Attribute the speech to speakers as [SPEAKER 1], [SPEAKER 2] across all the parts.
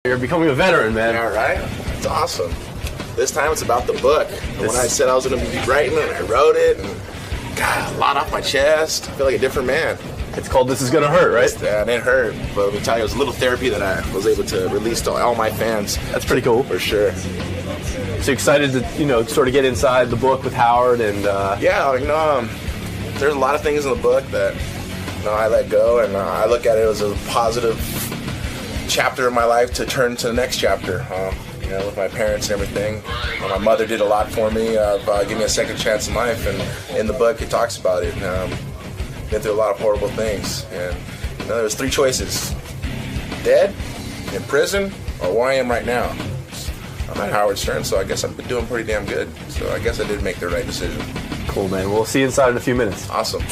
[SPEAKER 1] You're becoming a veteran, man.
[SPEAKER 2] All right. It's awesome. This time it's about the book. When I said I was going to be writing it, I wrote it, and got a lot off my chest. I feel like a different man.
[SPEAKER 1] It's called This Is Gonna Hurt, right?
[SPEAKER 2] Yeah, it hurt. But let me tell you, it was a little therapy that I was able to release to all my fans.
[SPEAKER 1] That's pretty cool.
[SPEAKER 2] For sure.
[SPEAKER 1] So excited to, sort of get inside the book with Howard and...
[SPEAKER 2] Yeah, there's a lot of things in the book that, I let go, and I look at it as a positive chapter in my life to turn to the next chapter. With my parents and everything. My mother did a lot for me, giving me a second chance in life, and in the book it talks about it. Been through a lot of horrible things, and there was 3 choices: dead, in prison, or where I am right now. I'm at Howard Stern, so I guess I've been doing pretty damn good. So I guess I did make the right decision.
[SPEAKER 1] Cool, man. We'll see you inside in a few minutes.
[SPEAKER 2] Awesome.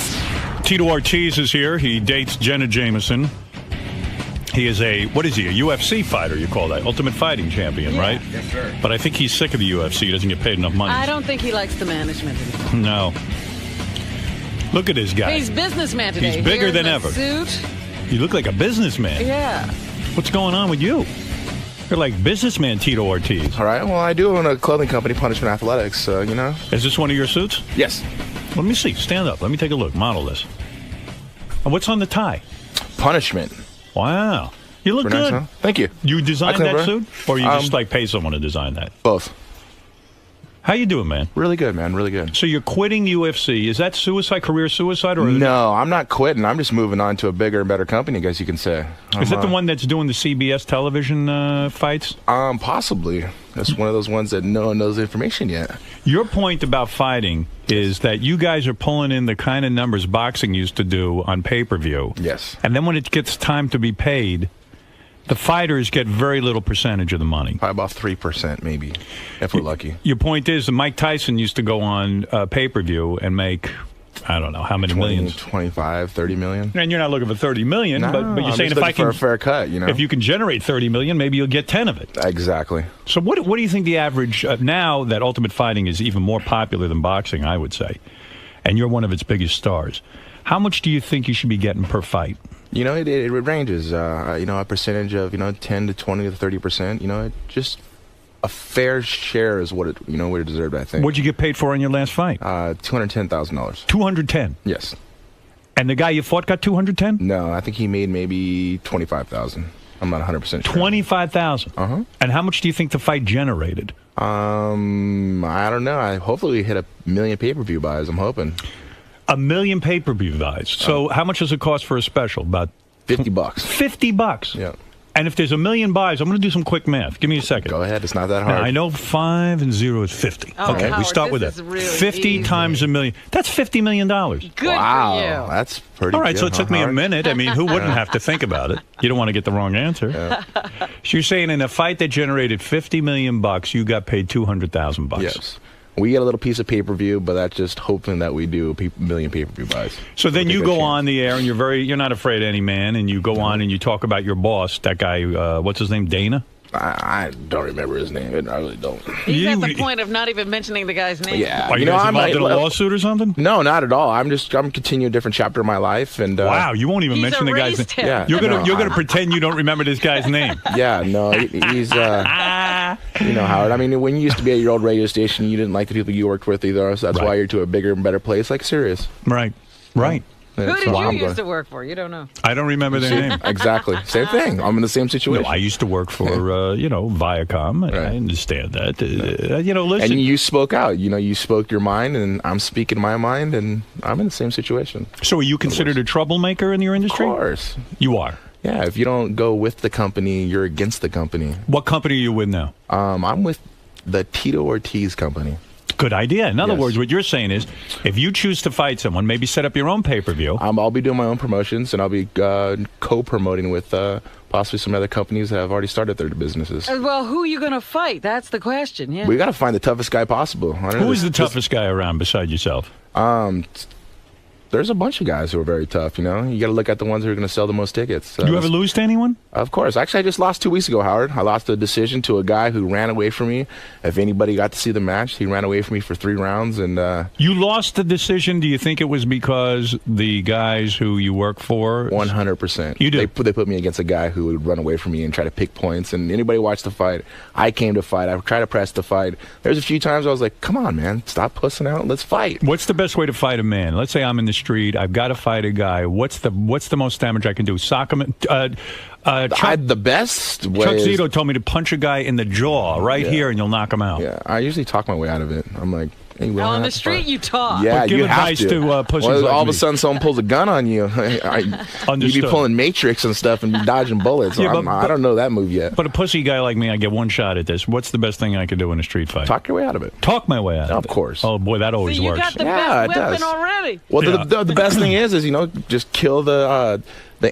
[SPEAKER 3] Tito Ortiz is here. He dates Jenna Jameson. He is a UFC fighter, you call that? Ultimate Fighting Champion, right?
[SPEAKER 2] Yes, sir.
[SPEAKER 3] But I think he's sick of the UFC. He doesn't get paid enough money.
[SPEAKER 4] I don't think he likes the management anymore.
[SPEAKER 3] No. Look at this guy.
[SPEAKER 4] He's businessman today.
[SPEAKER 3] He's bigger than ever.
[SPEAKER 4] Suit.
[SPEAKER 3] You look like a businessman.
[SPEAKER 4] Yeah.
[SPEAKER 3] What's going on with you? You're like businessman Tito Ortiz.
[SPEAKER 2] All right, well, I do own a clothing company, Punishment Athletics, so,
[SPEAKER 3] Is this one of your suits?
[SPEAKER 2] Yes.
[SPEAKER 3] Let me see. Stand up. Let me take a look. Model this. And what's on the tie?
[SPEAKER 2] Punishment.
[SPEAKER 3] Wow. You look good.
[SPEAKER 2] Nice, huh? Thank you.
[SPEAKER 3] You designed that suit? Or you just pay someone to design that?
[SPEAKER 2] Both.
[SPEAKER 3] How you doing, man?
[SPEAKER 2] Really good, man. Really good.
[SPEAKER 3] So you're quitting UFC. Is that suicide, career suicide? Or
[SPEAKER 2] No, I'm not quitting. I'm just moving on to a bigger and better company, I guess you can say.
[SPEAKER 3] Is that the one that's doing the CBS television fights?
[SPEAKER 2] Possibly. That's one of those ones that no one knows the information yet.
[SPEAKER 3] Your point about fighting is that you guys are pulling in the kind of numbers boxing used to do on pay-per-view.
[SPEAKER 2] Yes.
[SPEAKER 3] And then when it gets time to be paid, the fighters get very little percentage of the money.
[SPEAKER 2] Probably about 3%, maybe, if we're lucky.
[SPEAKER 3] Your point is that Mike Tyson used to go on pay-per-view and make, I don't know, how many millions?
[SPEAKER 2] 25, 30 million.
[SPEAKER 3] And you're not looking for 30 million,
[SPEAKER 2] No,
[SPEAKER 3] but you're saying
[SPEAKER 2] if I can... for a fair cut,
[SPEAKER 3] If you can generate 30 million, maybe you'll get 10 of it.
[SPEAKER 2] Exactly.
[SPEAKER 3] So what do you think the average, now that Ultimate Fighting is even more popular than boxing, I would say, and you're one of its biggest stars, how much do you think you should be getting per fight?
[SPEAKER 2] It ranges. A percentage of 10 to 20 to 30%. Just a fair share is what it what it deserved. I think.
[SPEAKER 3] What'd you get paid for in your last fight?
[SPEAKER 2] $210,000.
[SPEAKER 3] $210.
[SPEAKER 2] Yes.
[SPEAKER 3] And the guy you fought got $210?
[SPEAKER 2] No, I think he made maybe $25,000. I'm not 100% sure.
[SPEAKER 3] $25,000. And how much do you think the fight generated?
[SPEAKER 2] I don't know. Hopefully we hit 1 million pay-per-view buys. I'm hoping.
[SPEAKER 3] 1 million pay-per-view buys. So how much does it cost for a special? About
[SPEAKER 2] $50.
[SPEAKER 3] $50.
[SPEAKER 2] Yeah.
[SPEAKER 3] And if there's 1 million buys, I'm going to do some quick math. Give me a second.
[SPEAKER 2] Go ahead. It's not that hard.
[SPEAKER 3] Now, I know 5 and 0 is 50.
[SPEAKER 4] Oh,
[SPEAKER 3] okay,
[SPEAKER 4] Howard,
[SPEAKER 3] we start with that.
[SPEAKER 4] Really
[SPEAKER 3] 50
[SPEAKER 4] easy.
[SPEAKER 3] times 1 million. That's $50 million.
[SPEAKER 4] Good
[SPEAKER 2] wow,
[SPEAKER 4] for you.
[SPEAKER 2] That's pretty
[SPEAKER 3] All right,
[SPEAKER 2] good,
[SPEAKER 3] so it took me a
[SPEAKER 2] Howard?
[SPEAKER 3] minute. I mean, who wouldn't have to think about it? You don't want to get the wrong answer.
[SPEAKER 2] Yeah.
[SPEAKER 3] So you're saying in a fight that generated $50 million, you got paid $200,000.
[SPEAKER 2] Yes. We get a little piece of pay-per-view, but that's just hoping that we do 1 million pay-per-view buys.
[SPEAKER 3] So then you go on the air, and you're not afraid of any man, and you go on and you talk about your boss, that guy, what's his name, Dana?
[SPEAKER 2] I don't remember his name. I really don't.
[SPEAKER 4] He's at the point of not even mentioning the guy's name.
[SPEAKER 2] Yeah.
[SPEAKER 3] Are you guys involved in a lawsuit or something?
[SPEAKER 2] No, not at all. I'm continuing a different chapter of my life. And
[SPEAKER 3] wow, you won't even
[SPEAKER 4] He's
[SPEAKER 3] mention the guy's name.
[SPEAKER 4] erased him.
[SPEAKER 2] Yeah,
[SPEAKER 3] You're gonna pretend you don't remember this guy's name.
[SPEAKER 2] Yeah, no, he's Howard. I mean, when you used to be at your old radio station, you didn't like the people you worked with either. So that's why you're to a bigger and better place, like Sirius.
[SPEAKER 3] Right.
[SPEAKER 4] Who did you used to work for? You don't know.
[SPEAKER 3] I don't remember their name.
[SPEAKER 2] Exactly. Same thing. I'm in the same situation.
[SPEAKER 3] No, I used to work for, Viacom. Right. I understand that. Listen.
[SPEAKER 2] And you spoke out. You spoke your mind, and I'm speaking my mind, and I'm in the same situation.
[SPEAKER 3] So are you considered a troublemaker in your industry?
[SPEAKER 2] Of course.
[SPEAKER 3] You are?
[SPEAKER 2] Yeah. If you don't go with the company, you're against the company.
[SPEAKER 3] What company are you with now?
[SPEAKER 2] I'm with the Tito Ortiz company.
[SPEAKER 3] Good idea. In other words, what you're saying is, if you choose to fight someone, maybe set up your own pay-per-view.
[SPEAKER 2] I'll be doing my own promotions, and I'll be co-promoting with possibly some other companies that have already started their businesses.
[SPEAKER 4] Well, who are you going to fight? That's the question. Yeah.
[SPEAKER 2] We got to find the toughest guy possible.
[SPEAKER 3] Who is the toughest guy around beside yourself?
[SPEAKER 2] There's a bunch of guys who are very tough, you know. You got to look at the ones who are going to sell the most tickets.
[SPEAKER 3] You ever lose to anyone?
[SPEAKER 2] Of course. Actually, I just lost 2 weeks ago, Howard. I lost a decision to a guy who ran away from me. If anybody got to see the match, he ran away from me for 3 rounds. And
[SPEAKER 3] you lost the decision. Do you think it was because the guys who you work for?
[SPEAKER 2] 100%.
[SPEAKER 3] You do?
[SPEAKER 2] They put me against a guy who would run away from me and try to pick points. And anybody watched the fight, I came to fight. I tried to press the fight. There's a few times I was like, come on, man. Stop pussing out. Let's fight.
[SPEAKER 3] What's the best way to fight a man? Let's say I'm in the street. I've got to fight a guy. What's the most damage I can do? Sock him?
[SPEAKER 2] The best way
[SPEAKER 3] Chuck Zito told me to punch a guy in the jaw here, and you'll knock him out.
[SPEAKER 2] Yeah, I usually talk my way out of it. I'm like, hey,
[SPEAKER 4] on the street, you talk.
[SPEAKER 2] Yeah,
[SPEAKER 3] but give
[SPEAKER 2] you
[SPEAKER 3] advice
[SPEAKER 2] have
[SPEAKER 3] to pussies
[SPEAKER 2] well,
[SPEAKER 3] like
[SPEAKER 2] all of
[SPEAKER 3] me.
[SPEAKER 2] a sudden, someone pulls a gun on you. You'd be pulling Matrix and stuff and dodging bullets.
[SPEAKER 3] Yeah,
[SPEAKER 2] I don't know that move yet.
[SPEAKER 3] But a pussy guy like me, I get one shot at this. What's the best thing I can do in a street fight?
[SPEAKER 2] Talk your way out of it.
[SPEAKER 3] Talk my way out of it.
[SPEAKER 2] Of course.
[SPEAKER 3] Oh, boy, that always
[SPEAKER 4] So you
[SPEAKER 3] works.
[SPEAKER 4] got the
[SPEAKER 2] Yeah,
[SPEAKER 4] best
[SPEAKER 2] it
[SPEAKER 4] weapon
[SPEAKER 2] does.
[SPEAKER 4] already.
[SPEAKER 2] Well,
[SPEAKER 3] Yeah.
[SPEAKER 2] the best thing is just kill the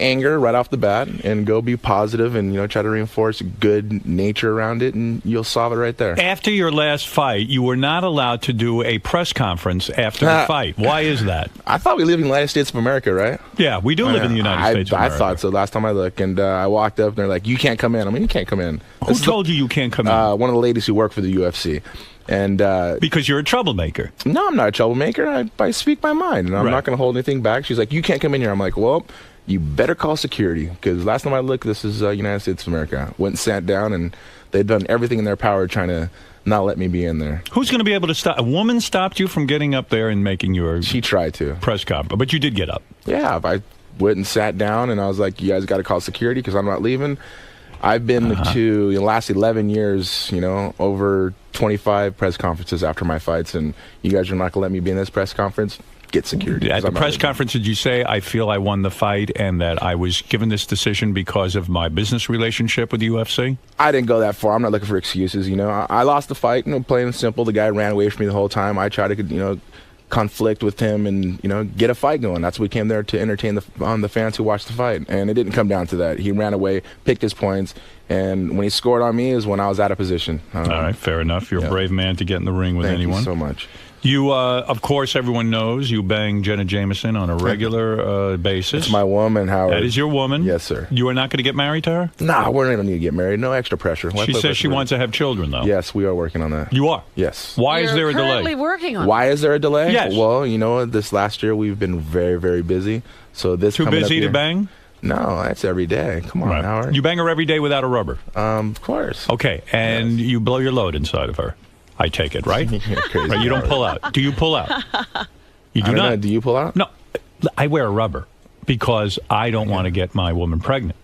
[SPEAKER 2] anger right off the bat and go be positive and try to reinforce good nature around it, and you'll solve it right there.
[SPEAKER 3] After your last fight, you were not allowed to do a press conference after the fight. Why is that?
[SPEAKER 2] I thought we lived in the United States of America, right?
[SPEAKER 3] Yeah, we do live in the United States of America.
[SPEAKER 2] I thought so last time I looked, and I walked up and they're like, you can't come in. I mean, you can't come in.
[SPEAKER 3] Who told you can't come in?
[SPEAKER 2] One of the ladies who worked for the UFC. And
[SPEAKER 3] because you're a troublemaker.
[SPEAKER 2] No, I'm not a troublemaker. I speak my mind, and I'm not going to hold anything back. She's like, you can't come in here. I'm like, well, you better call security, because last time I looked, this is United States of America. Went and sat down, and they'd done everything in their power trying to not let me be in there.
[SPEAKER 3] Who's going to be able to stop? A woman stopped you from getting up there and making your
[SPEAKER 2] She tried to.
[SPEAKER 3] press conference, but you did get up.
[SPEAKER 2] Yeah, I went and sat down, and I was like, you guys got to call security because I'm not leaving. I've been to the last 11 years, over 25 press conferences after my fights, and you guys are not going to let me be in this press conference? Get security.
[SPEAKER 3] At the press conference, did you say, I feel I won the fight and that I was given this decision because of my business relationship with the UFC? I
[SPEAKER 2] didn't go that far. I'm not looking for excuses, I lost the fight, plain and simple. The guy ran away from me the whole time. I tried to, conflict with him and, get a fight going. That's what we came there to entertain the fans who watched the fight. And it didn't come down to that. He ran away, picked his points, and when he scored on me is when I was out of position.
[SPEAKER 3] All right, fair enough. You're a brave man to get in the ring with anyone.
[SPEAKER 2] Thank you so much.
[SPEAKER 3] You, of course, everyone knows you bang Jenna Jameson on a regular basis.
[SPEAKER 2] It's my woman, Howard.
[SPEAKER 3] That is your woman?
[SPEAKER 2] Yes, sir.
[SPEAKER 3] You are not going to get married to her?
[SPEAKER 2] Nah, we don't need to get married. No extra pressure.
[SPEAKER 3] She says she wants to have children, though.
[SPEAKER 2] Yes, we are working on that.
[SPEAKER 3] You are?
[SPEAKER 2] Yes.
[SPEAKER 3] Why is there a delay?
[SPEAKER 4] Currently working on
[SPEAKER 2] Why is there a delay?
[SPEAKER 3] Yes.
[SPEAKER 2] Well, this last year we've been very, very busy. So this
[SPEAKER 3] Too
[SPEAKER 2] coming
[SPEAKER 3] busy
[SPEAKER 2] up
[SPEAKER 3] to
[SPEAKER 2] here,
[SPEAKER 3] bang?
[SPEAKER 2] No, that's every day. Come on, Howard.
[SPEAKER 3] You bang her every day without a rubber?
[SPEAKER 2] Of course.
[SPEAKER 3] Okay, and you blow your load inside of her. I take it, right?
[SPEAKER 2] Crazy,
[SPEAKER 3] right? You don't pull out. Do you pull out? You do not.
[SPEAKER 2] Know. Do you pull out?
[SPEAKER 3] No. I wear a rubber because I don't want to get my woman pregnant.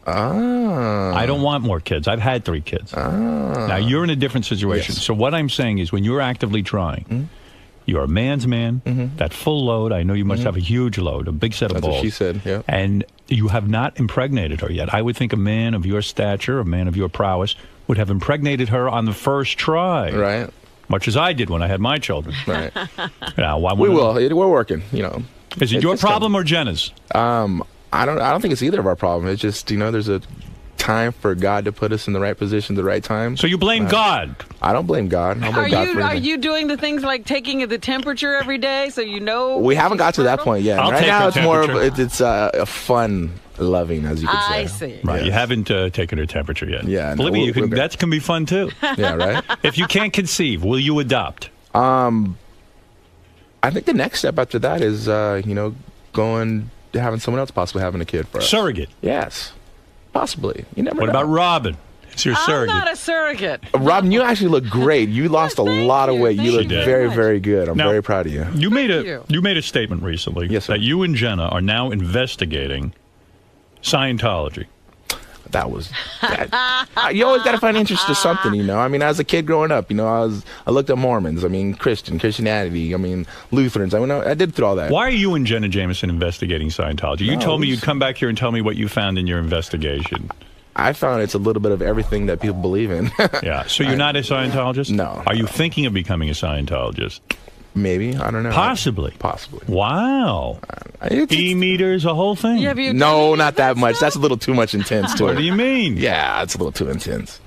[SPEAKER 3] I don't want more kids. I've had 3 kids. Now, you're in a different situation.
[SPEAKER 2] Yes.
[SPEAKER 3] So what I'm saying is when you're actively trying, you're a man's man, that full load, I know you must have a huge load, a big set of
[SPEAKER 2] That's
[SPEAKER 3] balls.
[SPEAKER 2] what she said, yeah.
[SPEAKER 3] And you have not impregnated her yet. I would think a man of your stature, a man of your prowess, would have impregnated her on the first try.
[SPEAKER 2] Right.
[SPEAKER 3] Much as I did when I had my children.
[SPEAKER 2] Right.
[SPEAKER 3] Now,
[SPEAKER 2] we will. We're working,
[SPEAKER 3] Is it your problem or Jenna's?
[SPEAKER 2] I don't think it's either of our problem. It's just, there's a time for God to put us in the right position at the right time.
[SPEAKER 3] So you blame God?
[SPEAKER 2] I don't blame God. I blame God for
[SPEAKER 4] Are
[SPEAKER 2] anything.
[SPEAKER 4] you doing the things like taking the temperature every day so you know?
[SPEAKER 2] We haven't got to that point yet.
[SPEAKER 3] I'll
[SPEAKER 2] right
[SPEAKER 3] take
[SPEAKER 2] now,
[SPEAKER 3] her
[SPEAKER 2] it's more of
[SPEAKER 3] temperature.
[SPEAKER 2] it's a fun loving, as you could say.
[SPEAKER 4] I see.
[SPEAKER 3] Right,
[SPEAKER 2] Yes.
[SPEAKER 3] you haven't taken her temperature yet.
[SPEAKER 2] Yeah,
[SPEAKER 3] Believe me, that can be fun too.
[SPEAKER 2] Yeah, right.
[SPEAKER 3] If you can't conceive, will you adopt?
[SPEAKER 2] I think the next step after that is, going to having someone else possibly having a kid for us.
[SPEAKER 3] Surrogate.
[SPEAKER 2] Yes, possibly. You never
[SPEAKER 3] What
[SPEAKER 2] know.
[SPEAKER 3] about Robin? It's your
[SPEAKER 4] I'm
[SPEAKER 3] surrogate.
[SPEAKER 4] not a surrogate.
[SPEAKER 2] Robin, you actually look great. You lost a
[SPEAKER 4] thank
[SPEAKER 2] lot of
[SPEAKER 4] you.
[SPEAKER 2] weight.
[SPEAKER 4] Thank
[SPEAKER 2] You
[SPEAKER 4] you
[SPEAKER 2] look
[SPEAKER 4] very
[SPEAKER 2] very,
[SPEAKER 4] much.
[SPEAKER 2] very good. I'm
[SPEAKER 3] Now-
[SPEAKER 2] very proud of you.
[SPEAKER 3] You made
[SPEAKER 4] you.
[SPEAKER 3] a statement recently
[SPEAKER 2] Yes, sir.
[SPEAKER 3] that you and Jenna are now investigating Scientology.
[SPEAKER 2] That was you always got to find interest to something, I mean, as a kid growing up, I looked at Mormons, Christianity, Lutherans. I did through all that.
[SPEAKER 3] Why are you and Jenna Jameson investigating Scientology? You told me you'd come back here and tell me what you found in your investigation.
[SPEAKER 2] I found it's a little bit of everything that people believe in.
[SPEAKER 3] Yeah. So you're not a Scientologist?
[SPEAKER 2] No.
[SPEAKER 3] Are you thinking of becoming a Scientologist?
[SPEAKER 2] Maybe, I don't know.
[SPEAKER 3] Possibly.
[SPEAKER 2] Wow.
[SPEAKER 3] Wow. E-meters, a whole thing.
[SPEAKER 4] Have you
[SPEAKER 2] No, not that much. That's a little too much intense to it.
[SPEAKER 3] What do you mean?
[SPEAKER 2] Yeah, it's a little too intense.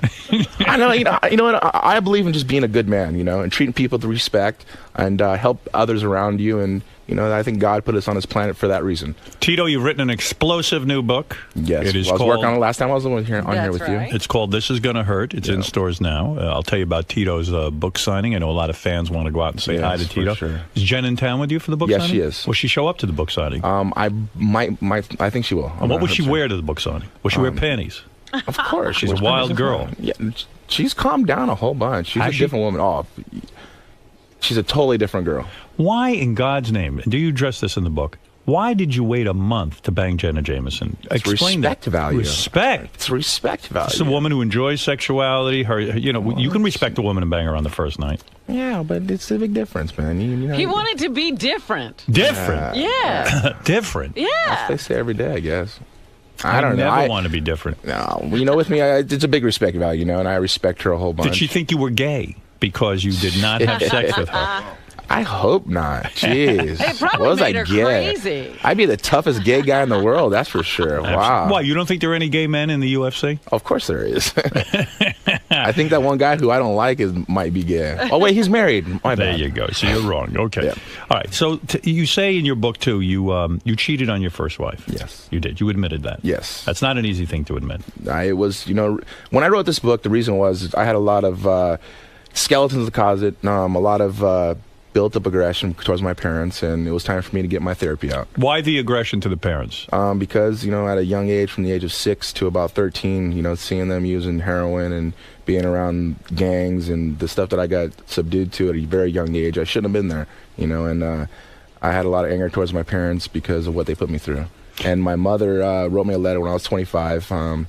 [SPEAKER 2] I know. You know what? I believe in just being a good man, and treating people with respect and help others around you and I think God put us on this planet for that reason.
[SPEAKER 3] Tito, you've written an explosive new book.
[SPEAKER 2] Yes.
[SPEAKER 3] It is
[SPEAKER 2] I was
[SPEAKER 3] called,
[SPEAKER 2] working on it last time I was on here with
[SPEAKER 4] right.
[SPEAKER 2] you.
[SPEAKER 3] It's called This Is Gonna Hurt. It's in stores now. I'll tell you about Tito's book signing. I know a lot of fans want to go out and say hi to Tito.
[SPEAKER 2] Sure.
[SPEAKER 3] Is Jen in town with you for the book
[SPEAKER 2] Yes,
[SPEAKER 3] signing?
[SPEAKER 2] she is.
[SPEAKER 3] Will she show up to the book signing?
[SPEAKER 2] I think she will.
[SPEAKER 3] And what will she wear to the book signing? Will she wear panties?
[SPEAKER 2] Of course.
[SPEAKER 3] She's a wild girl.
[SPEAKER 2] Yeah, she's calmed down a whole bunch. She's a different woman. Oh, she's a totally different girl.
[SPEAKER 3] Why, in God's name, and do you address this in the book, why did you wait a month to bang Jenna Jameson? Explain
[SPEAKER 2] respect
[SPEAKER 3] that.
[SPEAKER 2] Value.
[SPEAKER 3] Respect.
[SPEAKER 2] It's respect value.
[SPEAKER 3] It's a woman who enjoys sexuality. You can respect a woman and bang her on the first night.
[SPEAKER 2] Yeah, but it's a big difference, man.
[SPEAKER 4] He wanted to be different.
[SPEAKER 3] Different.
[SPEAKER 4] Yeah.
[SPEAKER 3] Different.
[SPEAKER 4] Yeah.
[SPEAKER 2] That's what they say every day, I guess.
[SPEAKER 3] I
[SPEAKER 2] don't know.
[SPEAKER 3] never want to be different.
[SPEAKER 2] No, with me, it's a big respect value, and I respect her a whole bunch.
[SPEAKER 3] Did she think you were gay because you did not have sex with her?
[SPEAKER 2] I hope not. Jeez.
[SPEAKER 4] It probably made her crazy.
[SPEAKER 2] I'd be the toughest gay guy in the world, that's for sure. Wow.
[SPEAKER 3] Why, you don't think there are any gay men in the UFC?
[SPEAKER 2] Of course there is. I think that one guy who I don't like might be gay. Oh, wait, he's married. My bad.
[SPEAKER 3] There you go. So you're wrong. Okay.
[SPEAKER 2] Yeah.
[SPEAKER 3] All right. So you say in your book, too, you cheated on your first wife.
[SPEAKER 2] Yes.
[SPEAKER 3] You did. You admitted that.
[SPEAKER 2] Yes.
[SPEAKER 3] That's not an easy thing to admit.
[SPEAKER 2] It was, when I wrote this book, the reason was I had a lot of skeletons in the closet, a lot of built up aggression towards my parents, and it was time for me to get my therapy out.
[SPEAKER 3] Why the aggression to the parents?
[SPEAKER 2] Because, at a young age, from the age of 6 to about 13, seeing them using heroin and being around gangs and the stuff that I got subdued to at a very young age, I shouldn't have been there, and I had a lot of anger towards my parents because of what they put me through. And my mother wrote me a letter when I was 25.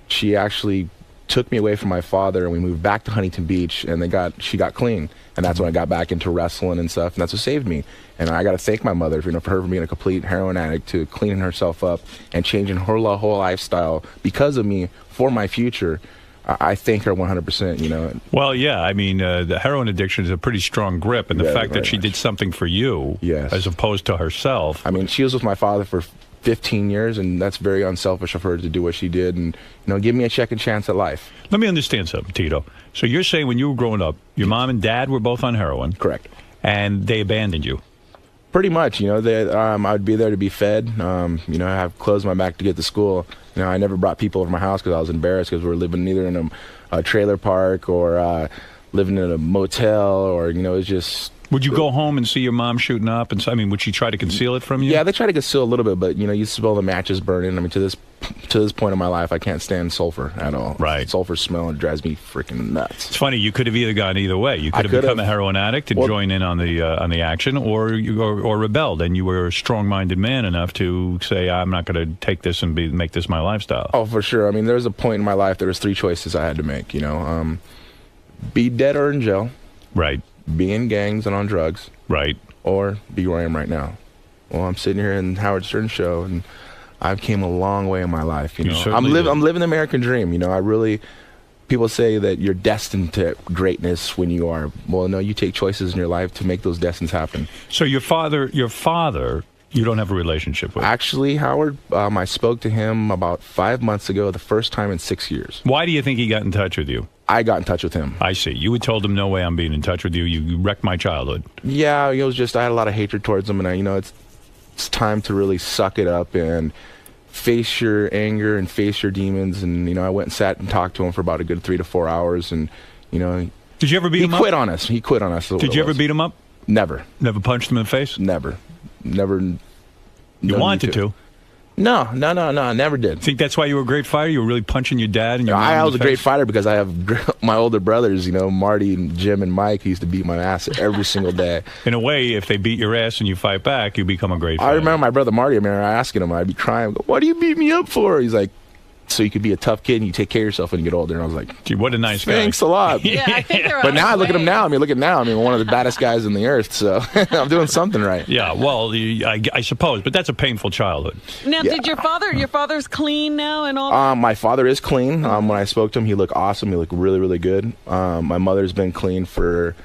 [SPEAKER 2] She actually took me away from my father, and we moved back to Huntington Beach, and she got clean. And that's when I got back into wrestling and stuff, and that's what saved me. And I got to thank my mother for her being a complete heroin addict, to cleaning herself up and changing her whole lifestyle because of me for my future. I thank her 100%,
[SPEAKER 3] Well, yeah, I mean, the heroin addiction is a pretty strong grip, and the fact that she did something for you as opposed to herself.
[SPEAKER 2] I mean, she was with my father for 15 years, and that's very unselfish of her to do what she did and, give me a second chance at life.
[SPEAKER 3] Let me understand something, Tito. So you're saying when you were growing up, your mom and dad were both on heroin?
[SPEAKER 2] Correct.
[SPEAKER 3] And they abandoned you?
[SPEAKER 2] Pretty much, I would be there to be fed, have clothes on my back to get to school. I never brought people over to my house because I was embarrassed, because we were living either in a trailer park or living in a motel, or, it was just...
[SPEAKER 3] Would you go home and see your mom shooting up? And would she try to conceal it from you?
[SPEAKER 2] Yeah, they try to conceal a little bit, but you smell the matches burning. I mean, to this point in my life, I can't stand sulfur at all.
[SPEAKER 3] Right.
[SPEAKER 2] Sulfur smell, it drives me freaking nuts.
[SPEAKER 3] It's funny. You could have either gone either way. You could have become a heroin addict and joined in on the action, or rebelled, and you were a strong-minded man enough to say, "I'm not going to take this and make this my lifestyle."
[SPEAKER 2] Oh, for sure. I mean, there was a point in my life. There was 3 choices I had to make. Be dead or in jail.
[SPEAKER 3] Right.
[SPEAKER 2] Be in gangs and on drugs.
[SPEAKER 3] Right.
[SPEAKER 2] Or be where I am right now. Well, I'm sitting here in Howard Stern's show, and I've came a long way in my life. I'm living the American dream. People say that you're destined to greatness when you are. Well, no, you take choices in your life to make those destinies happen.
[SPEAKER 3] So your father, you don't have a relationship with?
[SPEAKER 2] Actually, Howard, I spoke to him about 5 months ago, the first time in 6 years.
[SPEAKER 3] Why do you think he got in touch with you?
[SPEAKER 2] I got in touch with him.
[SPEAKER 3] I see. You had told him, "No way, I'm being in touch with you. You wrecked my childhood."
[SPEAKER 2] Yeah, it was just I had a lot of hatred towards him, and it's time to really suck it up and face your anger and face your demons. And I went and sat and talked to him for about a good 3 to 4 hours, and
[SPEAKER 3] Did you ever beat him up?
[SPEAKER 2] He quit on us. He quit on us.
[SPEAKER 3] Did you ever beat him up?
[SPEAKER 2] Never.
[SPEAKER 3] Never punched him in the face?
[SPEAKER 2] Never.
[SPEAKER 3] You wanted to?
[SPEAKER 2] No, never did.
[SPEAKER 3] Think that's why you were a great fighter? You were really punching your dad and your mom
[SPEAKER 2] I was a great fighter because I have my older brothers, Marty and Jim and Mike, who used to beat my ass every single day.
[SPEAKER 3] In a way, if they beat your ass and you fight back, you become a great fighter.
[SPEAKER 2] I remember my brother Marty, asking him, I'd be crying, "Why do you beat me up for?" He's like, "So you could be a tough kid and you take care of yourself when you get older." And I was like,
[SPEAKER 3] "Gee, what a nice guy."
[SPEAKER 2] Thanks a lot.
[SPEAKER 4] Yeah, I think they're
[SPEAKER 2] But now I look at him now. Look at now. One of the baddest guys in the earth. So I'm doing something right.
[SPEAKER 3] Yeah, well, I suppose, but that's a painful childhood.
[SPEAKER 4] Now, did your father's clean now and all?
[SPEAKER 2] My father is clean. When I spoke to him, he looked awesome. He looked really, really good. My mother's been clean for,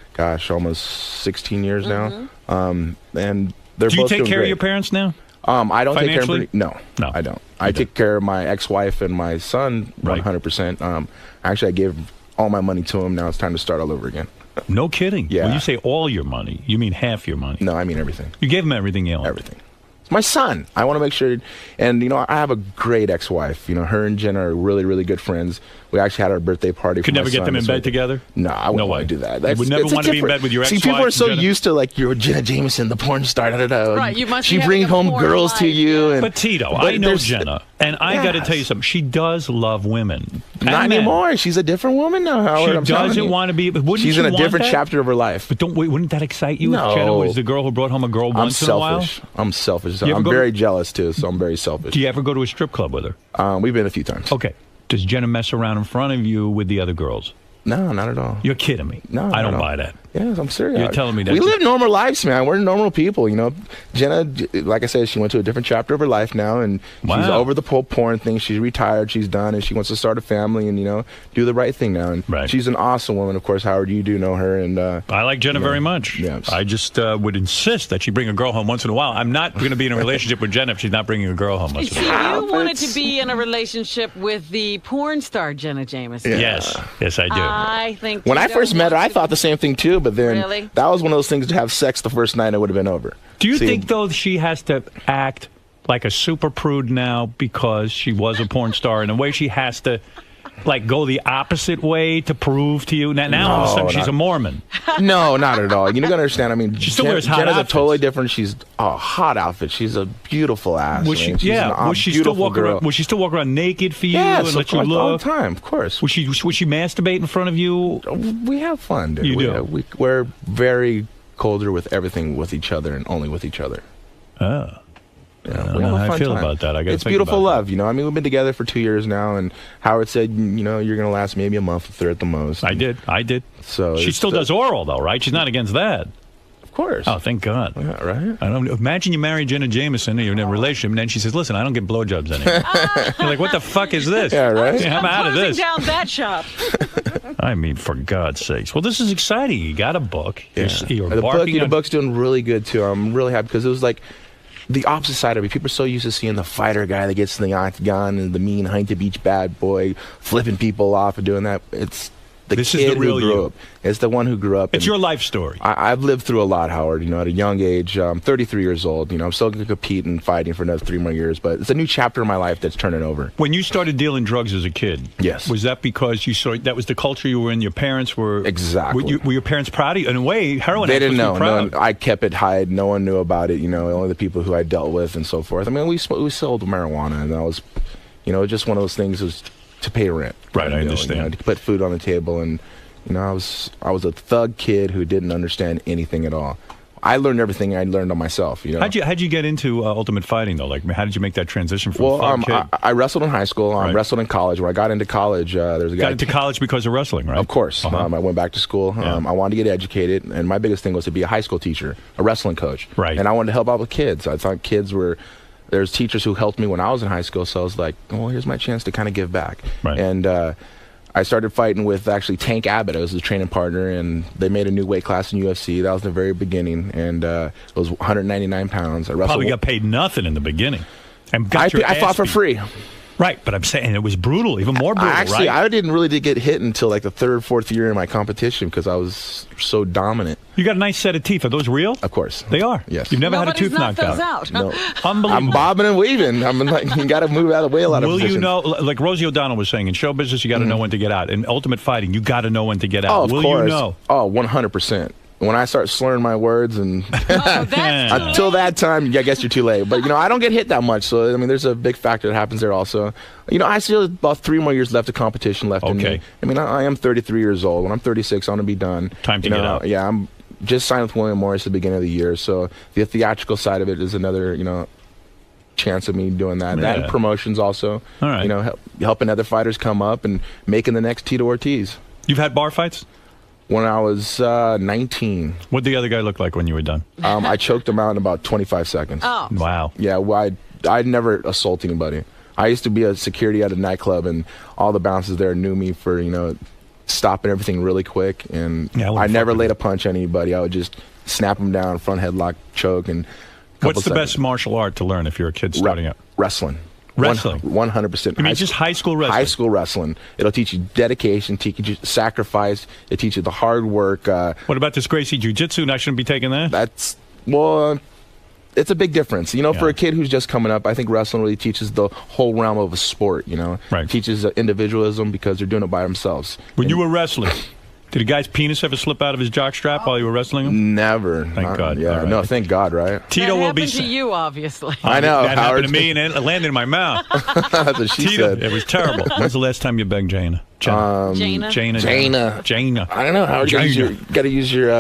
[SPEAKER 2] almost 16 years now. And they're both
[SPEAKER 3] Do you take care
[SPEAKER 2] great.
[SPEAKER 3] of your parents now?
[SPEAKER 2] I don't take care of them. No, I don't. I take care of my ex-wife and my son 100%. Actually, I gave all my money to him. Now it's time to start all over again.
[SPEAKER 3] No kidding.
[SPEAKER 2] Yeah.
[SPEAKER 3] When you say all your money, you mean half your money.
[SPEAKER 2] No, I mean everything.
[SPEAKER 3] You gave him everything you owned.
[SPEAKER 2] Everything. It's my son. I want to make sure, and I have a great ex-wife. Her and Jenna are really, really good friends. We actually had our birthday party.
[SPEAKER 3] Could never get them in bed together?
[SPEAKER 2] No, I wouldn't want to do that.
[SPEAKER 3] You would never want to be in bed with your ex-wife.
[SPEAKER 2] See, people are so used to you're Jenna Jameson, the porn star.
[SPEAKER 4] Right, you must.
[SPEAKER 2] She brings home girls to you. And,
[SPEAKER 3] but Tito, I know Jenna, and I got to tell you something. She does love women.
[SPEAKER 2] Not anymore. She's a different woman now, Howard.
[SPEAKER 3] She doesn't want to be.
[SPEAKER 2] She's in a different chapter of her life.
[SPEAKER 3] But wouldn't that excite you?
[SPEAKER 2] No.
[SPEAKER 3] If Jenna was the girl who brought home a girl once in a while?
[SPEAKER 2] I'm selfish. I'm very jealous too, so I'm very selfish.
[SPEAKER 3] Do you ever go to a strip club with her?
[SPEAKER 2] We've been a few times.
[SPEAKER 3] Okay. Does Jenna mess around in front of you with the other girls?
[SPEAKER 2] No, not at all.
[SPEAKER 3] You're kidding me.
[SPEAKER 2] No,
[SPEAKER 3] I don't buy that.
[SPEAKER 2] Yes, I'm serious.
[SPEAKER 3] You're telling me that.
[SPEAKER 2] We live normal lives, man. We're normal people, Jenna, like I said, she went to a different chapter of her life now, and she's over the whole porn thing. She's retired. She's done, and she wants to start a family and, do the right thing now. And she's an awesome woman. Of course, Howard, you do know her. And
[SPEAKER 3] I like Jenna very much.
[SPEAKER 2] Yes.
[SPEAKER 3] I just would insist that she bring a girl home once in a while. I'm not going to be in a relationship with Jenna if she's not bringing a girl home once in a while.
[SPEAKER 4] You wanted to be in a relationship with the porn star Jenna Jameson.
[SPEAKER 2] Yeah.
[SPEAKER 3] Yes, I do.
[SPEAKER 4] I think
[SPEAKER 2] when I first met her, I thought the same thing too, but then
[SPEAKER 4] that
[SPEAKER 2] was one of those things to have sex the first night, it would have been over.
[SPEAKER 3] Do you think, though, she has to act like a super prude now because she was a porn star? In a way, she has to, go the opposite way to prove to you? Now all of a sudden, she's a Mormon.
[SPEAKER 2] No, not at all. You got to understand,
[SPEAKER 3] she still wears hot
[SPEAKER 2] Jenna's
[SPEAKER 3] outfits.
[SPEAKER 2] a totally different, she's a hot outfit. She's a beautiful ass.
[SPEAKER 3] Would she still walk around naked for you and let you look?
[SPEAKER 2] All the time, of course.
[SPEAKER 3] Would she masturbate in front of you?
[SPEAKER 2] We have fun, dude.
[SPEAKER 3] You do?
[SPEAKER 2] We're very colder with everything with each other and only with each other.
[SPEAKER 3] Oh.
[SPEAKER 2] We
[SPEAKER 3] I don't know how I feel about that.
[SPEAKER 2] It's beautiful love, we've been together for 2 years now, and Howard said, you're going to last maybe a month, a third at the most.
[SPEAKER 3] I did.
[SPEAKER 2] So
[SPEAKER 3] she still does oral, though, right? She's not against that.
[SPEAKER 2] Of course.
[SPEAKER 3] Oh, thank God.
[SPEAKER 2] Yeah, right?
[SPEAKER 3] I don't imagine you marry Jenna Jameson, and you're in a relationship, and then she says, listen, I don't get blowjobs anymore. You're like, what the fuck is this?
[SPEAKER 2] Yeah, right?
[SPEAKER 3] I'm out of this.
[SPEAKER 4] Down that shop.
[SPEAKER 3] I mean, for God's sakes. Well, this is exciting. You got a book.
[SPEAKER 2] Yeah. The book's doing really good, too. I'm really happy because it was the opposite side of it. People are so used to seeing the fighter guy that gets in the octagon and the mean Huntington Beach bad boy flipping people off and doing that. It's
[SPEAKER 3] this
[SPEAKER 2] kid
[SPEAKER 3] is the real
[SPEAKER 2] who grew
[SPEAKER 3] you.
[SPEAKER 2] up. It's the one who grew up.
[SPEAKER 3] It's your life story.
[SPEAKER 2] I've lived through a lot, Howard. At a young age, I'm 33 years old. I'm still going to compete and fighting for another 3 more years. But it's a new chapter in my life that's turning over.
[SPEAKER 3] When you started dealing drugs as a kid,
[SPEAKER 2] yes,
[SPEAKER 3] was that because you saw that was the culture you were in? Your parents were
[SPEAKER 2] exactly.
[SPEAKER 3] Were your parents proud of you? In a way, heroin.
[SPEAKER 2] They didn't know.
[SPEAKER 3] Proud.
[SPEAKER 2] I kept it hid. No one knew about it. Only the people who I dealt with and so forth. I mean, we sold marijuana, and that was, just one of those things was to pay rent.
[SPEAKER 3] Right, I understand.
[SPEAKER 2] To put food on the table, and I was a thug kid who didn't understand anything at all. I learned everything I learned on myself.
[SPEAKER 3] How'd you get into Ultimate Fighting though? How did you make that transition from thug kid?
[SPEAKER 2] I wrestled in high school. I wrestled in college. When I got into college, there's a guy.
[SPEAKER 3] Got into college because of wrestling, right?
[SPEAKER 2] Of course. I went back to school.
[SPEAKER 3] Yeah.
[SPEAKER 2] I wanted to get educated, and my biggest thing was to be a high school teacher, a wrestling coach.
[SPEAKER 3] Right.
[SPEAKER 2] And I wanted to help out with kids. I thought kids were. There's teachers who helped me when I was in high school, so I was like, oh, here's my chance to kind of give back.
[SPEAKER 3] Right.
[SPEAKER 2] And I started fighting with actually Tank Abbott. I was his training partner, and they made a new weight class in UFC. That was the very beginning, and it was 199 pounds. I wrestled.
[SPEAKER 3] Probably got paid nothing in the beginning. And
[SPEAKER 2] I fought for free.
[SPEAKER 3] Right, but I'm saying it was brutal, even more brutal,
[SPEAKER 2] actually,
[SPEAKER 3] right?
[SPEAKER 2] I didn't really get hit until the 3rd, 4th year in my competition because I was so dominant.
[SPEAKER 3] You got a nice set of teeth. Are those real?
[SPEAKER 2] Of course.
[SPEAKER 3] They are?
[SPEAKER 2] Yes.
[SPEAKER 3] You've never had a tooth knocked
[SPEAKER 4] out?
[SPEAKER 2] No.
[SPEAKER 3] Unbelievable.
[SPEAKER 2] I'm bobbing and weaving. I'm you got to move out of the way a lot of positions.
[SPEAKER 3] Will you know, like Rosie O'Donnell was saying, in show business, you got to know when to get out. In Ultimate Fighting, you got to know when to get out.
[SPEAKER 2] Oh, of
[SPEAKER 3] Will
[SPEAKER 2] course.
[SPEAKER 3] you know?
[SPEAKER 2] Oh, 100%. When I start slurring my words and
[SPEAKER 4] that's
[SPEAKER 2] until that time, I guess you're too late. But I don't get hit that much, so I mean, there's a big factor that happens there also. I still have about 3 more years left of competition left in me. I mean, I am 33 years old. When I'm 36, I'm gonna be done.
[SPEAKER 3] Time to get out.
[SPEAKER 2] Yeah, I'm just signed with William Morris at the beginning of the year, so the theatrical side of it is another chance of me doing that.
[SPEAKER 3] Yeah.
[SPEAKER 2] That and promotions also.
[SPEAKER 3] All right.
[SPEAKER 2] Helping other fighters come up and making the next Tito Ortiz.
[SPEAKER 3] You've had bar fights?
[SPEAKER 2] When I was 19.
[SPEAKER 3] What did the other guy look like when you were done?
[SPEAKER 2] I choked him out in about 25 seconds.
[SPEAKER 4] Oh.
[SPEAKER 3] Wow.
[SPEAKER 2] Yeah, well, I'd never assault anybody. I used to be a security at a nightclub, and all the bouncers there knew me for, stopping everything really quick. And I never laid a punch on anybody. I would just snap them down, front headlock, choke, and
[SPEAKER 3] What's the best martial art to learn if you're a kid starting out?
[SPEAKER 2] Wrestling.
[SPEAKER 3] Wrestling?
[SPEAKER 2] 100%.
[SPEAKER 3] You mean just high school wrestling?
[SPEAKER 2] High school wrestling. It'll teach you dedication, teach you sacrifice. It'll teach you the hard work.
[SPEAKER 3] What about this Gracie Jiu-Jitsu? I shouldn't be taking that?
[SPEAKER 2] It's a big difference. For a kid who's just coming up, I think wrestling really teaches the whole realm of a sport,
[SPEAKER 3] Right.
[SPEAKER 2] It teaches individualism because they're doing it by themselves.
[SPEAKER 3] When you were wrestling, did a guy's penis ever slip out of his jockstrap while you were wrestling him?
[SPEAKER 2] Never.
[SPEAKER 3] Thank God.
[SPEAKER 2] Yeah,
[SPEAKER 3] Right.
[SPEAKER 2] No, thank God, right?
[SPEAKER 3] Tito
[SPEAKER 4] that
[SPEAKER 3] will be
[SPEAKER 4] happened to you, obviously.
[SPEAKER 2] I know.
[SPEAKER 3] That
[SPEAKER 2] Howard.
[SPEAKER 3] happened to me, and it landed in my mouth.
[SPEAKER 2] That's what she
[SPEAKER 3] Tito,
[SPEAKER 2] said.
[SPEAKER 3] it was terrible. When's the last time you begged Jana?
[SPEAKER 4] Jana.
[SPEAKER 3] Jana.
[SPEAKER 2] I don't know, Howard. You got to use your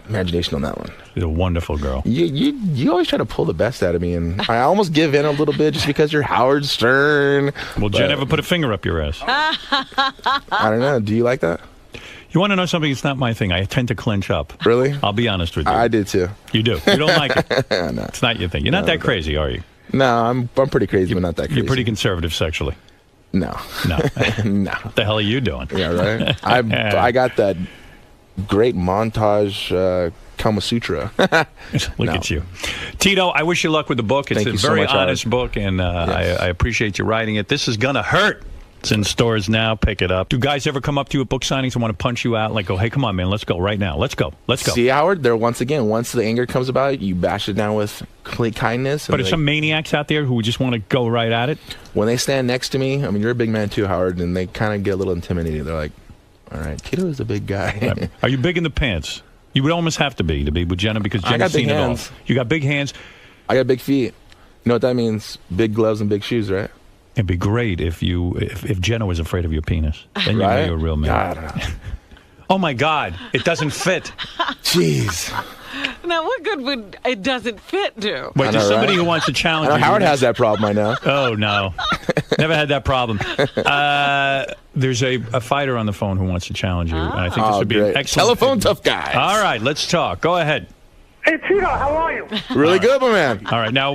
[SPEAKER 2] imagination on that one.
[SPEAKER 3] She's a wonderful girl.
[SPEAKER 2] You always try to pull the best out of me, and I almost give in a little bit just because you're Howard Stern.
[SPEAKER 3] Will Jen ever put a finger up your ass?
[SPEAKER 2] I don't know. Do you like that?
[SPEAKER 3] You want to know something? It's not my thing. I tend to clench up.
[SPEAKER 2] Really?
[SPEAKER 3] I'll be honest with you.
[SPEAKER 2] I did too.
[SPEAKER 3] You do. You don't like it.
[SPEAKER 2] No.
[SPEAKER 3] It's not your thing. You're not that crazy, are you?
[SPEAKER 2] No, I'm pretty crazy, but not that crazy.
[SPEAKER 3] You're pretty conservative sexually.
[SPEAKER 2] No.
[SPEAKER 3] No.
[SPEAKER 2] No.
[SPEAKER 3] What the hell are you doing?
[SPEAKER 2] Yeah, right? I got that great montage Kama Sutra.
[SPEAKER 3] Look at you. Tito, I wish you luck with the book. It's
[SPEAKER 2] Thank
[SPEAKER 3] a
[SPEAKER 2] you so
[SPEAKER 3] very
[SPEAKER 2] much,
[SPEAKER 3] honest
[SPEAKER 2] Howard.
[SPEAKER 3] book, and
[SPEAKER 2] Yes.
[SPEAKER 3] I appreciate you writing it. This is going to hurt. It's in stores now. Pick it up. Do guys ever come up to you at book signings and want to punch you out? Like, go, hey, come on, man, let's go right now. Let's go. Let's go.
[SPEAKER 2] See, Howard, once the anger comes about, you bash it down with complete kindness.
[SPEAKER 3] But there's some maniacs out there who just want to go right at it.
[SPEAKER 2] When they stand next to me, I mean, you're a big man too, Howard, and they kind of get a little intimidated. They're like, all right, Tito is a big guy.
[SPEAKER 3] Are you big in the pants? You would almost have to be with Jenna because
[SPEAKER 2] I
[SPEAKER 3] Jenna's
[SPEAKER 2] got big
[SPEAKER 3] seen it all.
[SPEAKER 2] hands.
[SPEAKER 3] You got big hands.
[SPEAKER 2] I got big feet. You know what that means? Big gloves and big shoes, right?
[SPEAKER 3] It'd be great if Jenna was afraid of your penis. Then you know
[SPEAKER 2] Right?
[SPEAKER 3] you're a real man.
[SPEAKER 2] I don't know.
[SPEAKER 3] Oh my God, it doesn't fit.
[SPEAKER 2] Jeez.
[SPEAKER 4] Now, what good would it doesn't fit do?
[SPEAKER 3] Wait,
[SPEAKER 2] I
[SPEAKER 3] there's
[SPEAKER 2] know,
[SPEAKER 3] somebody
[SPEAKER 2] right?
[SPEAKER 3] who wants to challenge
[SPEAKER 2] I know
[SPEAKER 3] you.
[SPEAKER 2] Howard has that problem, I know.
[SPEAKER 3] Oh, no. Never had that problem. There's a fighter on the phone who wants to challenge you. And I think this would be
[SPEAKER 2] great.
[SPEAKER 3] an excellent...
[SPEAKER 2] Telephone tough guy.
[SPEAKER 3] All right, let's talk. Go ahead.
[SPEAKER 5] Hey, Tito, how are you?
[SPEAKER 2] Really good, my man.
[SPEAKER 3] All right, now...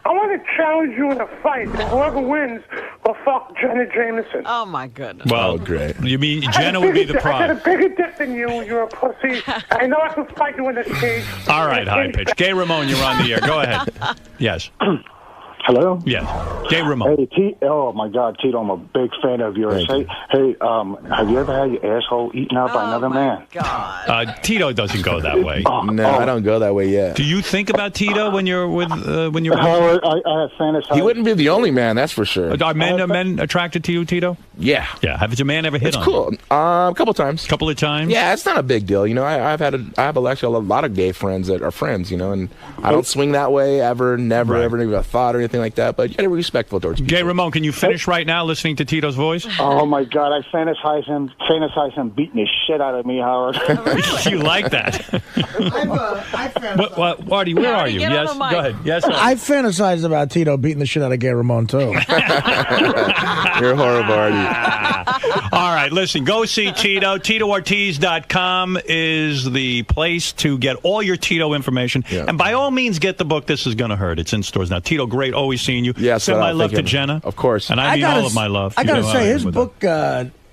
[SPEAKER 5] I want to challenge you in a fight. Whoever wins will fuck Jenna Jameson.
[SPEAKER 4] Oh, my goodness.
[SPEAKER 3] Well,
[SPEAKER 2] great.
[SPEAKER 3] You mean Jenna would be the
[SPEAKER 5] I got a
[SPEAKER 3] prize?
[SPEAKER 5] bigger dick than you. You're a pussy. I know I can fight you in the cage.
[SPEAKER 3] All right, high pitch. Gay Ramon, you're on the air. Go ahead. Yes.
[SPEAKER 6] Hello?
[SPEAKER 3] Yes. Gay Ramon.
[SPEAKER 6] Hey, oh my God, Tito, I'm a big fan of yours.
[SPEAKER 2] Thank
[SPEAKER 6] Hey, have you ever had your asshole eaten out by another man?
[SPEAKER 4] God.
[SPEAKER 3] Tito doesn't go that way.
[SPEAKER 2] No, I don't go that way yet.
[SPEAKER 3] Do you think about Tito when you're with...
[SPEAKER 6] Howard, I have fantasized.
[SPEAKER 2] He wouldn't be the only man, that's for sure.
[SPEAKER 3] Are men attracted to you, Tito?
[SPEAKER 2] Yeah.
[SPEAKER 3] Yeah. Has a man ever hit
[SPEAKER 2] It's
[SPEAKER 3] on
[SPEAKER 2] cool.
[SPEAKER 3] you?
[SPEAKER 2] A couple times.
[SPEAKER 3] Couple of times?
[SPEAKER 2] Yeah, it's not a big deal. I have actually a lot of gay friends that are friends, and I don't swing that way ever, never,
[SPEAKER 3] Right.
[SPEAKER 2] ever a thought or anything like that, but you gotta be respectful towards people.
[SPEAKER 3] Gay Ramon, can you finish right now listening to Tito's voice?
[SPEAKER 6] Oh my God, I fantasize him beating the shit out of me, Howard.
[SPEAKER 3] You like that? What, Marty, where are you?
[SPEAKER 4] get on
[SPEAKER 3] Yes,
[SPEAKER 4] the mic.
[SPEAKER 3] go ahead. Yes, sir.
[SPEAKER 7] I fantasize about Tito beating the shit out of Gay Ramon, too.
[SPEAKER 2] You're horrible, Artie.
[SPEAKER 3] All right, listen, go see Tito. TitoOrtiz.com is the place to get all your Tito information.
[SPEAKER 2] Yeah.
[SPEAKER 3] And by all means, get the book. This is going to hurt. It's in stores now. Tito, great. Always seeing you.
[SPEAKER 2] Yes,
[SPEAKER 3] Send
[SPEAKER 2] sir,
[SPEAKER 3] my
[SPEAKER 2] I'll
[SPEAKER 3] love
[SPEAKER 2] thank
[SPEAKER 3] to
[SPEAKER 2] you.
[SPEAKER 3] Jenna.
[SPEAKER 2] Of course.
[SPEAKER 3] And I mean all of my love.
[SPEAKER 7] I
[SPEAKER 3] You
[SPEAKER 7] gotta
[SPEAKER 3] know
[SPEAKER 7] say,
[SPEAKER 3] I am
[SPEAKER 7] his
[SPEAKER 3] with her.
[SPEAKER 7] book,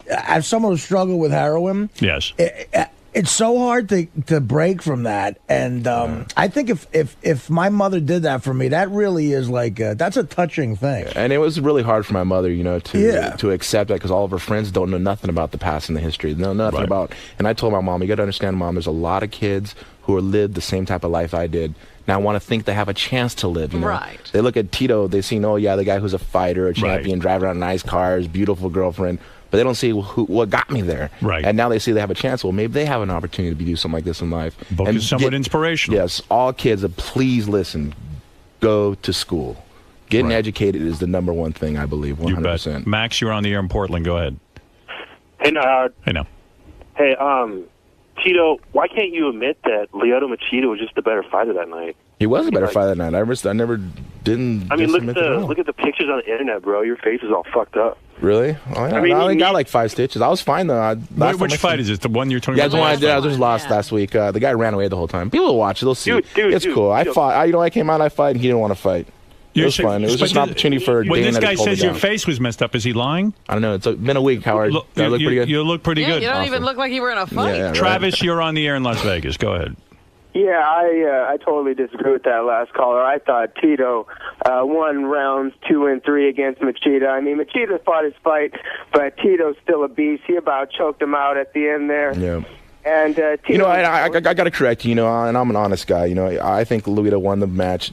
[SPEAKER 7] as someone who struggled with heroin,
[SPEAKER 3] Yes.
[SPEAKER 7] it's so hard to break from that. And I think if my mother did that for me, that really is that's a touching thing.
[SPEAKER 2] And it was really hard for my mother,
[SPEAKER 7] Yeah.
[SPEAKER 2] to accept that because all of her friends don't know nothing about the past and the history. They know nothing
[SPEAKER 3] Right.
[SPEAKER 2] about. And I told my mom, you got to understand, Mom, there's a lot of kids who are lived the same type of life I did. Now want to think they have a chance to live.
[SPEAKER 4] Right.
[SPEAKER 2] They look at Tito, they see, oh yeah, the guy who's a fighter, a champion, driving around nice cars, beautiful girlfriend. But they don't see what got me there.
[SPEAKER 3] Right.
[SPEAKER 2] And now they see they have a chance. Well, maybe they have an opportunity to do something like this in life.
[SPEAKER 3] Book
[SPEAKER 2] And
[SPEAKER 3] is somewhat inspirational.
[SPEAKER 2] Yes, all kids, please listen. Go to school. Getting
[SPEAKER 3] Right.
[SPEAKER 2] educated is the number one thing, I believe, 100%.
[SPEAKER 3] You bet. Max, you're on the air in Portland. Go ahead.
[SPEAKER 8] Hey, Howard.
[SPEAKER 3] Hey, now.
[SPEAKER 8] Hey, Tito, why can't you admit that Lyoto Machida was just a better fighter that night?
[SPEAKER 2] He was a better fighter that night. I never didn't.
[SPEAKER 8] I mean,
[SPEAKER 2] just
[SPEAKER 8] look
[SPEAKER 2] admit it at all.
[SPEAKER 8] at the pictures on the internet, bro. Your face is all fucked up.
[SPEAKER 2] Really? Oh, yeah.
[SPEAKER 8] I mean,
[SPEAKER 2] I only
[SPEAKER 8] he-
[SPEAKER 2] got like 5 stitches. I was fine though.
[SPEAKER 3] Which fight is it? The one you're talking
[SPEAKER 2] Yeah,
[SPEAKER 3] about?
[SPEAKER 2] the one I did. I just lost
[SPEAKER 4] Yeah.
[SPEAKER 2] last week. The guy ran away the whole time. People will watch it. They'll see.
[SPEAKER 8] Dude,
[SPEAKER 2] It's cool. I
[SPEAKER 8] dude.
[SPEAKER 2] fought. I came out. I fight, and he didn't want to fight. It was fun. It was just an opportunity for
[SPEAKER 3] When
[SPEAKER 2] Dana
[SPEAKER 3] this
[SPEAKER 2] to
[SPEAKER 3] guy
[SPEAKER 2] pull me
[SPEAKER 3] says your
[SPEAKER 2] down.
[SPEAKER 3] face was messed up, is he lying?
[SPEAKER 2] I don't know. It's been a week, Howard. Do I look pretty good?
[SPEAKER 3] You look pretty
[SPEAKER 4] Yeah,
[SPEAKER 3] good.
[SPEAKER 4] you don't even
[SPEAKER 2] Awesome.
[SPEAKER 4] look like you were in a fight.
[SPEAKER 2] Yeah, right.
[SPEAKER 3] Travis, you're on the air in Las Vegas. Go ahead.
[SPEAKER 9] Yeah, I totally disagree with that last caller. I thought Tito won rounds 2 and 3 against Machida. I mean, Machida fought his fight, but Tito's still a beast. He about choked him out at the end there.
[SPEAKER 2] Yeah.
[SPEAKER 9] And Tito,
[SPEAKER 2] you know, I got to correct you, and I'm an honest guy. You know, I think Luita won the match,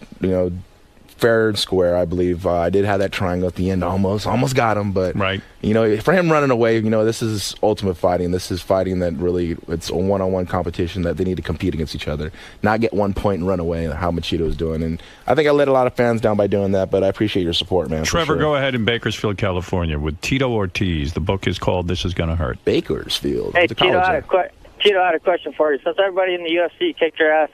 [SPEAKER 2] fair and square, I believe. I did have that triangle at the end, almost got him, but
[SPEAKER 3] right.
[SPEAKER 2] For him running away, this is ultimate fighting. This is fighting that really, it's a one-on-one competition that they need to compete against each other, not get 1 point and run away. How Machida is doing, and I think I let a lot of fans down by doing that. But I appreciate your support, man.
[SPEAKER 3] Trevor, go ahead in Bakersfield, California, with Tito Ortiz. The book is called "This Is Gonna Hurt."
[SPEAKER 2] Bakersfield.
[SPEAKER 10] Hey, Tito, I had a question for you. Since everybody in the UFC kicked your ass,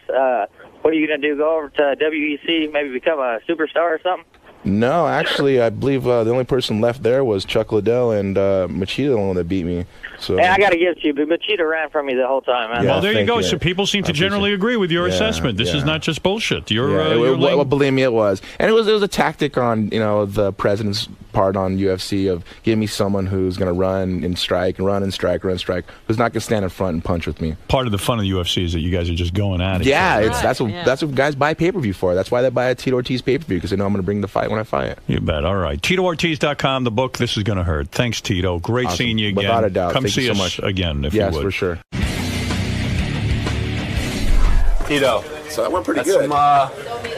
[SPEAKER 10] what are you going to do? Go over to WEC, maybe become a superstar or something?
[SPEAKER 2] No, actually, I believe the only person left there was Chuck Liddell, and Machida, the one that beat me. So,
[SPEAKER 10] hey, I got to give it to you, but Machida ran from me the whole time, man.
[SPEAKER 3] Well, there you go. So people seem to generally agree with your assessment. This is not just bullshit.
[SPEAKER 2] Well, believe me, it was. And it was a tactic on, the president's part on UFC of give me someone who's going to run and strike, who's not going to stand in front and punch with me.
[SPEAKER 3] Part of the fun of the UFC is that you guys are just going at it.
[SPEAKER 2] Yeah, that's what guys buy pay-per-view for. That's why they buy a Tito Ortiz pay-per-view, because they know I'm going to bring the fight when I fight.
[SPEAKER 3] You bet. All right. TitoOrtiz.com, the book, This Is Gonna Hurt. Thanks, Tito. Great seeing you again.
[SPEAKER 2] Without a doubt.
[SPEAKER 3] Come
[SPEAKER 2] Thank
[SPEAKER 3] see
[SPEAKER 2] you so
[SPEAKER 3] us
[SPEAKER 2] much.
[SPEAKER 3] again, if you would.
[SPEAKER 2] Yes, for sure.
[SPEAKER 1] Tito.
[SPEAKER 2] So that went pretty
[SPEAKER 1] good.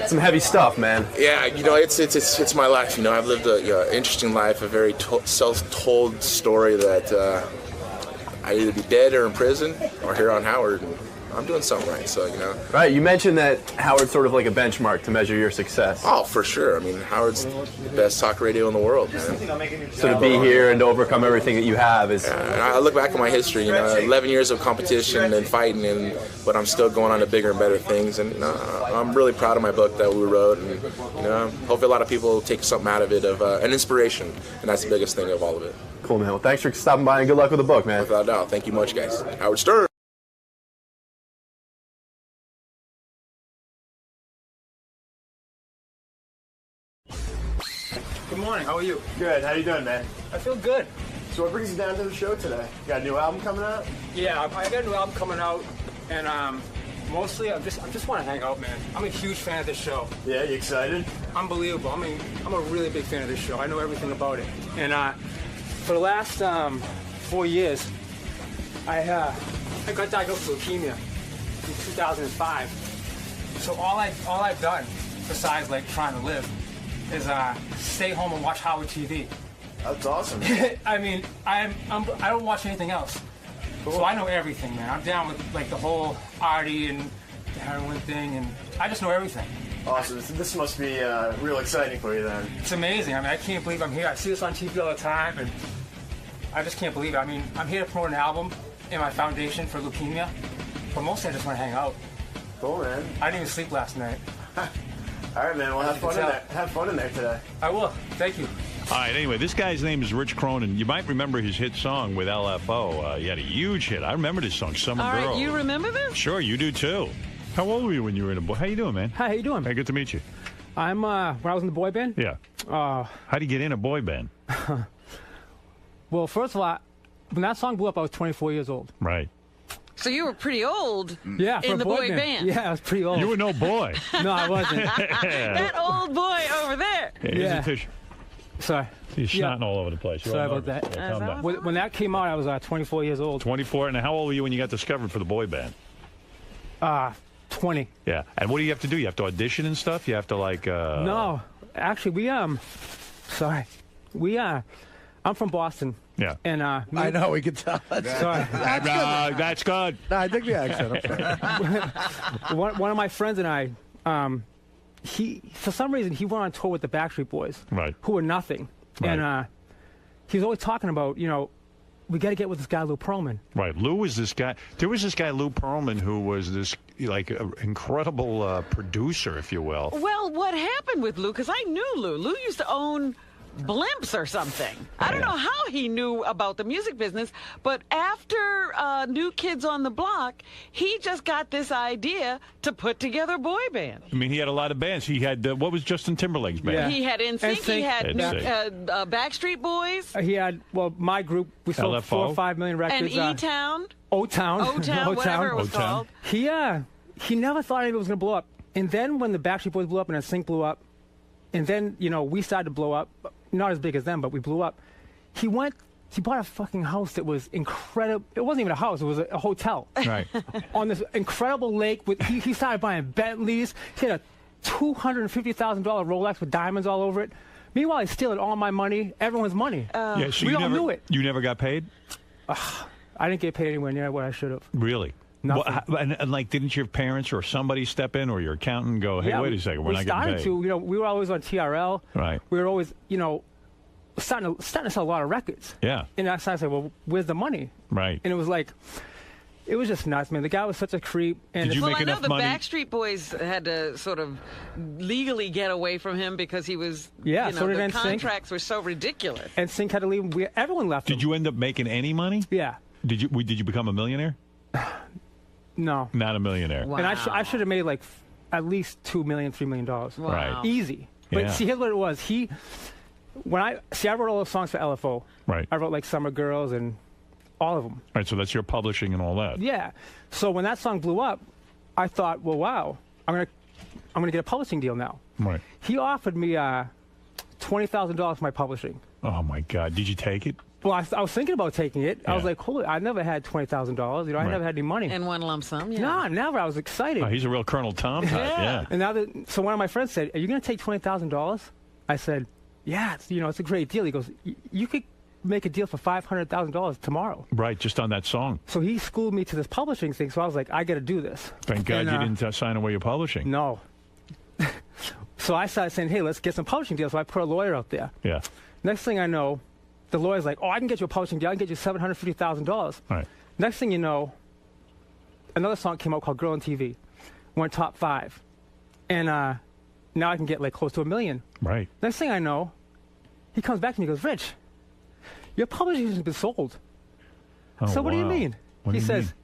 [SPEAKER 2] Some
[SPEAKER 1] heavy stuff, man.
[SPEAKER 2] Yeah, it's my life. I've lived an interesting life, a very self-told story that I either be dead or in prison or here on Howard. And I'm doing something right, so
[SPEAKER 1] Right, you mentioned that Howard's sort of like a benchmark to measure your success.
[SPEAKER 2] Oh, for sure. I mean, Howard's the best talk radio in the world, man.
[SPEAKER 1] So to be here and to overcome everything that you have is...
[SPEAKER 2] And I look back at my history, 11 years of competition and fighting, but I'm still going on to bigger and better things. And I'm really proud of my book that we wrote, and hopefully a lot of people take something out of it, of an inspiration, and that's the biggest thing of all of it.
[SPEAKER 1] Cool, man. Well, thanks for stopping by, and good luck with the book, man.
[SPEAKER 2] Without a doubt. Thank you much, guys. Howard Stern.
[SPEAKER 11] Good morning. How are you?
[SPEAKER 12] Good. How you doing, man?
[SPEAKER 11] I feel good.
[SPEAKER 12] So what brings you down to the show today? You got a new album coming out?
[SPEAKER 11] Yeah, I got a new album coming out, and mostly I just want to hang out, man. I'm a huge fan of this show.
[SPEAKER 12] Yeah, you excited?
[SPEAKER 11] Unbelievable. I'm a really big fan of this show. I know everything about it. And for the last 4 years, I got diagnosed with leukemia in 2005. So all I've done, besides trying to live, is stay home and watch Howard TV.
[SPEAKER 12] That's awesome.
[SPEAKER 11] I mean, I don't watch anything else. Cool. So I know everything, man. I'm down with the whole Artie and the heroin thing, and I just know everything.
[SPEAKER 12] Awesome. This must be real exciting for you then.
[SPEAKER 11] It's amazing. I mean, I can't believe I'm here. I see this on TV all the time, and I just can't believe it. I mean, I'm here to promote an album in my foundation for leukemia, but mostly I just want to hang out.
[SPEAKER 12] Cool, man.
[SPEAKER 11] I didn't even sleep last night.
[SPEAKER 12] All right, man. Well, have fun in there. Have fun in there today.
[SPEAKER 11] I will. Thank you.
[SPEAKER 3] All right, anyway, this guy's name is Rich Cronin. You might remember his hit song with LFO. He had a huge hit. I remember this song, Summer Girl.
[SPEAKER 4] All right, you remember this?
[SPEAKER 3] Sure, you do too. How old were you when you were in a boy? How you doing, man?
[SPEAKER 11] Hi, how you doing?
[SPEAKER 3] Hey, good to meet you.
[SPEAKER 11] I'm, when I was in the boy band?
[SPEAKER 3] Yeah. How do you get in a boy band?
[SPEAKER 11] Well, first of all, when that song blew up, I was 24 years old.
[SPEAKER 3] Right.
[SPEAKER 4] So you were pretty old
[SPEAKER 11] in
[SPEAKER 4] the boy band.
[SPEAKER 11] Yeah, I was pretty old.
[SPEAKER 3] You were no boy.
[SPEAKER 11] No, I wasn't.
[SPEAKER 4] That old boy over there.
[SPEAKER 3] Yeah.
[SPEAKER 11] Sorry.
[SPEAKER 3] He's snotting all over the place.
[SPEAKER 11] Sorry about that.
[SPEAKER 3] Yeah,
[SPEAKER 11] when that came out, I was 24 years old.
[SPEAKER 3] 24? And how old were you when you got discovered for the boy band?
[SPEAKER 11] 20.
[SPEAKER 3] Yeah. And what do you have to do? You have to audition and stuff? You have to
[SPEAKER 11] No. Actually, I'm from Boston.
[SPEAKER 3] Yeah.
[SPEAKER 11] And
[SPEAKER 7] I know, we could tell.
[SPEAKER 11] Sorry.
[SPEAKER 3] That's good.
[SPEAKER 7] No, I dig the accent.
[SPEAKER 11] One of my friends and I, for some reason, he went on tour with the Backstreet Boys,
[SPEAKER 3] right?
[SPEAKER 11] Who were nothing.
[SPEAKER 3] Right.
[SPEAKER 11] And he was always talking about, we got to get with this guy, Lou Pearlman.
[SPEAKER 3] Right. Lou was this guy. There was this guy, Lou Pearlman, who was this, incredible producer, if you will.
[SPEAKER 4] Well, what happened with Lou? Because I knew Lou. Lou used to own Blimps or something. I don't know how he knew about the music business, but after New Kids on the Block, he just got this idea to put together a boy band.
[SPEAKER 3] I mean, he had a lot of bands. He had, what was Justin Timberlake's band?
[SPEAKER 11] Yeah.
[SPEAKER 4] He had NSYNC, he had Backstreet Boys.
[SPEAKER 11] He had, my group, we sold 4 or 5 million records.
[SPEAKER 4] And E-Town.
[SPEAKER 11] O-Town.
[SPEAKER 4] O-Town, whatever it was called.
[SPEAKER 11] He, he never thought it was going to blow up. And then when the Backstreet Boys blew up and NSYNC blew up, and then, we started to blow up, not as big as them, but we blew up. He bought a fucking house that was incredible. It wasn't even a house, it was a hotel.
[SPEAKER 3] Right.
[SPEAKER 11] On this incredible lake. He started buying Bentleys. He had a $250,000 Rolex with diamonds all over it. Meanwhile, he's stealing all my money, everyone's money.
[SPEAKER 3] So
[SPEAKER 11] we all knew it.
[SPEAKER 3] You never got paid?
[SPEAKER 11] I didn't get paid anywhere near what I should have.
[SPEAKER 3] Really?
[SPEAKER 11] Nothing.
[SPEAKER 3] Well, and didn't your parents or somebody step in, or your accountant go, hey, wait a second, we're not getting paid?
[SPEAKER 11] We were always on TRL.
[SPEAKER 3] Right.
[SPEAKER 11] We were always, starting to sell a lot of records.
[SPEAKER 3] Yeah.
[SPEAKER 11] And I started to say, well, where's the money?
[SPEAKER 3] Right.
[SPEAKER 11] And it was like, it was just nuts, man. The guy was such a creep. And
[SPEAKER 3] Did you make
[SPEAKER 4] I know
[SPEAKER 3] enough
[SPEAKER 4] the
[SPEAKER 3] money?
[SPEAKER 4] Backstreet Boys had to sort of legally get away from him because he was,
[SPEAKER 11] so did
[SPEAKER 4] the
[SPEAKER 11] NSYNC.
[SPEAKER 4] Contracts were so ridiculous.
[SPEAKER 11] And NSYNC had to leave. Everyone left him.
[SPEAKER 3] Did you end up making any money?
[SPEAKER 11] Yeah.
[SPEAKER 3] Did you become a millionaire?
[SPEAKER 11] No.
[SPEAKER 3] Not a millionaire.
[SPEAKER 4] Wow.
[SPEAKER 11] And I should have made like at least $2 million, $3 million.
[SPEAKER 4] Wow.
[SPEAKER 3] Right.
[SPEAKER 11] Easy. But see, here's what it was. I wrote all those songs for LFO.
[SPEAKER 3] Right.
[SPEAKER 11] I wrote like Summer Girls and all of them.
[SPEAKER 3] Right, so that's your publishing and all that.
[SPEAKER 11] Yeah. So when that song blew up, I thought, well, wow, I'm gonna get a publishing deal now.
[SPEAKER 3] Right.
[SPEAKER 11] He offered me $20,000 for my publishing.
[SPEAKER 3] Oh my God! Did you take it?
[SPEAKER 11] Well, I was thinking about taking it.
[SPEAKER 3] Yeah.
[SPEAKER 11] I was like, holy, I never had $20,000. I never had any money.
[SPEAKER 4] In one lump sum, yeah.
[SPEAKER 11] No, never. I was excited.
[SPEAKER 3] Oh, he's a real Colonel Tom type. Yeah.
[SPEAKER 11] And now so one of my friends said, are you going to take $20,000? I said, yeah, it's a great deal. He goes, you could make a deal for $500,000 tomorrow.
[SPEAKER 3] Right, just on that song.
[SPEAKER 11] So he schooled me to this publishing thing. So I was like, I got to do this.
[SPEAKER 3] Thank God you didn't sign away your publishing.
[SPEAKER 11] No. So I started saying, hey, let's get some publishing deals. So I put a lawyer out there.
[SPEAKER 3] Yeah.
[SPEAKER 11] Next thing I know, the lawyer's like, oh, I can get you a publishing deal. I can get you $750,000.
[SPEAKER 3] Right.
[SPEAKER 11] Next thing you know, another song came out called Girl on TV. Went top 5. And now I can get like close to $1 million.
[SPEAKER 3] Right.
[SPEAKER 11] Next thing I know, he comes back to me and goes, Rich, your publishing has been sold.
[SPEAKER 3] Oh,
[SPEAKER 11] so what do you mean?
[SPEAKER 3] What
[SPEAKER 11] he
[SPEAKER 3] do you
[SPEAKER 11] says,
[SPEAKER 3] mean?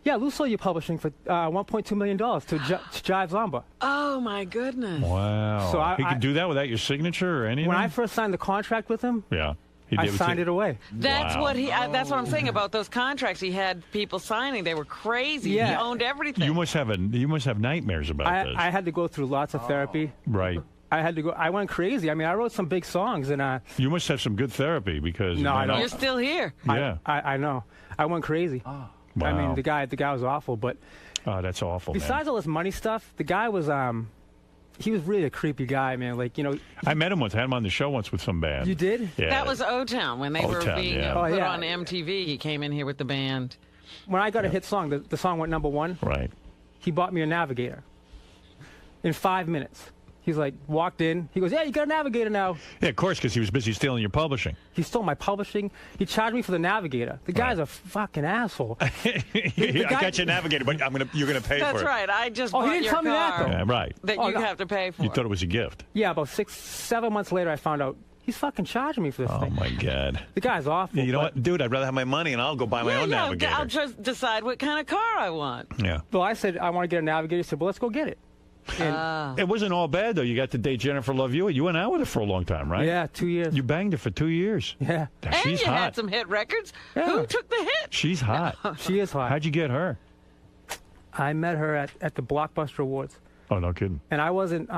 [SPEAKER 11] yeah, Lou sold your publishing for $1.2 million to Jive Zomba.
[SPEAKER 4] Oh, my goodness.
[SPEAKER 3] Wow.
[SPEAKER 11] So
[SPEAKER 3] he could do that without your signature or anything?
[SPEAKER 11] When I first signed the contract with him,
[SPEAKER 3] yeah.
[SPEAKER 11] I signed it away.
[SPEAKER 4] That's
[SPEAKER 3] Wow.
[SPEAKER 4] that's what I'm saying about those contracts. He had people signing. They were crazy.
[SPEAKER 11] Yeah.
[SPEAKER 4] He owned everything.
[SPEAKER 3] You must have nightmares about this.
[SPEAKER 11] I had to go through lots of therapy.
[SPEAKER 3] Right.
[SPEAKER 11] I went crazy. I mean, I wrote some big songs, and
[SPEAKER 3] You must have some good therapy because
[SPEAKER 11] No, I don't.
[SPEAKER 4] You're still here.
[SPEAKER 3] Yeah.
[SPEAKER 11] I know. I went crazy.
[SPEAKER 3] Wow.
[SPEAKER 11] I mean, the guy was awful. But
[SPEAKER 3] Oh, that's awful.
[SPEAKER 11] besides all this money stuff, the guy was he was really a creepy guy, man. Like,
[SPEAKER 3] I met him once. I had him on the show once with some band.
[SPEAKER 11] You did?
[SPEAKER 3] Yeah.
[SPEAKER 4] That was O-Town when they were
[SPEAKER 3] O-Town,
[SPEAKER 4] being
[SPEAKER 3] yeah.
[SPEAKER 4] put
[SPEAKER 11] yeah.
[SPEAKER 4] on MTV. He came in here with the band.
[SPEAKER 11] When I got a hit song, the song went #1.
[SPEAKER 3] Right.
[SPEAKER 11] He bought me a Navigator in 5 minutes. He's like, walked in. He goes, yeah, you got a Navigator now.
[SPEAKER 3] Yeah, of course, because he was busy stealing your publishing.
[SPEAKER 11] He stole my publishing. He charged me for the Navigator. The guy's a fucking asshole.
[SPEAKER 3] I got your Navigator, but you're gonna pay for it.
[SPEAKER 4] That's right. I just
[SPEAKER 11] Oh, he
[SPEAKER 4] bought
[SPEAKER 11] didn't
[SPEAKER 4] your
[SPEAKER 11] tell me that,
[SPEAKER 4] car
[SPEAKER 11] though.
[SPEAKER 3] Yeah, right.
[SPEAKER 4] that
[SPEAKER 11] Oh,
[SPEAKER 4] you
[SPEAKER 11] no.
[SPEAKER 4] have to pay for.
[SPEAKER 3] You thought it was a gift.
[SPEAKER 11] Yeah, about 7 months later, I found out he's fucking charging me for this
[SPEAKER 3] Oh
[SPEAKER 11] thing.
[SPEAKER 3] my God.
[SPEAKER 11] The guy's awful.
[SPEAKER 3] Yeah, you know
[SPEAKER 11] but-
[SPEAKER 3] what, dude? I'd rather have my money and I'll go buy my own Navigator.
[SPEAKER 4] I'll just decide what kind of car I want.
[SPEAKER 3] Yeah.
[SPEAKER 11] Well, I said, I want to get a Navigator. He said, well, let's go get it. And
[SPEAKER 3] It wasn't all bad though. You got to date Jennifer Love Hewitt. You went out with her for a long time, right?
[SPEAKER 11] yeah, 2 years.
[SPEAKER 3] You banged her for 2 years.
[SPEAKER 11] Yeah.
[SPEAKER 4] And
[SPEAKER 3] She's
[SPEAKER 4] you
[SPEAKER 3] hot.
[SPEAKER 4] had some hit records.
[SPEAKER 11] Yeah.
[SPEAKER 4] Who took the hit?
[SPEAKER 3] She's hot.
[SPEAKER 11] She is hot.
[SPEAKER 3] How'd you get her?
[SPEAKER 11] I met her at the Blockbuster Awards.
[SPEAKER 3] Oh, no kidding.
[SPEAKER 11] And I wasn't,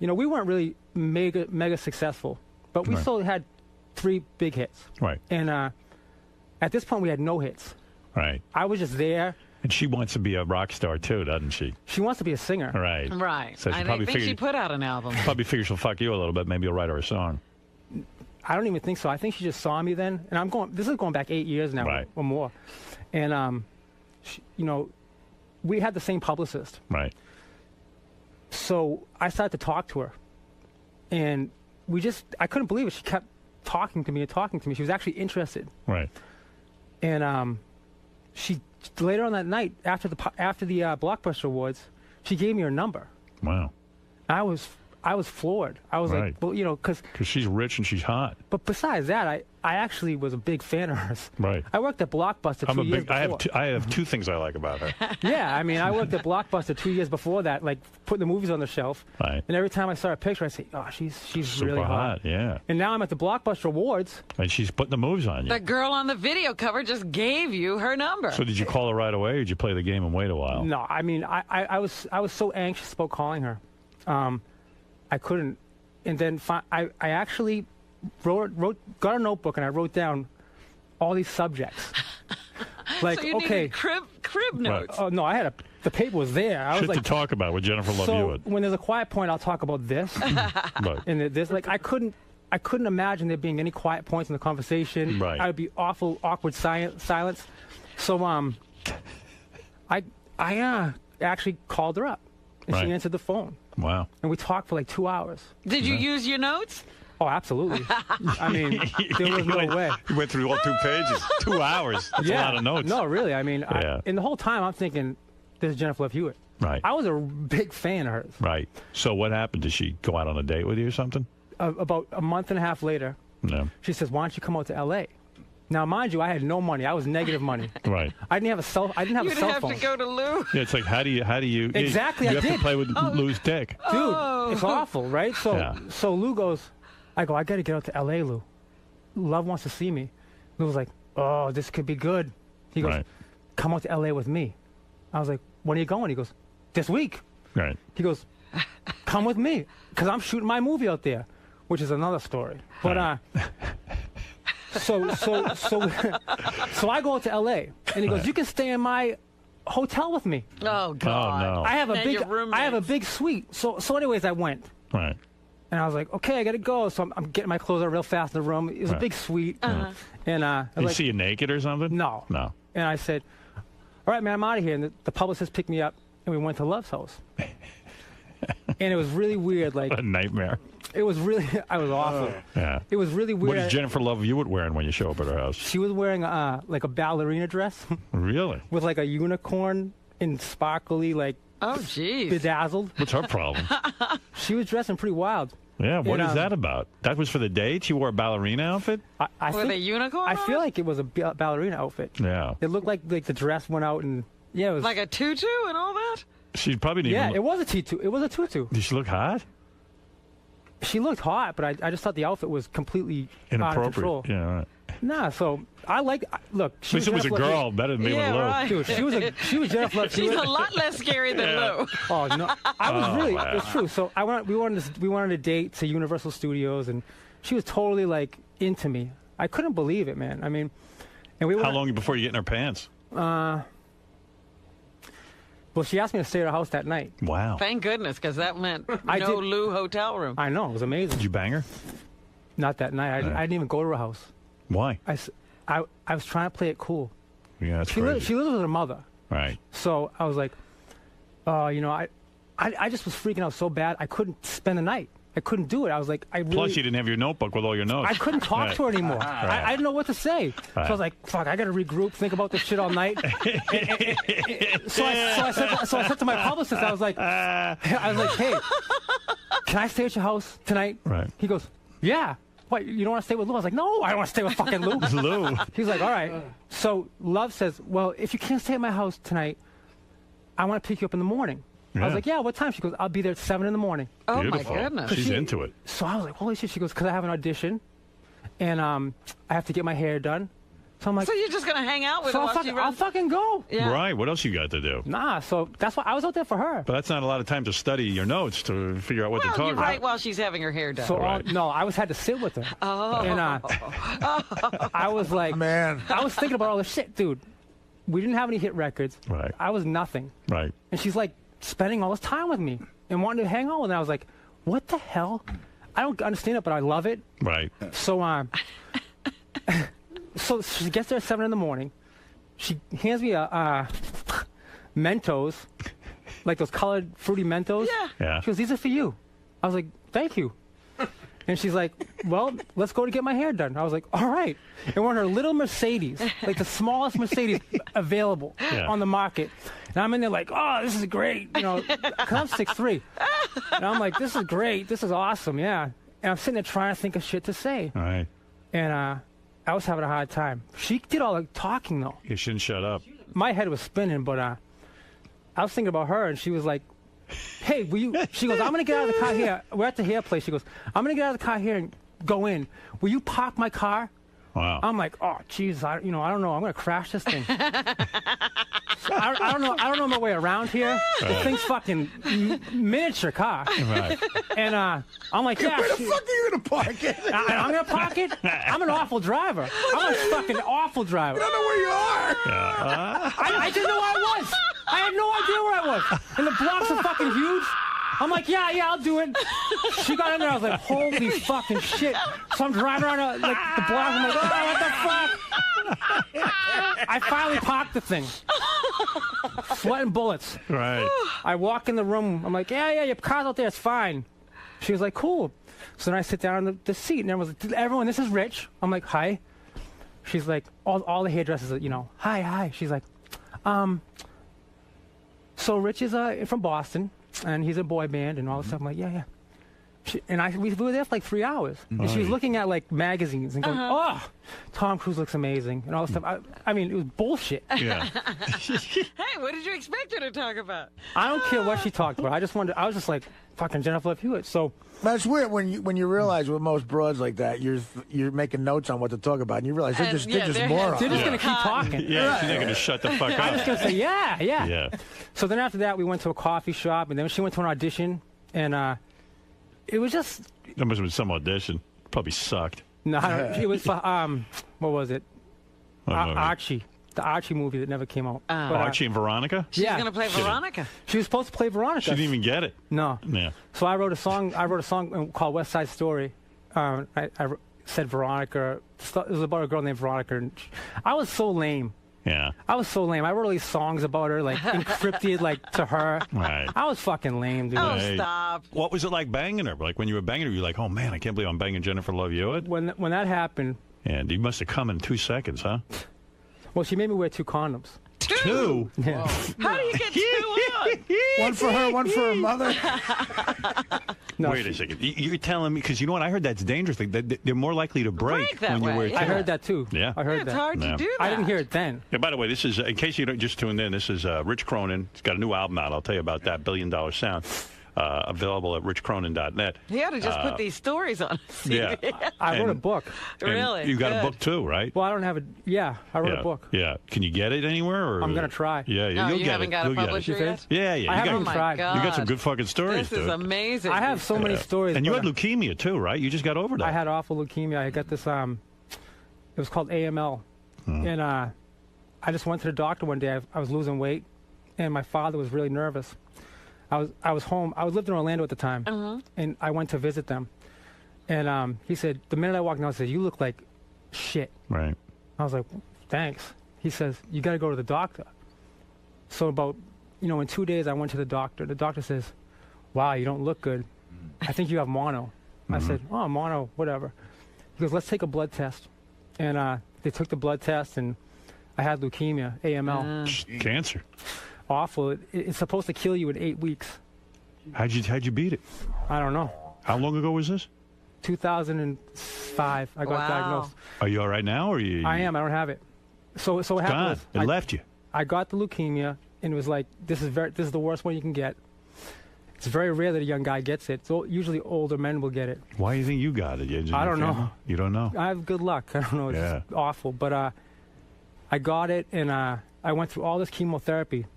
[SPEAKER 11] we weren't really mega successful, but we
[SPEAKER 3] Right.
[SPEAKER 11] still had 3 big hits.
[SPEAKER 3] Right.
[SPEAKER 11] And at this point, we had no hits.
[SPEAKER 3] Right.
[SPEAKER 11] I was just there.
[SPEAKER 3] And she wants to be a rock star too, doesn't she?
[SPEAKER 11] She wants to be a singer.
[SPEAKER 3] Right.
[SPEAKER 4] Right.
[SPEAKER 3] So she
[SPEAKER 4] I
[SPEAKER 3] probably
[SPEAKER 4] think she
[SPEAKER 3] figured-
[SPEAKER 4] put out an album.
[SPEAKER 3] Probably figures she'll fuck you a little bit. Maybe you'll write her a song.
[SPEAKER 11] I don't even think so. I think she just saw me then. And this is going back 8 years now
[SPEAKER 3] Right.
[SPEAKER 11] or more. And, we had the same publicist.
[SPEAKER 3] Right.
[SPEAKER 11] So I started to talk to her. And I couldn't believe it. She kept talking to me and talking to me. She was actually interested.
[SPEAKER 3] Right.
[SPEAKER 11] And she later on that night, after the Blockbuster Awards, she gave me her number.
[SPEAKER 3] Wow.
[SPEAKER 11] I was I was floored. I was
[SPEAKER 3] Right.
[SPEAKER 11] like, well, you know, because
[SPEAKER 3] she's rich and she's hot.
[SPEAKER 11] But besides that, I actually was a big fan of hers.
[SPEAKER 3] Right.
[SPEAKER 11] I worked at Blockbuster 2 years before.
[SPEAKER 3] I have two things I like about her.
[SPEAKER 11] Yeah, I mean, I worked at Blockbuster 2 years before that, like putting the movies on the shelf.
[SPEAKER 3] Right.
[SPEAKER 11] And every time I saw a picture, I say, oh, she's
[SPEAKER 3] Super
[SPEAKER 11] really
[SPEAKER 3] hot. Yeah.
[SPEAKER 11] And now I'm at the Blockbuster Awards.
[SPEAKER 3] And she's putting the moves on you.
[SPEAKER 4] The girl on the video cover just gave you her number.
[SPEAKER 3] So did you call her right away, or did you play the game and wait a while?
[SPEAKER 11] No, I mean, I was so anxious about calling her. I couldn't. And then I actually got a notebook and I wrote down all these subjects. Like,
[SPEAKER 4] so you needed crib notes.
[SPEAKER 11] Oh no, I had the paper was there. I was
[SPEAKER 3] Shit
[SPEAKER 11] like,
[SPEAKER 3] to talk about with Jennifer Love
[SPEAKER 11] so
[SPEAKER 3] Hewitt.
[SPEAKER 11] when there's a quiet point, I'll talk about this.
[SPEAKER 3] Right.
[SPEAKER 11] And this, like, I couldn't imagine there being any quiet points in the conversation.
[SPEAKER 3] Right.
[SPEAKER 11] I would be awkward silence. So I actually called her up, and
[SPEAKER 3] Right.
[SPEAKER 11] she answered the phone.
[SPEAKER 3] Wow.
[SPEAKER 11] And we talked for like 2 hours.
[SPEAKER 4] Did you use your notes?
[SPEAKER 11] Oh, absolutely. I mean, there was no way.
[SPEAKER 3] You went through all 2 pages. 2 hours. That's a lot of notes.
[SPEAKER 11] No, really. I mean,
[SPEAKER 3] Yeah.
[SPEAKER 11] and the whole time I'm thinking, this is Jennifer Love Hewitt.
[SPEAKER 3] Right.
[SPEAKER 11] I was a big fan of hers.
[SPEAKER 3] Right. So what happened? Did she go out on a date with you or something?
[SPEAKER 11] About a month and a half later,
[SPEAKER 3] No.
[SPEAKER 11] she says, why don't you come out to L.A.? Now, mind you, I had no money. I was negative money.
[SPEAKER 3] Right.
[SPEAKER 11] I didn't have a cell phone.
[SPEAKER 4] You'd have to go to Lou.
[SPEAKER 3] Yeah, it's like, how do you
[SPEAKER 11] Exactly,
[SPEAKER 3] You
[SPEAKER 11] I
[SPEAKER 3] have
[SPEAKER 11] did.
[SPEAKER 3] to play with Lou's dick.
[SPEAKER 11] Dude, it's awful, right? So,
[SPEAKER 3] Yeah.
[SPEAKER 11] so Lou goes, I got to get out to L.A., Lou. Love wants to see me. Lou was like, oh, this could be good. He goes,
[SPEAKER 3] Right.
[SPEAKER 11] come out to L.A. with me. I was like, when are you going? He goes, this week.
[SPEAKER 3] Right.
[SPEAKER 11] He goes, come with me, because I'm shooting my movie out there, which is another story. But so I go out to L.A. and he goes, you can stay in my hotel with me.
[SPEAKER 4] Oh God!
[SPEAKER 3] Oh, no.
[SPEAKER 11] I have a
[SPEAKER 4] And
[SPEAKER 11] big
[SPEAKER 4] your roommates.
[SPEAKER 11] I have a big suite. So anyways, I went.
[SPEAKER 3] Right.
[SPEAKER 11] And I was like, okay, I got to go. So I'm getting my clothes out real fast in the room. It was a
[SPEAKER 3] Right.
[SPEAKER 11] big suite.
[SPEAKER 4] Uh-huh.
[SPEAKER 11] And I
[SPEAKER 3] Did you
[SPEAKER 11] was
[SPEAKER 3] see
[SPEAKER 11] like,
[SPEAKER 3] you naked or something?
[SPEAKER 11] no.
[SPEAKER 3] No.
[SPEAKER 11] And I said, all right, man, I'm out of here. And the publicist picked me up, and we went to Love's house. And it was really weird. Like,
[SPEAKER 3] A nightmare.
[SPEAKER 11] it was really, I was awful.
[SPEAKER 3] Yeah.
[SPEAKER 11] It was really weird.
[SPEAKER 3] What is Jennifer Love Hewitt wearing when you show up at her house?
[SPEAKER 11] She was wearing like a ballerina dress
[SPEAKER 3] Really?
[SPEAKER 11] with like a unicorn and sparkly, like
[SPEAKER 4] Oh jeez!
[SPEAKER 11] bedazzled.
[SPEAKER 3] What's her problem?
[SPEAKER 11] She was dressing pretty wild.
[SPEAKER 3] Yeah, what
[SPEAKER 11] And,
[SPEAKER 3] is that about? That was for the date? She wore a ballerina outfit?
[SPEAKER 11] I
[SPEAKER 4] With
[SPEAKER 11] think,
[SPEAKER 4] a unicorn?
[SPEAKER 11] I
[SPEAKER 4] on
[SPEAKER 11] feel
[SPEAKER 4] it?
[SPEAKER 11] like it was a ballerina outfit.
[SPEAKER 3] Yeah.
[SPEAKER 11] It looked like the dress went out and yeah, it was
[SPEAKER 4] like a tutu and all that.
[SPEAKER 3] She probably didn't
[SPEAKER 11] yeah,
[SPEAKER 3] even
[SPEAKER 11] it was a tutu. It was a tutu.
[SPEAKER 3] Did she look hot?
[SPEAKER 11] She looked hot, but I just thought the outfit was completely out of
[SPEAKER 3] Inappropriate.
[SPEAKER 11] control.
[SPEAKER 3] Yeah, right.
[SPEAKER 11] Nah, so I like. Look,
[SPEAKER 3] At least it was a
[SPEAKER 11] Jennifer Love
[SPEAKER 3] girl, better than me
[SPEAKER 4] Yeah,
[SPEAKER 3] with Lou.
[SPEAKER 4] right.
[SPEAKER 11] Dude, she was Jennifer Love
[SPEAKER 4] She's
[SPEAKER 11] Hewitt.
[SPEAKER 4] a lot less scary than Lou.
[SPEAKER 11] Oh no, I was
[SPEAKER 3] Oh,
[SPEAKER 11] really.
[SPEAKER 3] wow.
[SPEAKER 11] It's true. So we wanted a date to Universal Studios, and she was totally like into me. I couldn't believe it, man. I mean, and we went.
[SPEAKER 3] How long before you get in her pants?
[SPEAKER 11] Well, she asked me to stay at her house that night.
[SPEAKER 3] Wow.
[SPEAKER 4] Thank goodness, because that meant
[SPEAKER 11] I
[SPEAKER 4] no
[SPEAKER 11] did-
[SPEAKER 4] Lou hotel room.
[SPEAKER 11] I know, it was amazing.
[SPEAKER 3] Did you bang her?
[SPEAKER 11] Not that night. I didn't even go to her house.
[SPEAKER 3] Why?
[SPEAKER 11] I was trying to play it cool.
[SPEAKER 3] Yeah, that's
[SPEAKER 11] She
[SPEAKER 3] crazy.
[SPEAKER 11] lives with her mother.
[SPEAKER 3] Right.
[SPEAKER 11] So I was like, I just was freaking out so bad I couldn't spend the night. I couldn't do it. I was like,
[SPEAKER 3] Plus, you didn't have your notebook with all your notes.
[SPEAKER 11] I couldn't talk
[SPEAKER 3] Right.
[SPEAKER 11] to her anymore.
[SPEAKER 3] Right.
[SPEAKER 11] I didn't know what to say. So I was like, fuck, I got to regroup, think about this shit all night. So I said to my publicist, I was like, hey, can I stay at your house tonight?
[SPEAKER 3] Right.
[SPEAKER 11] He goes, yeah. What, you don't want to stay with Lou? I was like, no, I don't want to stay with fucking Lou.
[SPEAKER 3] Lou.
[SPEAKER 11] He's like, all right. So Love says, well, if you can't stay at my house tonight, I want to pick you up in the morning. I
[SPEAKER 3] Yeah.
[SPEAKER 11] was like, yeah, what time? She goes, I'll be there at 7 in the morning.
[SPEAKER 4] Oh
[SPEAKER 3] Beautiful.
[SPEAKER 4] my goodness!
[SPEAKER 3] She's into it.
[SPEAKER 11] So I was like, holy shit. She goes, because I have an audition, and I have to get my hair done. So I'm like,
[SPEAKER 4] So you're just gonna hang out with
[SPEAKER 11] so
[SPEAKER 4] her
[SPEAKER 11] I'll,
[SPEAKER 4] while she
[SPEAKER 11] I'll
[SPEAKER 4] runs?
[SPEAKER 11] fucking go.
[SPEAKER 4] Yeah.
[SPEAKER 3] Right. What else you got to do?
[SPEAKER 11] Nah, so that's why I was out there for her.
[SPEAKER 3] But that's not a lot of time to study your notes to figure out what
[SPEAKER 4] Well,
[SPEAKER 3] to
[SPEAKER 4] you
[SPEAKER 3] talk about.
[SPEAKER 4] write while she's having her hair done.
[SPEAKER 11] So
[SPEAKER 3] Right.
[SPEAKER 11] no, I had to sit with her.
[SPEAKER 4] Oh.
[SPEAKER 11] And I was like,
[SPEAKER 7] Man.
[SPEAKER 11] I was thinking about all this shit, dude. We didn't have any hit records.
[SPEAKER 3] Right.
[SPEAKER 11] I was nothing.
[SPEAKER 3] Right.
[SPEAKER 11] And she's like spending all this time with me and wanting to hang out with me. I was like, what the hell? I don't understand it, but I love it.
[SPEAKER 3] Right.
[SPEAKER 11] So so she gets there at 7 in the morning. She hands me a Mentos, like those colored fruity Mentos.
[SPEAKER 4] Yeah.
[SPEAKER 3] Yeah.
[SPEAKER 11] She goes, these are for you. I was like, thank you. And she's like, well, let's go to get my hair done. I was like, all right. And we're in her little Mercedes, like the smallest Mercedes available on the market. And I'm in there like, oh, this is great. You know, 'cause I'm 6'3". And I'm like, this is great. This is awesome, yeah. And I'm sitting there trying to think of shit to say.
[SPEAKER 3] All right.
[SPEAKER 11] And I was having a hard time. She did all the talking, though.
[SPEAKER 3] You shouldn't shut up.
[SPEAKER 11] My head was spinning, but I was thinking about her, and she was like, hey, will you? She goes, I'm going to get out of the car here. We're at the hair place. She goes, I'm going to get out of the car here and go in. Will you park my car?
[SPEAKER 3] Wow.
[SPEAKER 11] I'm like, oh, jeez, I don't know. I'm going to crash this thing. I don't know my way around here. The thing's fucking miniature car.
[SPEAKER 3] Right.
[SPEAKER 11] And I'm like, yeah.
[SPEAKER 7] Where the fuck are you going to park it?
[SPEAKER 11] I'm going to park it? I'm an awful driver. I'm a fucking awful driver.
[SPEAKER 7] I don't know where you are.
[SPEAKER 11] I didn't know where I was. I had no idea where I was. And the blocks are fucking huge. I'm like, yeah, I'll do it. She got in there. I was like, holy fucking shit. So I'm driving around like the block. I'm like, oh, what the fuck? I finally parked the thing. Sweating bullets.
[SPEAKER 3] Right.
[SPEAKER 11] I walk in the room. I'm like, yeah, your car's out there. It's fine. She was like, cool. So then I sit down on the seat, and everyone's like, everyone, this is Rich. I'm like, hi. She's like, all the hairdressers, hi. She's like, so Rich is from Boston, and he's a boy band and all this stuff. I'm like, yeah. We were there for like 3 hours. And she was looking at like magazines and going, oh, Tom Cruise looks amazing and all this stuff. I mean, it was bullshit.
[SPEAKER 3] Yeah.
[SPEAKER 4] Hey, what did you expect her to talk about?
[SPEAKER 11] I don't care what she talked about. I was just like, fucking Jennifer Love Hewitt. So
[SPEAKER 7] that's weird when you realize with most broads like that, you're making notes on what to talk about, and you realize they're just morons.
[SPEAKER 11] They're just gonna keep talking.
[SPEAKER 3] Yeah, she's not gonna shut the fuck up.
[SPEAKER 11] I'm just gonna say yeah. So then after that, we went to a coffee shop, and then she went to an audition, and it was just.
[SPEAKER 3] That must have been some audition. Probably sucked.
[SPEAKER 11] No, it was for what was it? Archie. The Archie movie that never came out.
[SPEAKER 3] Archie and Veronica?
[SPEAKER 4] She's going to play Veronica.
[SPEAKER 11] She was supposed to play Veronica.
[SPEAKER 3] She didn't even get it.
[SPEAKER 11] No.
[SPEAKER 3] Yeah.
[SPEAKER 11] So I wrote a song called West Side Story. I said Veronica. It was about a girl named Veronica. And I was so lame.
[SPEAKER 3] Yeah.
[SPEAKER 11] I was so lame. I wrote all these songs about her, like encrypted, like to her.
[SPEAKER 3] Right.
[SPEAKER 11] I was fucking lame, dude.
[SPEAKER 4] Oh, stop.
[SPEAKER 3] What was it like banging her? Like when you were banging her, you were like, oh man, I can't believe I'm banging Jennifer Love Hewitt.
[SPEAKER 11] When that happened.
[SPEAKER 3] And you must have come in 2 seconds, huh?
[SPEAKER 11] Well, she made me wear 2 condoms.
[SPEAKER 3] 2?
[SPEAKER 11] Yeah.
[SPEAKER 4] How do you get 2 on?
[SPEAKER 7] One for her, one for her mother.
[SPEAKER 11] No,
[SPEAKER 3] Wait a second. You're telling me, because you know what? I heard that's dangerous. They're more likely to break
[SPEAKER 4] that
[SPEAKER 3] when you
[SPEAKER 4] way,
[SPEAKER 3] wear
[SPEAKER 4] yeah.
[SPEAKER 11] I heard that too.
[SPEAKER 3] Yeah.
[SPEAKER 11] I heard
[SPEAKER 4] It's
[SPEAKER 11] that.
[SPEAKER 4] hard to do that.
[SPEAKER 11] I didn't hear it then.
[SPEAKER 3] Yeah, by the way, this is, in case you don't just tuned in, this is Rich Cronin. He's got a new album out. I'll tell you about that, $1 Billion Sound. Available at richcronin.net.
[SPEAKER 4] He ought to just put these stories on.
[SPEAKER 3] Yeah.
[SPEAKER 11] I wrote a book.
[SPEAKER 4] Really?
[SPEAKER 3] You got
[SPEAKER 4] Good.
[SPEAKER 3] a book too, right?
[SPEAKER 11] Well, I don't have a. Yeah, I wrote a book.
[SPEAKER 3] Yeah. Can you get it anywhere? Or?
[SPEAKER 11] I'm gonna try.
[SPEAKER 3] Yeah,
[SPEAKER 4] No,
[SPEAKER 3] you'll
[SPEAKER 4] you
[SPEAKER 3] get
[SPEAKER 4] haven't
[SPEAKER 3] it.
[SPEAKER 4] got a
[SPEAKER 3] You'll get it.
[SPEAKER 4] publisher yet?
[SPEAKER 3] Yeah.
[SPEAKER 11] I
[SPEAKER 3] You
[SPEAKER 11] haven't
[SPEAKER 3] got,
[SPEAKER 11] tried.
[SPEAKER 4] God.
[SPEAKER 3] you got some good fucking stories,
[SPEAKER 4] This is
[SPEAKER 3] dude.
[SPEAKER 4] amazing.
[SPEAKER 11] I have so many stories.
[SPEAKER 3] And you
[SPEAKER 11] but,
[SPEAKER 3] had leukemia too, right? You just got over that.
[SPEAKER 11] I had awful leukemia. I got this. It was called AML, and I just went to the doctor one day. I was losing weight, and my father was really nervous. I was home. I was living in Orlando at the time, and I went to visit them. And he said, the minute I walked in, he said, "You look like shit."
[SPEAKER 3] Right.
[SPEAKER 11] I was like, "Thanks." He says, "You got to go to the doctor." So about, in 2 days, I went to the doctor. The doctor says, "Wow, you don't look good. I think you have mono." I said, "Oh, mono, whatever." He goes, "Let's take a blood test." And they took the blood test, and I had leukemia, AML.
[SPEAKER 3] Cancer.
[SPEAKER 11] Awful. It's supposed to kill you in 8 weeks.
[SPEAKER 3] How'd you beat it?
[SPEAKER 11] I don't know.
[SPEAKER 3] How long ago was this?
[SPEAKER 11] 2005. I got diagnosed.
[SPEAKER 3] Are you all right now, or you?
[SPEAKER 11] I am. I don't have it. So what happened
[SPEAKER 3] Gone.
[SPEAKER 11] was
[SPEAKER 3] It left you.
[SPEAKER 11] I got the leukemia, and it was like, this is the worst one you can get. It's very rare that a young guy gets it. So usually older men will get it.
[SPEAKER 3] Why do you think you got it?
[SPEAKER 11] I don't know.
[SPEAKER 3] You don't know?
[SPEAKER 11] I have good luck. I don't know. It's just awful. But I got it, and I went through all this chemotherapy.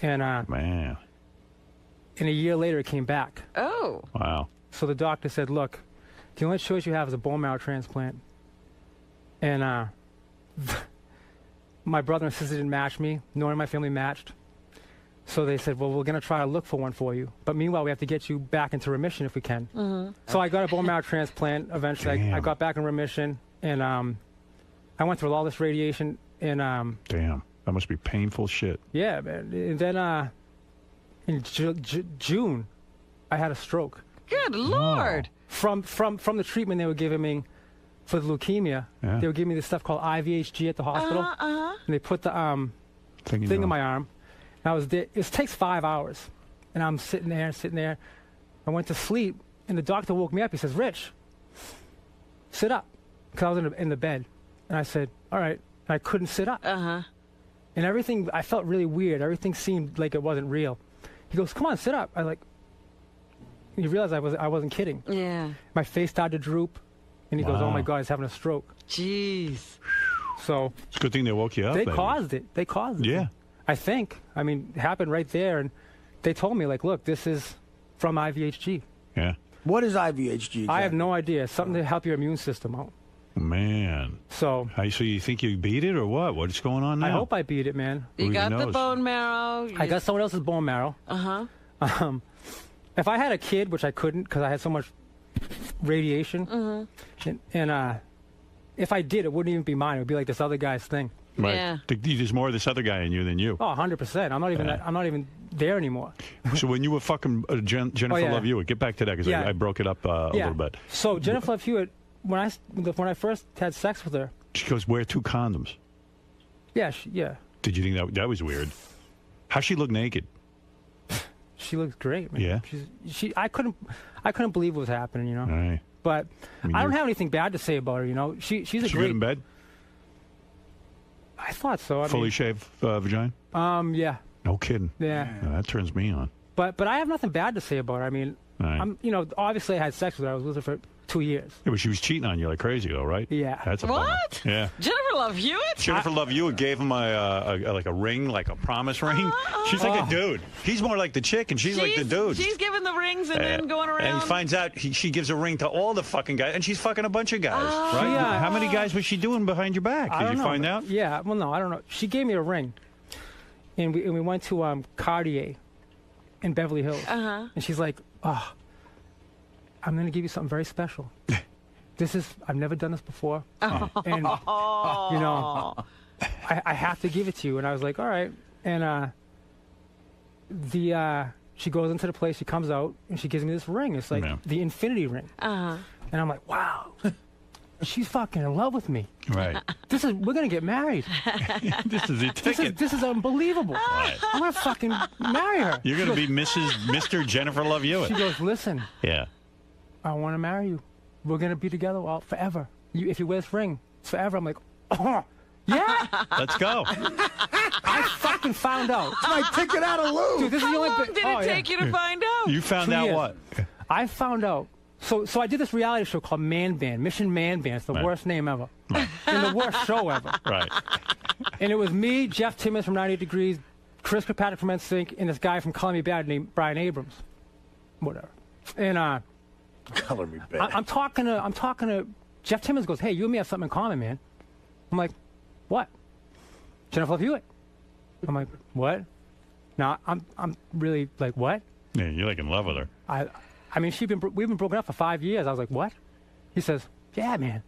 [SPEAKER 11] And
[SPEAKER 3] man,
[SPEAKER 11] and a year later it came back.
[SPEAKER 4] Oh.
[SPEAKER 3] Wow.
[SPEAKER 11] So the doctor said, "Look, the only choice you have is a bone marrow transplant." And my brother and sister didn't match me, nor my family matched. So they said, "Well, we're going to try to look for one for you. But meanwhile, we have to get you back into remission if we can." So I got a bone marrow transplant. Eventually, I got back in remission, and I went through all this radiation. And
[SPEAKER 3] damn. That must be painful shit.
[SPEAKER 11] Yeah, man. And then in June, I had a stroke.
[SPEAKER 4] Good Lord.
[SPEAKER 11] From the treatment they were giving me for the leukemia, they were giving me this stuff called IVHG at the hospital. And they put the thing in my arm. And I was there. It takes 5 hours. And I'm sitting there. I went to sleep, and the doctor woke me up. He says, Rich, sit up. Because I was in the bed. And I said, all right. And I couldn't sit up. And everything, I felt really weird. Everything seemed like it wasn't real. He goes, come on, sit up. You realize I wasn't kidding.
[SPEAKER 4] Yeah.
[SPEAKER 11] My face started to droop. And he goes, oh, my God, he's having a stroke.
[SPEAKER 4] Jeez.
[SPEAKER 3] So it's a good thing they woke you up.
[SPEAKER 11] They caused it.
[SPEAKER 3] Yeah.
[SPEAKER 11] I think. I mean, it happened right there. And they told me, like, look, this is from IVHG.
[SPEAKER 3] Yeah.
[SPEAKER 7] What is IVHG? Exactly?
[SPEAKER 11] I have no idea. Something to help your immune system out.
[SPEAKER 3] Man.
[SPEAKER 11] So
[SPEAKER 3] you think you beat it or what? What's going on now?
[SPEAKER 11] I hope I beat it, man.
[SPEAKER 4] You got the bone marrow.
[SPEAKER 11] I got someone else's bone marrow. If I had a kid, which I couldn't because I had so much radiation, and if I did, it wouldn't even be mine. It would be like this other guy's thing.
[SPEAKER 3] Right. Yeah. There's more of this other guy in you than you.
[SPEAKER 11] Oh, 100%. I'm not even there anymore.
[SPEAKER 3] So when you were fucking Jennifer Love Hewitt, get back to that because I broke it up a little bit.
[SPEAKER 11] So Jennifer Love Hewitt, when I first had sex with her,
[SPEAKER 3] she goes, wear 2 condoms.
[SPEAKER 11] Yeah.
[SPEAKER 3] Did you think that was weird? How'd she look naked?
[SPEAKER 11] She looks great, man.
[SPEAKER 3] Yeah.
[SPEAKER 11] I couldn't believe what was happening, you know.
[SPEAKER 3] Right.
[SPEAKER 11] But I don't have anything bad to say about her, you know. She's a great.
[SPEAKER 3] Good in bed?
[SPEAKER 11] I thought so.
[SPEAKER 3] Fully shaved vagina?
[SPEAKER 11] Yeah.
[SPEAKER 3] No kidding.
[SPEAKER 11] Yeah.
[SPEAKER 3] No, that turns me on.
[SPEAKER 11] But I have nothing bad to say about her. I mean, obviously I had sex with her. I was with her for 2 years.
[SPEAKER 3] Yeah, but she was cheating on you like crazy, though, right?
[SPEAKER 11] Yeah.
[SPEAKER 3] That's a
[SPEAKER 4] what?
[SPEAKER 3] bummer. Yeah.
[SPEAKER 4] Jennifer Love Hewitt?
[SPEAKER 3] Jennifer Love Hewitt gave him like a ring, like a promise ring. She's like a dude. He's more like the chick, and she's like the dude.
[SPEAKER 4] She's giving the rings and then going around.
[SPEAKER 3] And he finds out she gives a ring to all the fucking guys, and she's fucking a bunch of guys, right?
[SPEAKER 11] Yeah.
[SPEAKER 3] How many guys was she doing behind your back? Did you find out?
[SPEAKER 11] Yeah. Well, no, I don't know. She gave me a ring, and we went to Cartier in Beverly Hills, and she's like, "Oh, I'm going to give you something very special." I've never done this before. And, you know, I have to give it to you. And I was like, all right. And she goes into the place, she comes out, and she gives me this ring. It's like the infinity ring. And I'm like, wow, she's fucking in love with me.
[SPEAKER 3] Right.
[SPEAKER 11] We're going to get married.
[SPEAKER 3] This is a ticket.
[SPEAKER 11] This is unbelievable.
[SPEAKER 3] Right.
[SPEAKER 11] I'm going to fucking marry her.
[SPEAKER 3] You're going to be Mr. Jennifer Love Hewitt.
[SPEAKER 11] She goes, listen.
[SPEAKER 3] Yeah.
[SPEAKER 11] I want to marry you. We're going to be together forever. If you wear this ring, it's forever. I'm like, oh, yeah.
[SPEAKER 3] Let's go.
[SPEAKER 11] I fucking found out.
[SPEAKER 7] It's my ticket out of Lou.
[SPEAKER 11] Dude, this is the only
[SPEAKER 4] How long did it take you to find out?
[SPEAKER 3] You found
[SPEAKER 11] 2
[SPEAKER 3] out
[SPEAKER 11] years.
[SPEAKER 3] what?
[SPEAKER 11] I found out. So I did this reality show called Man Band, Mission Man Band. It's the worst name ever. And the worst show ever.
[SPEAKER 3] Right.
[SPEAKER 11] And it was me, Jeff Timmons from 98 Degrees, Chris Kirkpatrick from NSYNC, and this guy from Color Me Bad named Brian Abrams. Whatever. And
[SPEAKER 7] Color Me Bad.
[SPEAKER 11] I'm talking to Jeff Timmons. Goes, hey, you and me have something in common, man. I'm like, what? Jennifer Love Hewitt. I'm like, what? No, I'm really like, what?
[SPEAKER 3] Yeah, you're like in love with her.
[SPEAKER 11] I mean, we've been broken up for 5 years. I was like, what? He says, yeah, man,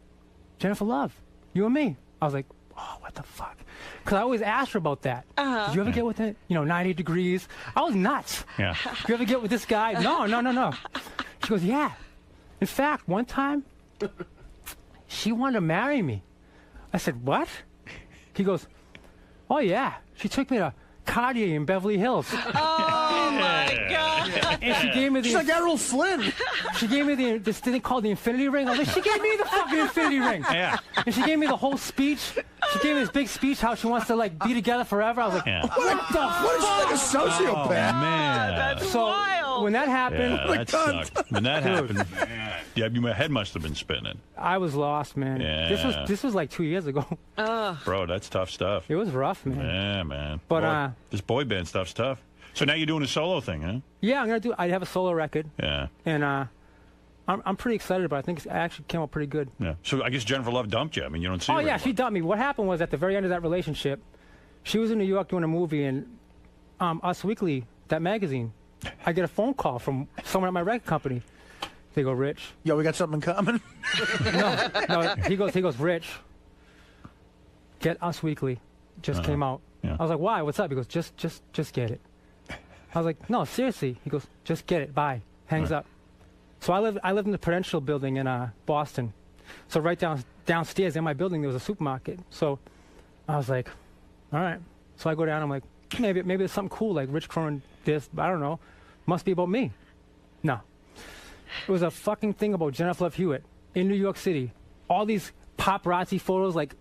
[SPEAKER 11] Jennifer Love, you and me. I was like, oh, what the fuck? Because I always asked her about that. Did you ever get with it? 90 Degrees. I was nuts.
[SPEAKER 3] Yeah.
[SPEAKER 11] Did you ever get with this guy? No. She goes, yeah. In fact, one time, she wanted to marry me. I said, what? He goes, oh, yeah. She took me to Cartier in Beverly Hills.
[SPEAKER 4] Oh, my God.
[SPEAKER 11] And she gave me
[SPEAKER 7] She's like Errol Flynn.
[SPEAKER 11] She gave me this thing called the infinity ring. I was like, she gave me the fucking infinity ring.
[SPEAKER 3] Yeah.
[SPEAKER 11] And she gave me the whole speech. She gave me this big speech how she wants to, like, be together forever. I was like, what the fuck?
[SPEAKER 7] What is she, like a sociopath?
[SPEAKER 3] Oh, man.
[SPEAKER 4] That's wild.
[SPEAKER 11] When that happened...
[SPEAKER 3] Yeah, that sucked. When that happened, your head must have been spinning.
[SPEAKER 11] I was lost, man.
[SPEAKER 3] Yeah.
[SPEAKER 11] This was like 2 years ago.
[SPEAKER 3] Bro, that's tough stuff.
[SPEAKER 11] It was rough, man.
[SPEAKER 3] Yeah, man.
[SPEAKER 11] But
[SPEAKER 3] this boy band stuff's tough. So now you're doing a solo thing, huh?
[SPEAKER 11] Yeah, I have a solo record.
[SPEAKER 3] Yeah.
[SPEAKER 11] And I'm pretty excited about it. I think it actually came out pretty good.
[SPEAKER 3] Yeah. So I guess Jennifer Love dumped you. I mean, you don't see her
[SPEAKER 11] yeah,
[SPEAKER 3] anymore.
[SPEAKER 11] she dumped me. What happened was at the very end of that relationship, she was in New York doing a movie, and Us Weekly, that magazine, I get a phone call from someone at my record company. They go, Rich.
[SPEAKER 7] Yo, we got something in common?
[SPEAKER 11] No. He goes, Rich, get Us Weekly. Just came out.
[SPEAKER 3] Yeah.
[SPEAKER 11] I was like, why? What's up? He goes, just get it. I was like, no, seriously. He goes, just get it. Bye. Hangs up. So I lived in the Prudential building in Boston. So right downstairs in my building there was a supermarket. So I was like, all right. So I go down. I'm like, maybe there's something cool like Rich Cronin this. I don't know. Must be about me. No. It was a fucking thing about Jennifer Love Hewitt in New York City. All these paparazzi photos, like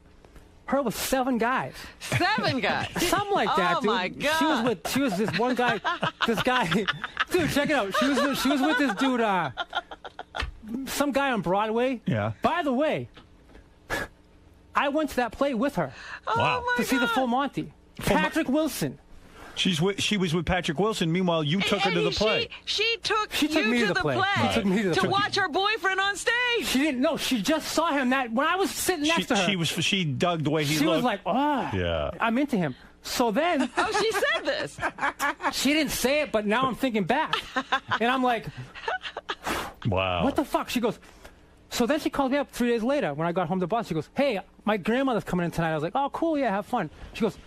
[SPEAKER 11] her with 7 guys.
[SPEAKER 4] 7 guys?
[SPEAKER 11] Something like that, dude.
[SPEAKER 4] Oh, my God.
[SPEAKER 11] She was this one guy, dude, check it out. She was with this dude, some guy on Broadway.
[SPEAKER 3] Yeah.
[SPEAKER 11] By the way, I went to that play with her.
[SPEAKER 3] Wow.
[SPEAKER 11] To see the Full Monty. Patrick Wilson.
[SPEAKER 3] She was with Patrick Wilson. Meanwhile, you took her to the play.
[SPEAKER 4] She took
[SPEAKER 11] me
[SPEAKER 4] you to the play.
[SPEAKER 11] She took me to the play.
[SPEAKER 4] watch her boyfriend on stage.
[SPEAKER 11] She didn't know. She just saw him when I was sitting next to her.
[SPEAKER 3] She dug the way he looked.
[SPEAKER 11] She was like, oh,
[SPEAKER 3] yeah,
[SPEAKER 11] I'm into him. So then...
[SPEAKER 4] Oh, she said this.
[SPEAKER 11] She didn't say it, but now I'm thinking back. And I'm like...
[SPEAKER 3] Wow.
[SPEAKER 11] What the fuck? She goes... So then she called me up 3 days later when I got home to Boston. She goes, hey, my grandmother's coming in tonight. I was like, oh, cool, yeah, have fun. She goes,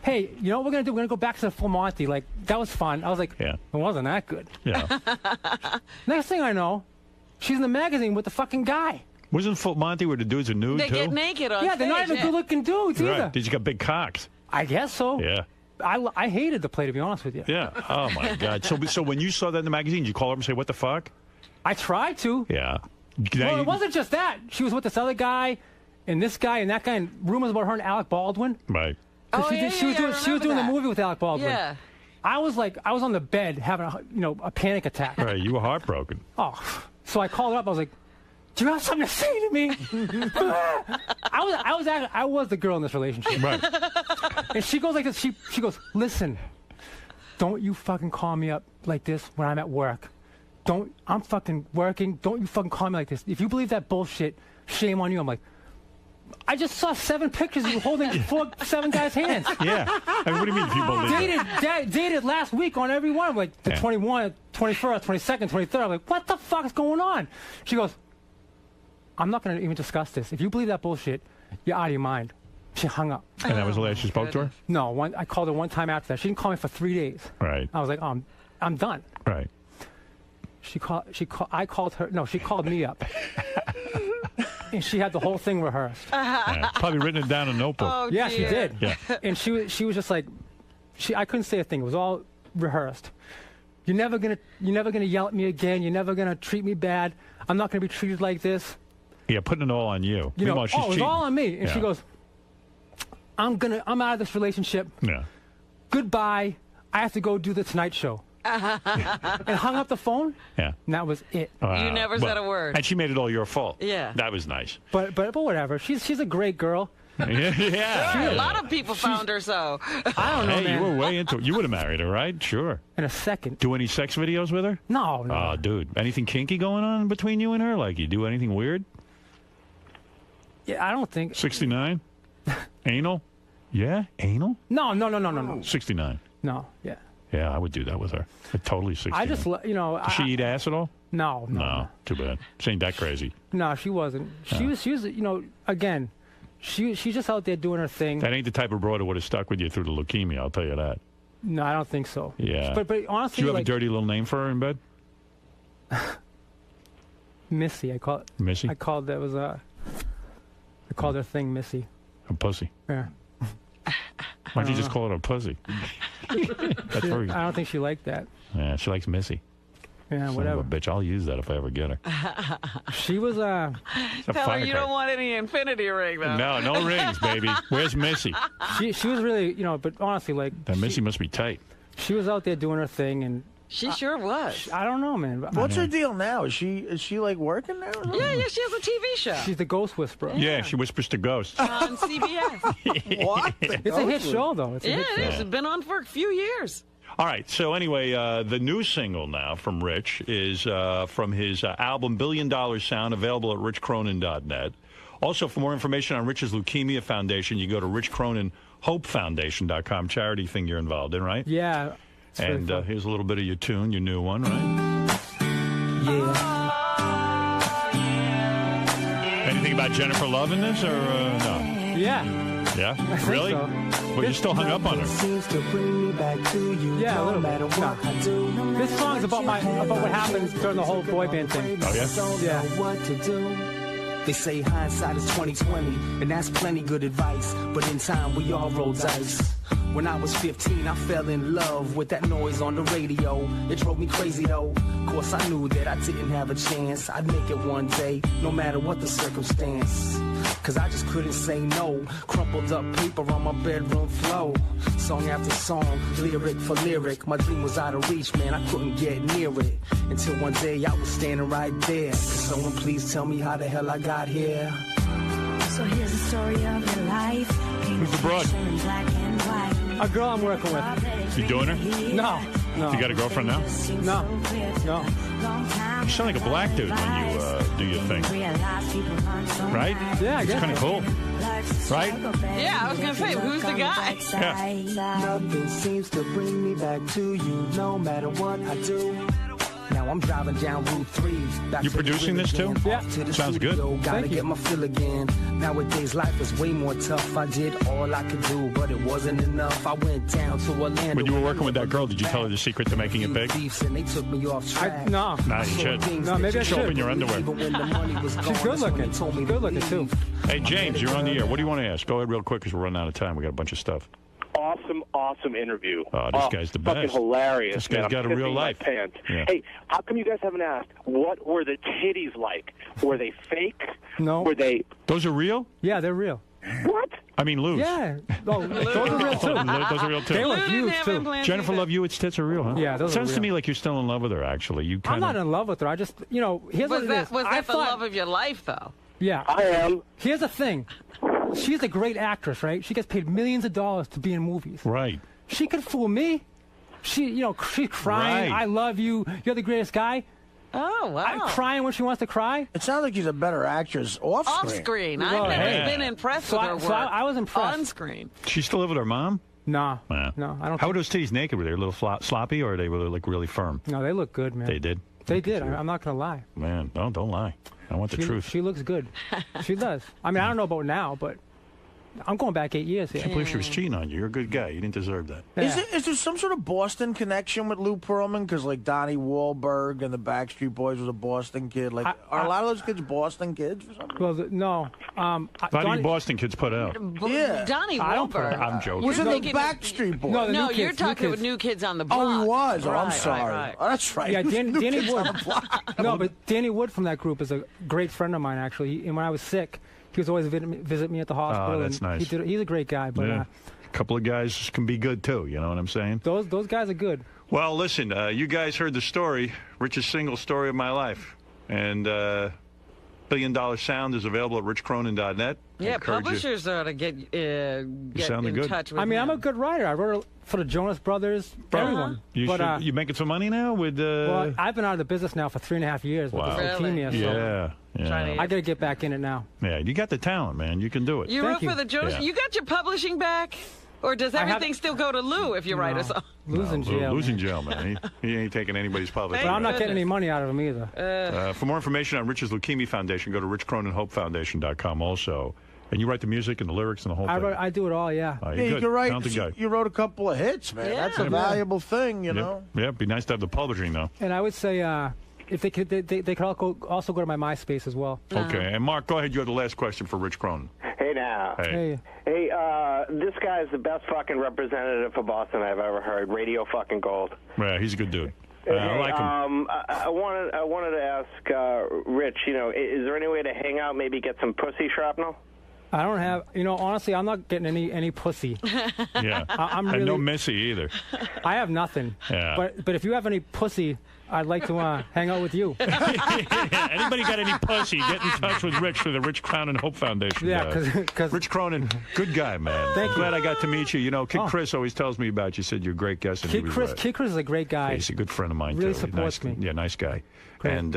[SPEAKER 11] hey, you know what we're going to do? We're going to go back to the Full Monty. Like, that was fun. I was like,
[SPEAKER 3] yeah.
[SPEAKER 11] It wasn't that good.
[SPEAKER 3] Yeah.
[SPEAKER 11] Next thing I know, she's in the magazine with the fucking guy.
[SPEAKER 3] Wasn't Full Monty where the dudes are nude,
[SPEAKER 4] They
[SPEAKER 3] too?
[SPEAKER 4] get naked on
[SPEAKER 11] Yeah,
[SPEAKER 4] stage.
[SPEAKER 11] they're not even good-looking dudes either.
[SPEAKER 3] Right. They just got big cocks.
[SPEAKER 11] I guess so.
[SPEAKER 3] Yeah.
[SPEAKER 11] I hated the play, to be honest with you.
[SPEAKER 3] Yeah. Oh, my God. So when you saw that in the magazine, did you call her and say, what the fuck?
[SPEAKER 11] I tried to.
[SPEAKER 3] Yeah.
[SPEAKER 11] Well, it wasn't just that. She was with this other guy, and this guy, and that guy, and rumors about her and Alec Baldwin.
[SPEAKER 3] Right.
[SPEAKER 4] Oh,
[SPEAKER 11] She was doing the movie with Alec Baldwin.
[SPEAKER 4] Yeah.
[SPEAKER 11] I was on the bed having a panic attack.
[SPEAKER 3] Right. You were heartbroken.
[SPEAKER 11] Oh. So I called her up. I was like, do you have something to say to me? I was the girl in this relationship.
[SPEAKER 3] Right.
[SPEAKER 11] And she goes like this. She goes, listen, don't you fucking call me up like this when I'm at work. I'm fucking working. Don't you fucking call me like this. If you believe that bullshit, shame on you. I'm like, I just saw 7 pictures of you holding 7 guys' hands.
[SPEAKER 3] Yeah. I mean, what do you mean if you believe
[SPEAKER 11] Dated last week on every one. I'm like, the 21, 21st, 22nd, 23rd. I'm like, what the fuck is going on? She goes, I'm not going to even discuss this. If you believe that bullshit, you're out of your mind. She hung up.
[SPEAKER 3] And that was the last you spoke to her?
[SPEAKER 11] No, I called her one time after that. She didn't call me for 3 days.
[SPEAKER 3] Right.
[SPEAKER 11] I was like, I'm done.
[SPEAKER 3] Right.
[SPEAKER 11] I called her. No, she called me up. And she had the whole thing rehearsed.
[SPEAKER 3] Yeah, probably written it down in a notebook.
[SPEAKER 4] Oh,
[SPEAKER 11] yeah, she did.
[SPEAKER 3] Yeah.
[SPEAKER 11] And she was just like, I couldn't say a thing. It was all rehearsed. You're never gonna yell at me again. You're never gonna treat me bad. I'm not gonna be treated like this.
[SPEAKER 3] Yeah, putting it all on you.
[SPEAKER 11] It was
[SPEAKER 3] cheating.
[SPEAKER 11] all on me. And she goes, I'm out of this relationship.
[SPEAKER 3] Yeah.
[SPEAKER 11] Goodbye. I have to go do the Tonight Show. And hung up the phone.
[SPEAKER 3] Yeah.
[SPEAKER 11] And that was it.
[SPEAKER 4] You never said a word.
[SPEAKER 3] And she made it all your fault.
[SPEAKER 4] Yeah.
[SPEAKER 3] That was nice.
[SPEAKER 11] But whatever. She's a great girl.
[SPEAKER 3] Yeah.
[SPEAKER 4] A lot of people found her so.
[SPEAKER 11] I don't know,
[SPEAKER 3] Hey,
[SPEAKER 11] man.
[SPEAKER 3] you were way into it. You would have married her, right? Sure.
[SPEAKER 11] In a second.
[SPEAKER 3] Do any sex videos with her?
[SPEAKER 11] No.
[SPEAKER 3] Oh, dude. Anything kinky going on between you and her? Like, you do anything weird?
[SPEAKER 11] Yeah, I don't think.
[SPEAKER 3] 69? Anal? Yeah? Anal?
[SPEAKER 11] No.
[SPEAKER 3] 69.
[SPEAKER 11] No, yeah.
[SPEAKER 3] Yeah, I would do that with her. Totally 69.
[SPEAKER 11] I just,
[SPEAKER 3] Does she eat ass at all?
[SPEAKER 11] No.
[SPEAKER 3] No. Too bad. She ain't that crazy.
[SPEAKER 11] No, she wasn't. She was, again, she's just out there doing her thing.
[SPEAKER 3] That ain't the type of broad that would have stuck with you through the leukemia, I'll tell you that.
[SPEAKER 11] No, I don't think so.
[SPEAKER 3] Yeah.
[SPEAKER 11] But honestly,
[SPEAKER 3] Do you have a dirty little name for her in bed?
[SPEAKER 11] Missy, I call it.
[SPEAKER 3] Missy?
[SPEAKER 11] I called her thing Missy.
[SPEAKER 3] A pussy.
[SPEAKER 11] Yeah.
[SPEAKER 3] Why'd you just call it a pussy? That's very...
[SPEAKER 11] I don't think she liked that.
[SPEAKER 3] Yeah, she likes Missy.
[SPEAKER 11] Yeah,
[SPEAKER 3] Son
[SPEAKER 11] whatever.
[SPEAKER 3] of a bitch. I'll use that if I ever get her.
[SPEAKER 11] She was
[SPEAKER 4] Tell her you don't want any infinity ring, though.
[SPEAKER 3] No rings, baby. Where's Missy?
[SPEAKER 11] She was really, but honestly, like...
[SPEAKER 3] That Missy must be tight.
[SPEAKER 11] She was out there doing her thing, and...
[SPEAKER 4] She sure was.
[SPEAKER 11] I don't know, man.
[SPEAKER 7] What's her deal now? Is she like working there? Or
[SPEAKER 4] yeah, she has a TV show.
[SPEAKER 11] She's the ghost whisperer.
[SPEAKER 3] Yeah, she whispers to ghosts.
[SPEAKER 4] On CBS.
[SPEAKER 7] What?
[SPEAKER 11] It's a hit show, though.
[SPEAKER 4] It is. It's been on for a few years.
[SPEAKER 3] All right. So anyway, the new single now from Rich is from his album $1 Billion Sound, available at richcronin.net. Also, for more information on Rich's Leukemia Foundation, you go to richcroninhopefoundation.com, charity thing you're involved in, right?
[SPEAKER 11] Yeah.
[SPEAKER 3] And here's a little bit of your tune, your new one, right?
[SPEAKER 11] Yeah.
[SPEAKER 3] Anything about Jennifer Love in this, or no?
[SPEAKER 11] Yeah.
[SPEAKER 3] Yeah?
[SPEAKER 11] I think
[SPEAKER 3] Really?
[SPEAKER 11] so.
[SPEAKER 3] Well, you're still hung up on her.
[SPEAKER 11] Yeah, a little bit. No. This song's about what happens during the whole boy band thing.
[SPEAKER 3] Oh, yeah?
[SPEAKER 11] Yeah.
[SPEAKER 13] They say hindsight is 20/20, and that's plenty good advice. But in time, we all roll dice. When I was 15, I fell in love with that noise on the radio. It drove me crazy though. Of course, I knew that I didn't have a chance. I'd make it one day, no matter what the circumstance. Cause I just couldn't say no. Crumpled up paper on my bedroom floor. Song after song, lyric for lyric. My dream was out of reach, man, I couldn't get near it. Until one day I was standing right there. Could someone please tell me how the hell I got here?
[SPEAKER 14] So here's the story of your life.
[SPEAKER 3] Who's the broad?
[SPEAKER 11] A girl I'm working with.
[SPEAKER 3] You doing her?
[SPEAKER 11] No.
[SPEAKER 3] You got a girlfriend now?
[SPEAKER 11] No.
[SPEAKER 3] You sound like a black dude when you do your thing. Right?
[SPEAKER 11] Yeah, I
[SPEAKER 3] it's
[SPEAKER 11] guess
[SPEAKER 3] kind of
[SPEAKER 11] so.
[SPEAKER 3] cool. Right?
[SPEAKER 4] Yeah, I was going to say, who's the guy?
[SPEAKER 13] Nothing seems to bring me back to you, no matter what I do. Now I'm driving down Route 3.
[SPEAKER 3] You producing this too?
[SPEAKER 11] Yeah.
[SPEAKER 3] Sounds good.
[SPEAKER 13] Gotta get my fill again. Nowadays life is way more tough. I did all I could do, but it wasn't enough. I went down to Orlando.
[SPEAKER 3] When you were working with that girl, did you tell her the secret to making it big?
[SPEAKER 13] And they took me off track.
[SPEAKER 11] No.
[SPEAKER 3] Nah, you should.
[SPEAKER 11] No, maybe I
[SPEAKER 3] Show up
[SPEAKER 11] should.
[SPEAKER 3] in your underwear.
[SPEAKER 11] She's good looking. Good looking too.
[SPEAKER 3] Hey, James, you're on the air. What do you want to ask? Go ahead real quick because we're running out of time. We got a bunch of stuff.
[SPEAKER 8] Awesome interview.
[SPEAKER 3] Oh, this guy's the best.
[SPEAKER 8] Fucking hilarious.
[SPEAKER 3] This guy's
[SPEAKER 8] man.
[SPEAKER 3] got
[SPEAKER 8] I'm
[SPEAKER 3] a real
[SPEAKER 8] pissing my
[SPEAKER 3] life.
[SPEAKER 8] Pants.
[SPEAKER 3] Yeah.
[SPEAKER 8] Hey, how come you guys haven't asked what were the titties like? Were they fake?
[SPEAKER 11] No.
[SPEAKER 8] Were they?
[SPEAKER 3] Those are real?
[SPEAKER 11] Yeah, they're real.
[SPEAKER 8] What?
[SPEAKER 3] I mean, Lou's.
[SPEAKER 11] Yeah. Oh, those are real too.
[SPEAKER 3] Those are real too.
[SPEAKER 11] They look huge too.
[SPEAKER 3] Jennifer Love Hewitt's tits are real, huh?
[SPEAKER 11] Yeah, those are
[SPEAKER 3] Sounds to
[SPEAKER 11] real.
[SPEAKER 3] me like you're still in love with her. Actually, you
[SPEAKER 11] I'm
[SPEAKER 3] kind
[SPEAKER 11] not in love with her. I just, here's what it is.
[SPEAKER 4] Was
[SPEAKER 11] I
[SPEAKER 4] that the
[SPEAKER 11] thought-
[SPEAKER 4] love of your life, though?
[SPEAKER 11] Yeah.
[SPEAKER 8] I am.
[SPEAKER 11] Here's the thing. She's a great actress, right? She gets paid millions of dollars to be in movies.
[SPEAKER 3] Right.
[SPEAKER 11] She could fool me. She's crying.
[SPEAKER 3] Right.
[SPEAKER 11] I love you. You're the greatest guy.
[SPEAKER 4] Oh, wow.
[SPEAKER 11] I'm crying when she wants to cry.
[SPEAKER 7] It sounds like she's a better actress off screen.
[SPEAKER 4] Off screen.
[SPEAKER 11] Well,
[SPEAKER 4] I've never
[SPEAKER 3] yeah.
[SPEAKER 4] been impressed
[SPEAKER 11] So
[SPEAKER 4] with
[SPEAKER 11] I-
[SPEAKER 4] her work.
[SPEAKER 11] so I was impressed.
[SPEAKER 4] On screen.
[SPEAKER 3] She still live with her mom?
[SPEAKER 11] No.
[SPEAKER 3] Yeah.
[SPEAKER 11] No, I don't.
[SPEAKER 3] How were those titties naked? Were they a little sloppy, or they were like really firm?
[SPEAKER 11] No, they look good, man.
[SPEAKER 3] They did.
[SPEAKER 11] They did. I'm not gonna lie.
[SPEAKER 3] Man, don't lie. I want the truth.
[SPEAKER 11] She looks good. She does. I mean, I don't know about now, but I'm going back 8 years
[SPEAKER 3] I
[SPEAKER 11] here.
[SPEAKER 3] can't believe she was cheating on you. You're a good guy. You didn't deserve that.
[SPEAKER 11] Yeah.
[SPEAKER 7] Is there some sort of Boston connection with Lou Pearlman? Because like Donnie Wahlberg and the Backstreet Boys was a Boston kid. Like, are a lot of those kids Boston kids or something?
[SPEAKER 11] Well, no.
[SPEAKER 3] How do you Boston kids put out?
[SPEAKER 7] Yeah.
[SPEAKER 4] Donnie
[SPEAKER 11] I don't put
[SPEAKER 4] Wahlberg.
[SPEAKER 11] it
[SPEAKER 3] I'm joking.
[SPEAKER 7] Was it
[SPEAKER 4] You're
[SPEAKER 7] the
[SPEAKER 4] thinking-
[SPEAKER 7] Backstreet Boys?
[SPEAKER 11] No, the
[SPEAKER 4] No,
[SPEAKER 11] new
[SPEAKER 4] you're
[SPEAKER 11] kids,
[SPEAKER 4] talking
[SPEAKER 11] new
[SPEAKER 4] with
[SPEAKER 11] kids.
[SPEAKER 4] New Kids on the Block.
[SPEAKER 7] Oh, he was. Oh, I'm
[SPEAKER 4] Right,
[SPEAKER 7] sorry.
[SPEAKER 4] right.
[SPEAKER 7] Oh, that's right.
[SPEAKER 11] Yeah, Danny
[SPEAKER 7] Kids
[SPEAKER 11] Wood.
[SPEAKER 7] on the Block.
[SPEAKER 11] No, but Danny Wood from that group is a great friend of mine, actually. And when I was sick, he was always visit me at the hospital.
[SPEAKER 3] Oh, that's
[SPEAKER 11] and
[SPEAKER 3] nice.
[SPEAKER 11] He's a great guy, but
[SPEAKER 3] Yeah. A couple of guys can be good too. You know what I'm saying?
[SPEAKER 11] those guys are good.
[SPEAKER 3] Well, listen, you guys heard the story, richest single story of my life, and $1 Billion Sound is available at richcronin.net.
[SPEAKER 4] Yeah,
[SPEAKER 3] Encourage you-
[SPEAKER 4] publishers ought to get
[SPEAKER 3] sounded
[SPEAKER 4] in
[SPEAKER 3] good.
[SPEAKER 4] touch with
[SPEAKER 11] I mean,
[SPEAKER 4] him.
[SPEAKER 11] I'm a good writer. I wrote it for the Jonas Brothers, everyone.
[SPEAKER 3] You making some money now with?
[SPEAKER 11] Well, I've been out of the business now for 3.5 years with
[SPEAKER 3] Wow.
[SPEAKER 11] this leukemia, so
[SPEAKER 3] Yeah.
[SPEAKER 11] I got to get back in it now.
[SPEAKER 3] Yeah, you got the talent, man. You can do it.
[SPEAKER 4] You wrote for the Jonas.
[SPEAKER 3] Yeah.
[SPEAKER 4] You got your publishing back? Or does
[SPEAKER 11] I have-
[SPEAKER 4] everything still go to Lou if you write a song?
[SPEAKER 11] Lou's in jail.
[SPEAKER 3] Lou's in jail, man. He ain't taking anybody's public.
[SPEAKER 11] But I'm not getting any money out of him either.
[SPEAKER 3] For more information on Rich's Leukemia Foundation, go to richcroninhopefoundation.com also. And you write the music and the lyrics and the whole thing.
[SPEAKER 11] I do it all, yeah.
[SPEAKER 3] You're
[SPEAKER 7] Yeah, you
[SPEAKER 3] good.
[SPEAKER 7] can write.
[SPEAKER 3] Talented guy.
[SPEAKER 7] You wrote a couple of hits, man. That's a valuable thing, you know.
[SPEAKER 3] Yeah, it'd be nice to have the publishing, though.
[SPEAKER 11] And I would say if they could, they could also go to my MySpace as well.
[SPEAKER 3] Okay, and Mark, go ahead. You have the last question for Rich Cronin.
[SPEAKER 15] Hey now.
[SPEAKER 3] Hey.
[SPEAKER 15] Hey, this guy's the best fucking representative for Boston I've ever heard. Radio fucking gold.
[SPEAKER 3] Yeah, he's a good dude. I like him.
[SPEAKER 15] I wanted to ask Rich, is there any way to hang out, maybe get some pussy shrapnel?
[SPEAKER 11] I don't have, honestly, I'm not getting any pussy.
[SPEAKER 3] Yeah.
[SPEAKER 11] I'm
[SPEAKER 3] and
[SPEAKER 11] really,
[SPEAKER 3] no Missy either.
[SPEAKER 11] I have nothing.
[SPEAKER 3] Yeah.
[SPEAKER 11] But if you have any pussy, I'd like to hang out with you.
[SPEAKER 3] Anybody got any pussy, get in touch with Rich through the Rich Cronin Hope Foundation.
[SPEAKER 11] Yeah, because
[SPEAKER 3] Rich Cronin, good guy, man.
[SPEAKER 11] Thank you.
[SPEAKER 3] Glad I got to meet you. Kid Chris always tells me about you. Said you're a great guest. And
[SPEAKER 11] Kid Chris is a great guy.
[SPEAKER 3] He's a good friend of mine,
[SPEAKER 11] really
[SPEAKER 3] too.
[SPEAKER 11] supports me.
[SPEAKER 3] Yeah, nice guy.
[SPEAKER 11] Great.
[SPEAKER 3] And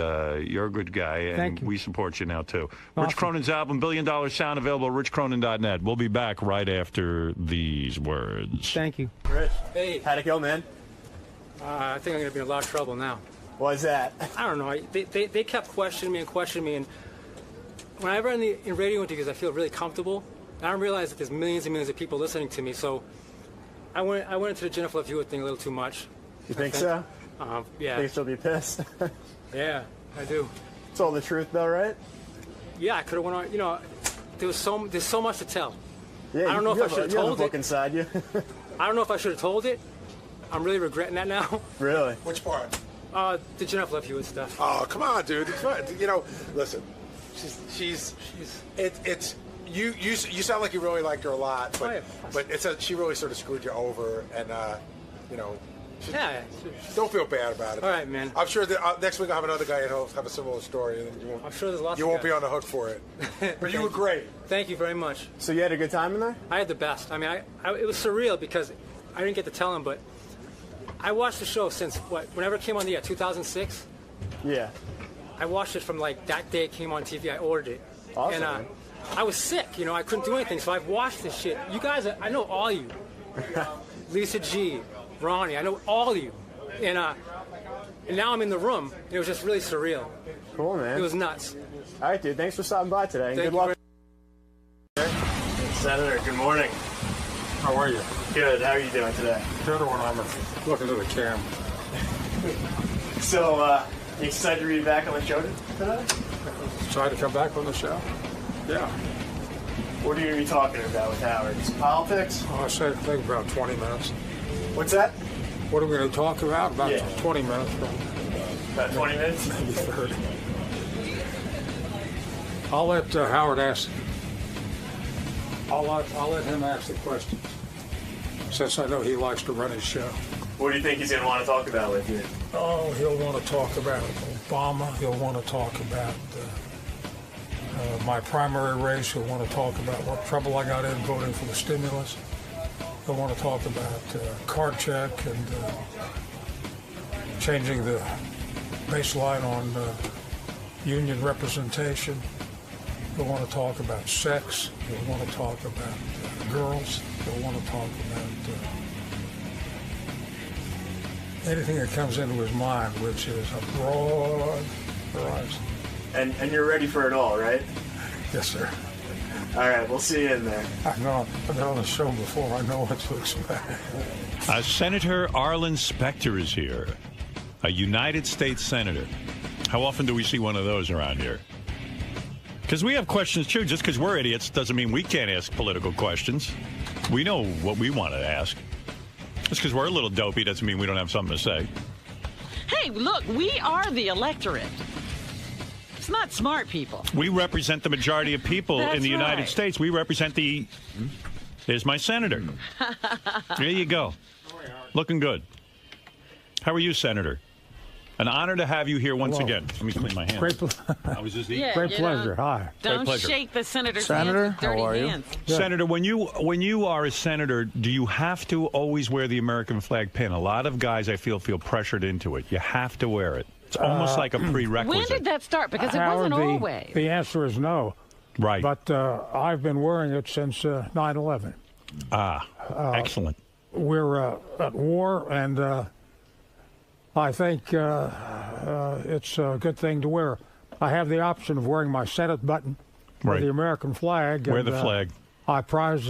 [SPEAKER 3] you're a good guy, and
[SPEAKER 11] Thank you.
[SPEAKER 3] we support you now, too.
[SPEAKER 11] Awesome.
[SPEAKER 3] Rich Cronin's album, $1 Billion Sound, available at richcronin.net. We'll be back right after these words.
[SPEAKER 11] Thank you.
[SPEAKER 12] Rich,
[SPEAKER 11] hey,
[SPEAKER 12] how'd it go, man?
[SPEAKER 11] I think I'm going to be in a lot of trouble now.
[SPEAKER 12] Why's that?
[SPEAKER 11] I don't know. They kept questioning me, and whenever in radio interviews, I feel really comfortable. I realized that there's millions and millions of people listening to me, so I went into the Jennifer Love Hewitt thing a little too much.
[SPEAKER 12] You think so?
[SPEAKER 11] Yeah.
[SPEAKER 12] Think she'll be pissed?
[SPEAKER 11] Yeah, I do.
[SPEAKER 12] It's all the truth, though, right?
[SPEAKER 11] Yeah, I could have went on. You know, there's so much to tell.
[SPEAKER 12] Yeah,
[SPEAKER 11] I don't know if I should have told
[SPEAKER 12] you have a book
[SPEAKER 11] it.
[SPEAKER 12] inside you.
[SPEAKER 11] I don't know if I should have told it. I'm really regretting that now.
[SPEAKER 12] Really?
[SPEAKER 16] Which part?
[SPEAKER 11] The Jennifer Love Hewitt stuff.
[SPEAKER 16] Oh, come on, dude. It's fine. You know, listen. You sound like you really liked her a lot, but she really sort of screwed you over, and you know. Don't feel bad about it.
[SPEAKER 11] All right, man.
[SPEAKER 16] I'm sure that next week I'll have another guy and he'll have a similar story, and you won't.
[SPEAKER 11] I'm sure there's lots.
[SPEAKER 16] You won't be on the hook for it. But you were great.
[SPEAKER 11] Thank you very much.
[SPEAKER 12] So you had a good time in there?
[SPEAKER 11] I had the best. I mean, it was surreal because I didn't get to tell him, but I watched the show since whenever it came on the air, 2006.
[SPEAKER 12] Yeah.
[SPEAKER 11] I watched it from like that day it came on TV. I ordered it.
[SPEAKER 12] Awesome.
[SPEAKER 11] And I was sick, you know. I couldn't do anything, so I've watched this shit. You guys, I know all you. Lisa G, Ronnie, I know all of you. And now I'm in the room. It was just really surreal.
[SPEAKER 12] Cool, man.
[SPEAKER 11] It was nuts.
[SPEAKER 12] All right, dude. Thanks for stopping by today. And good luck. Senator, good morning.
[SPEAKER 17] How are you?
[SPEAKER 12] Good. How are you doing today?
[SPEAKER 17] Better when I'm looking to the camera.
[SPEAKER 12] So, you excited to be back on the show today?
[SPEAKER 17] Try to come back on the show? Yeah.
[SPEAKER 12] What are you going to be talking about with Howard? Just politics?
[SPEAKER 17] Oh, I said, I think about 20 minutes.
[SPEAKER 12] What's that?
[SPEAKER 17] What are we going to talk about? About 20 minutes.
[SPEAKER 12] About 20 minutes?
[SPEAKER 17] Maybe 30. I'll let Howard ask. I'll let him ask the questions, since I know he likes to run his show.
[SPEAKER 12] What do you think he's going to want to talk about with you?
[SPEAKER 17] Oh, he'll want to talk about Obama. He'll want to talk about my primary race. He'll want to talk about what trouble I got in voting for the stimulus. He'll want to talk about card check and changing the baseline on union representation. He'll want to talk about sex. He'll want to talk about girls. He'll want to talk about anything that comes into his mind, which is a broad horizon.
[SPEAKER 12] And you're ready for it all, right?
[SPEAKER 17] Yes, sir.
[SPEAKER 12] All right, we'll see you in there.
[SPEAKER 17] I know. I've been on the show before. I know what to expect.
[SPEAKER 3] Senator Arlen Specter is here, a United States Senator. How often do we see one of those around here? Because we have questions, too. Just because we're idiots doesn't mean we can't ask political questions. We know what we want to ask. Just because we're a little dopey doesn't mean we don't have something to say.
[SPEAKER 4] Hey, look, we are the electorate. It's not smart people.
[SPEAKER 3] We represent the majority of people in the United
[SPEAKER 4] right.
[SPEAKER 3] States. We represent the... There's my senator. There you go. Looking good. How are you, Senator? An honor to have you here once again. Let me clean my hands.
[SPEAKER 17] Great pleasure. Hi.
[SPEAKER 4] Don't
[SPEAKER 3] pleasure.
[SPEAKER 4] shake the senator's
[SPEAKER 7] Senator,
[SPEAKER 4] hands with dirty
[SPEAKER 7] how are you?
[SPEAKER 4] hands.
[SPEAKER 3] Senator, when you are a senator, do you have to always wear the American flag pin? A lot of guys, I feel pressured into it. You have to wear it. It's almost like a prerequisite.
[SPEAKER 4] When did that start? Because it
[SPEAKER 17] Howard,
[SPEAKER 4] wasn't always.
[SPEAKER 17] The answer is no.
[SPEAKER 3] Right.
[SPEAKER 17] But I've been wearing it since 9/11.
[SPEAKER 3] Excellent.
[SPEAKER 17] We're at war, and I think it's a good thing to wear. I have the option of wearing my Senate button or the American flag.
[SPEAKER 3] Wear the flag.
[SPEAKER 17] I prize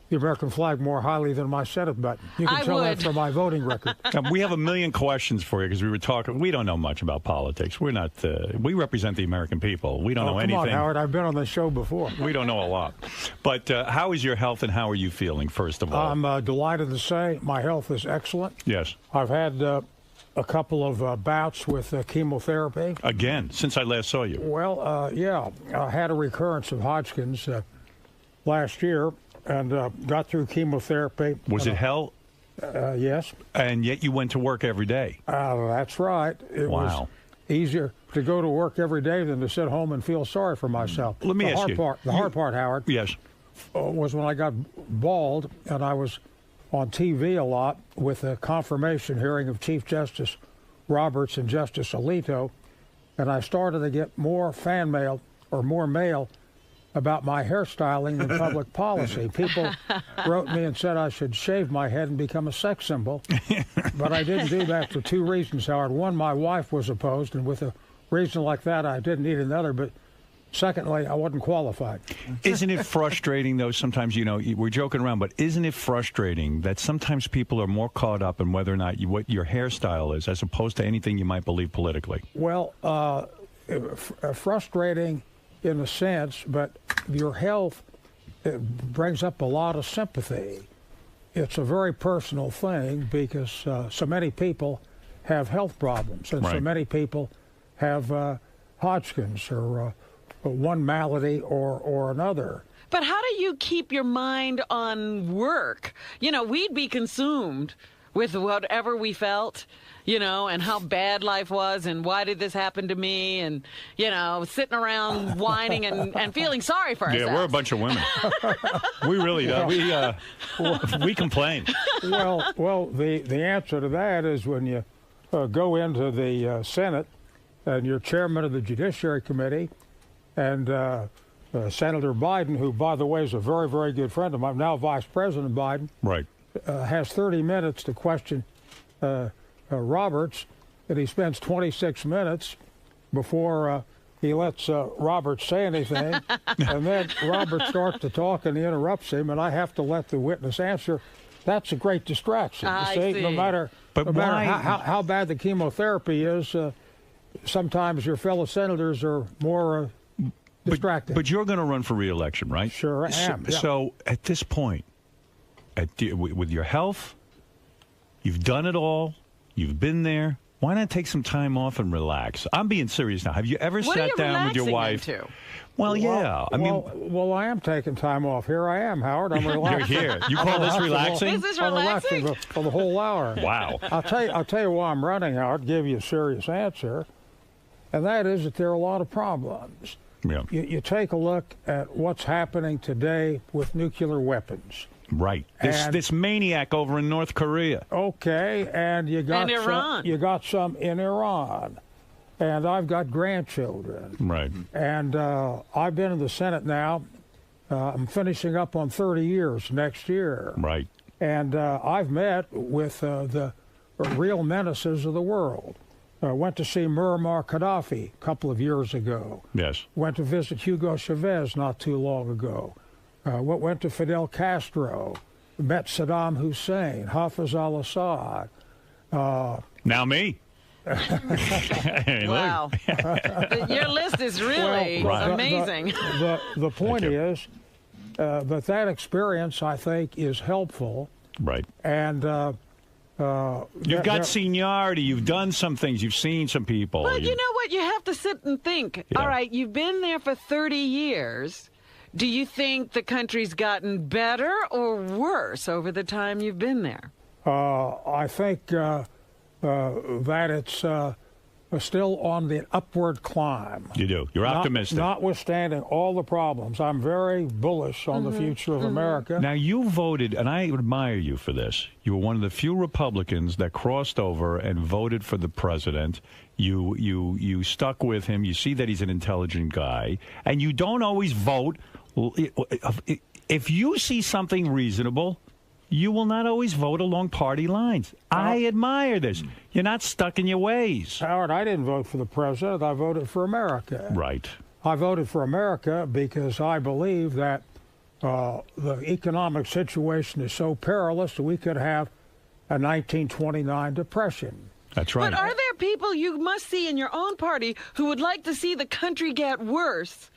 [SPEAKER 17] the American flag more highly than my Senate button. You can tell that from my voting record.
[SPEAKER 3] We have a million questions for you because we were talking. We don't know much about politics. We're not. We represent the American people. We don't know anything.
[SPEAKER 17] Come on, Howard. I've been on the show before.
[SPEAKER 3] We don't know a lot. But how is your health and how are you feeling, first of all?
[SPEAKER 17] I'm delighted to say my health is excellent.
[SPEAKER 3] Yes.
[SPEAKER 17] I've had a couple of bouts with chemotherapy.
[SPEAKER 3] Again, since I last saw you.
[SPEAKER 17] Well, yeah. I had a recurrence of Hodgkin's last year and got through chemotherapy.
[SPEAKER 3] Was it hell?
[SPEAKER 17] Yes.
[SPEAKER 3] And yet you went to work every day.
[SPEAKER 17] That's right. It was easier to go to work every day than to sit home and feel sorry for myself.
[SPEAKER 3] Let me ask you.
[SPEAKER 17] The hard part, Howard,
[SPEAKER 3] yes,
[SPEAKER 17] was when I got bald and I was on TV a lot with a confirmation hearing of Chief Justice Roberts and Justice Alito, and I started to get more fan mail or more mail about my hairstyling and public policy. People wrote me and said I should shave my head and become a sex symbol, but I didn't do that for two reasons, Howard. One, my wife was opposed, and with a reason like that, I didn't need another, but Secondly, I wasn't qualified.
[SPEAKER 3] Isn't it frustrating, though, sometimes, we're joking around, but isn't it frustrating that sometimes people are more caught up in whether or not what your hairstyle is as opposed to anything you might believe politically?
[SPEAKER 17] Well, frustrating in a sense, but your health brings up a lot of sympathy. It's a very personal thing because so many people have health problems, and so many people have Hodgkin's or one malady or another.
[SPEAKER 4] But how do you keep your mind on work? We'd be consumed with whatever we felt, and how bad life was and why did this happen to me and, sitting around whining and feeling sorry for ourselves.
[SPEAKER 3] Yeah, we're a bunch of women. We really do. We complain.
[SPEAKER 17] Well, the answer to that is when you go into the Senate and you're chairman of the Judiciary Committee, and Senator Biden, who, by the way, is a very, very good friend of mine, now Vice President Biden, has 30 minutes to question Roberts, and he spends 26 minutes before he lets Roberts say anything, and then Roberts starts to talk and he interrupts him, and I have to let the witness answer. That's a great distraction.
[SPEAKER 4] I see.
[SPEAKER 17] No matter how bad the chemotherapy is, sometimes your fellow senators are more distracted.
[SPEAKER 3] But you're going to run for re-election, right?
[SPEAKER 17] Sure I am.
[SPEAKER 3] So at this point, with your health, you've done it all, you've been there. Why not take some time off and relax? I'm being serious now. Have you ever sat down with your wife? Well, yeah.
[SPEAKER 17] Well, I am taking time off. Here I am, Howard. I'm relaxing.
[SPEAKER 3] You're here. You call this relaxing?
[SPEAKER 4] This is relaxing?
[SPEAKER 17] I'm relaxing for the whole hour.
[SPEAKER 3] Wow.
[SPEAKER 17] I'll tell you why I'm running, Howard, give you a serious answer. And that is that there are a lot of problems.
[SPEAKER 3] Yeah.
[SPEAKER 17] You take a look at what's happening today with nuclear weapons.
[SPEAKER 3] Right. This maniac over in North Korea.
[SPEAKER 17] Okay, and you got
[SPEAKER 4] Iran.
[SPEAKER 17] You got some in Iran. And I've got grandchildren.
[SPEAKER 3] Right.
[SPEAKER 17] And I've been in the Senate now. I'm finishing up on 30 years next year.
[SPEAKER 3] Right.
[SPEAKER 17] And I've met with the real menaces of the world. Went to see Muammar Gaddafi a couple of years ago.
[SPEAKER 3] Yes.
[SPEAKER 17] Went to visit Hugo Chavez not too long ago. Went to Fidel Castro. Met Saddam Hussein, Hafez al-Assad.
[SPEAKER 3] Now me.
[SPEAKER 4] Wow. Your list is really amazing.
[SPEAKER 17] The point is that experience, I think, is helpful.
[SPEAKER 3] Right.
[SPEAKER 17] And
[SPEAKER 3] you've got seniority. You've done some things. You've seen some people.
[SPEAKER 4] Well, you know what? You have to sit and think.
[SPEAKER 3] Yeah.
[SPEAKER 4] All right, you've been there for 30 years. Do you think the country's gotten better or worse over the time you've been there?
[SPEAKER 17] I think that it's still on the upward climb.
[SPEAKER 3] You do. You're optimistic.
[SPEAKER 17] Notwithstanding all the problems, I'm very bullish on the future of America.
[SPEAKER 3] Now, you voted, and I admire you for this. You were one of the few Republicans that crossed over and voted for the president. You stuck with him. You see that he's an intelligent guy. And you don't always vote. If you see something reasonable, you will not always vote along party lines. I admire this. You're not stuck in your ways.
[SPEAKER 17] Howard, I didn't vote for the president. I voted for America.
[SPEAKER 3] Right.
[SPEAKER 17] I voted for America because I believe that the economic situation is so perilous that we could have a 1929 depression.
[SPEAKER 3] That's right.
[SPEAKER 4] But are there people you must see in your own party who would like to see the country get worse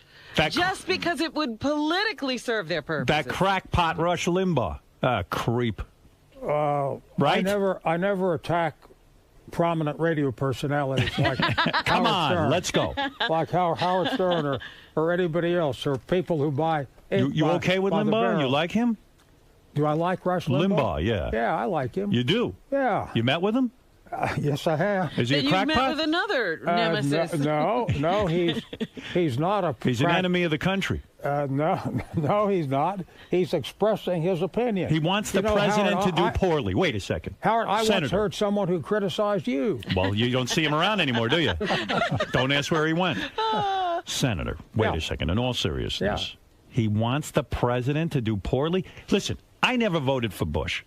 [SPEAKER 4] just because it would politically serve their purposes?
[SPEAKER 3] That crackpot Rush Limbaugh. Creep.
[SPEAKER 17] Right? I never attack prominent radio personalities like
[SPEAKER 3] Come on,
[SPEAKER 17] Stern.
[SPEAKER 3] let's go.
[SPEAKER 17] Like Howard Stern or anybody else, or people who buy.
[SPEAKER 3] You okay with Limbaugh? You like him?
[SPEAKER 17] Do I like Rush Limbaugh?
[SPEAKER 3] Limbaugh, yeah.
[SPEAKER 17] Yeah, I like him.
[SPEAKER 3] You do?
[SPEAKER 17] Yeah.
[SPEAKER 3] You met with him?
[SPEAKER 17] Yes, I have.
[SPEAKER 3] Is he a crackpot?
[SPEAKER 4] You met with another nemesis.
[SPEAKER 17] No, he's not a.
[SPEAKER 3] He's an enemy of the country.
[SPEAKER 17] No, he's not. He's expressing his opinion.
[SPEAKER 3] He wants the president to do poorly. Wait a second.
[SPEAKER 17] Howard, I once heard someone who criticized you.
[SPEAKER 3] Well, you don't see him around anymore, do you? Don't ask where he went. Senator, wait a second. In all seriousness, he wants the president to do poorly? Listen, I never voted for Bush.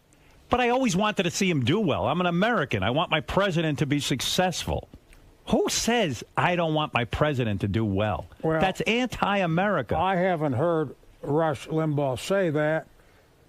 [SPEAKER 3] But I always wanted to see him do well. I'm an American. I want my president to be successful. Who says I don't want my president to do well?
[SPEAKER 17] Well,
[SPEAKER 3] that's anti-America.
[SPEAKER 17] I haven't heard Rush Limbaugh say that,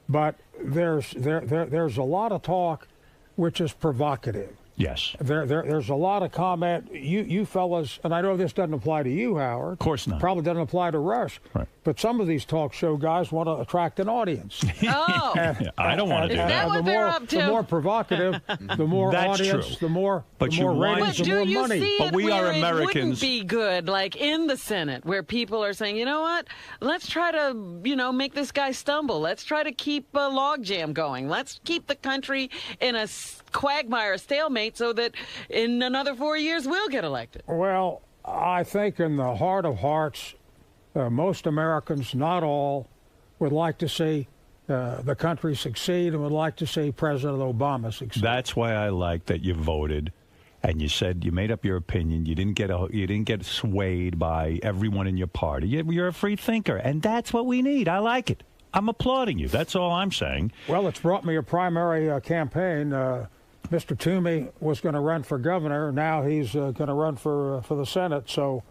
[SPEAKER 17] but there's a lot of talk which is provocative.
[SPEAKER 3] Yes.
[SPEAKER 17] There's a lot of comment. You fellas, and I know this doesn't apply to you, Howard.
[SPEAKER 3] Of course not.
[SPEAKER 17] Probably doesn't apply to Rush.
[SPEAKER 3] Right.
[SPEAKER 17] But some of these talk show guys want to attract an audience.
[SPEAKER 4] Oh.
[SPEAKER 3] I don't want to do that.
[SPEAKER 4] Is that what they're up to?
[SPEAKER 17] The more provocative, the more
[SPEAKER 3] That's
[SPEAKER 17] audience,
[SPEAKER 3] true.
[SPEAKER 17] the more
[SPEAKER 3] But
[SPEAKER 17] the more ratings,
[SPEAKER 4] But
[SPEAKER 17] the more
[SPEAKER 4] do you
[SPEAKER 17] money.
[SPEAKER 4] see
[SPEAKER 3] But
[SPEAKER 4] it
[SPEAKER 3] we
[SPEAKER 4] where
[SPEAKER 3] are
[SPEAKER 4] it
[SPEAKER 3] Americans.
[SPEAKER 4] wouldn't be good, like in the Senate, where people are saying, you know what, let's try to, make this guy stumble. Let's try to keep a logjam going. Let's keep the country in a quagmire, a stalemate, so that in another 4 years we'll get elected.
[SPEAKER 17] Well, I think in the heart of hearts, most Americans, not all, would like to see the country succeed and would like to see President Obama succeed.
[SPEAKER 3] That's why I like that you voted, and you said you made up your opinion. You didn't get swayed by everyone in your party. You're a free thinker, and that's what we need. I like it. I'm applauding you. That's all I'm saying.
[SPEAKER 17] Well, it's brought me a primary campaign. Mr. Toomey was going to run for governor. Now he's going to run for the Senate. So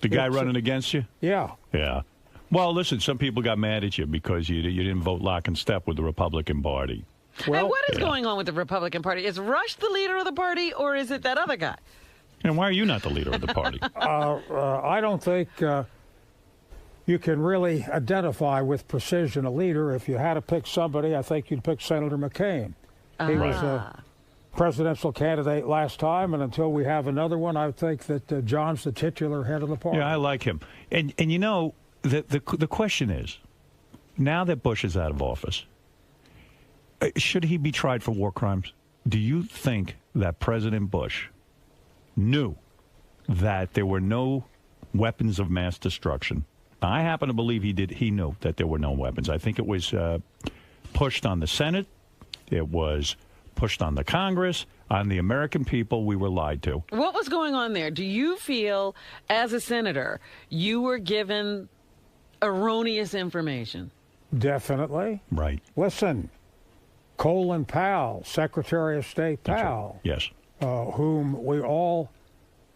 [SPEAKER 3] the guy running against you?
[SPEAKER 17] Yeah.
[SPEAKER 3] Yeah. Well, listen, some people got mad at you because you didn't vote lock and step with the Republican Party.
[SPEAKER 4] Well, and what is going on with the Republican Party? Is Rush the leader of the party, or is it that other guy?
[SPEAKER 3] And why are you not the leader of the party?
[SPEAKER 17] I don't think you can really identify with precision a leader. If you had to pick somebody, I think you'd pick Senator McCain. He was a presidential candidate last time, and until we have another one, I think that John's the titular head of the party.
[SPEAKER 3] Yeah, I like him. And the question is, now that Bush is out of office, should he be tried for war crimes? Do you think that President Bush knew that there were no weapons of mass destruction? I happen to believe he did. He knew that there were no weapons. I think it was pushed on the Senate. It was pushed on the Congress, on the American people. We were lied to.
[SPEAKER 4] What was going on there? Do you feel, as a senator, you were given erroneous information?
[SPEAKER 17] Definitely.
[SPEAKER 3] Right.
[SPEAKER 17] Listen, Colin Powell, Secretary of State Powell,
[SPEAKER 3] yes,
[SPEAKER 17] whom we all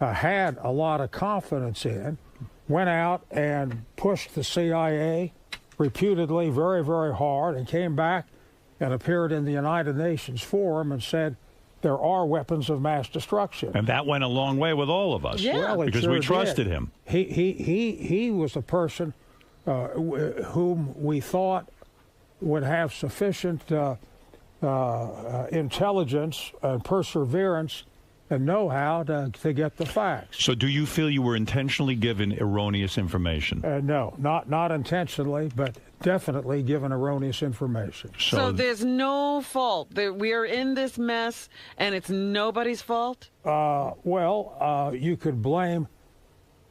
[SPEAKER 17] had a lot of confidence in, went out and pushed the CIA reputedly very, very hard and came back and appeared in the United Nations Forum and said there are weapons of mass destruction.
[SPEAKER 3] And that went a long way with all of us.
[SPEAKER 17] Yeah. Well,
[SPEAKER 3] because
[SPEAKER 17] sure
[SPEAKER 3] we trusted
[SPEAKER 17] did.
[SPEAKER 3] him.
[SPEAKER 17] He was a person whom we thought would have sufficient intelligence and perseverance and know-how to get the facts.
[SPEAKER 3] So do you feel you were intentionally given erroneous information?
[SPEAKER 17] No, not intentionally, but definitely given erroneous information.
[SPEAKER 4] So there's no fault. We are in this mess, and it's nobody's fault?
[SPEAKER 17] You could blame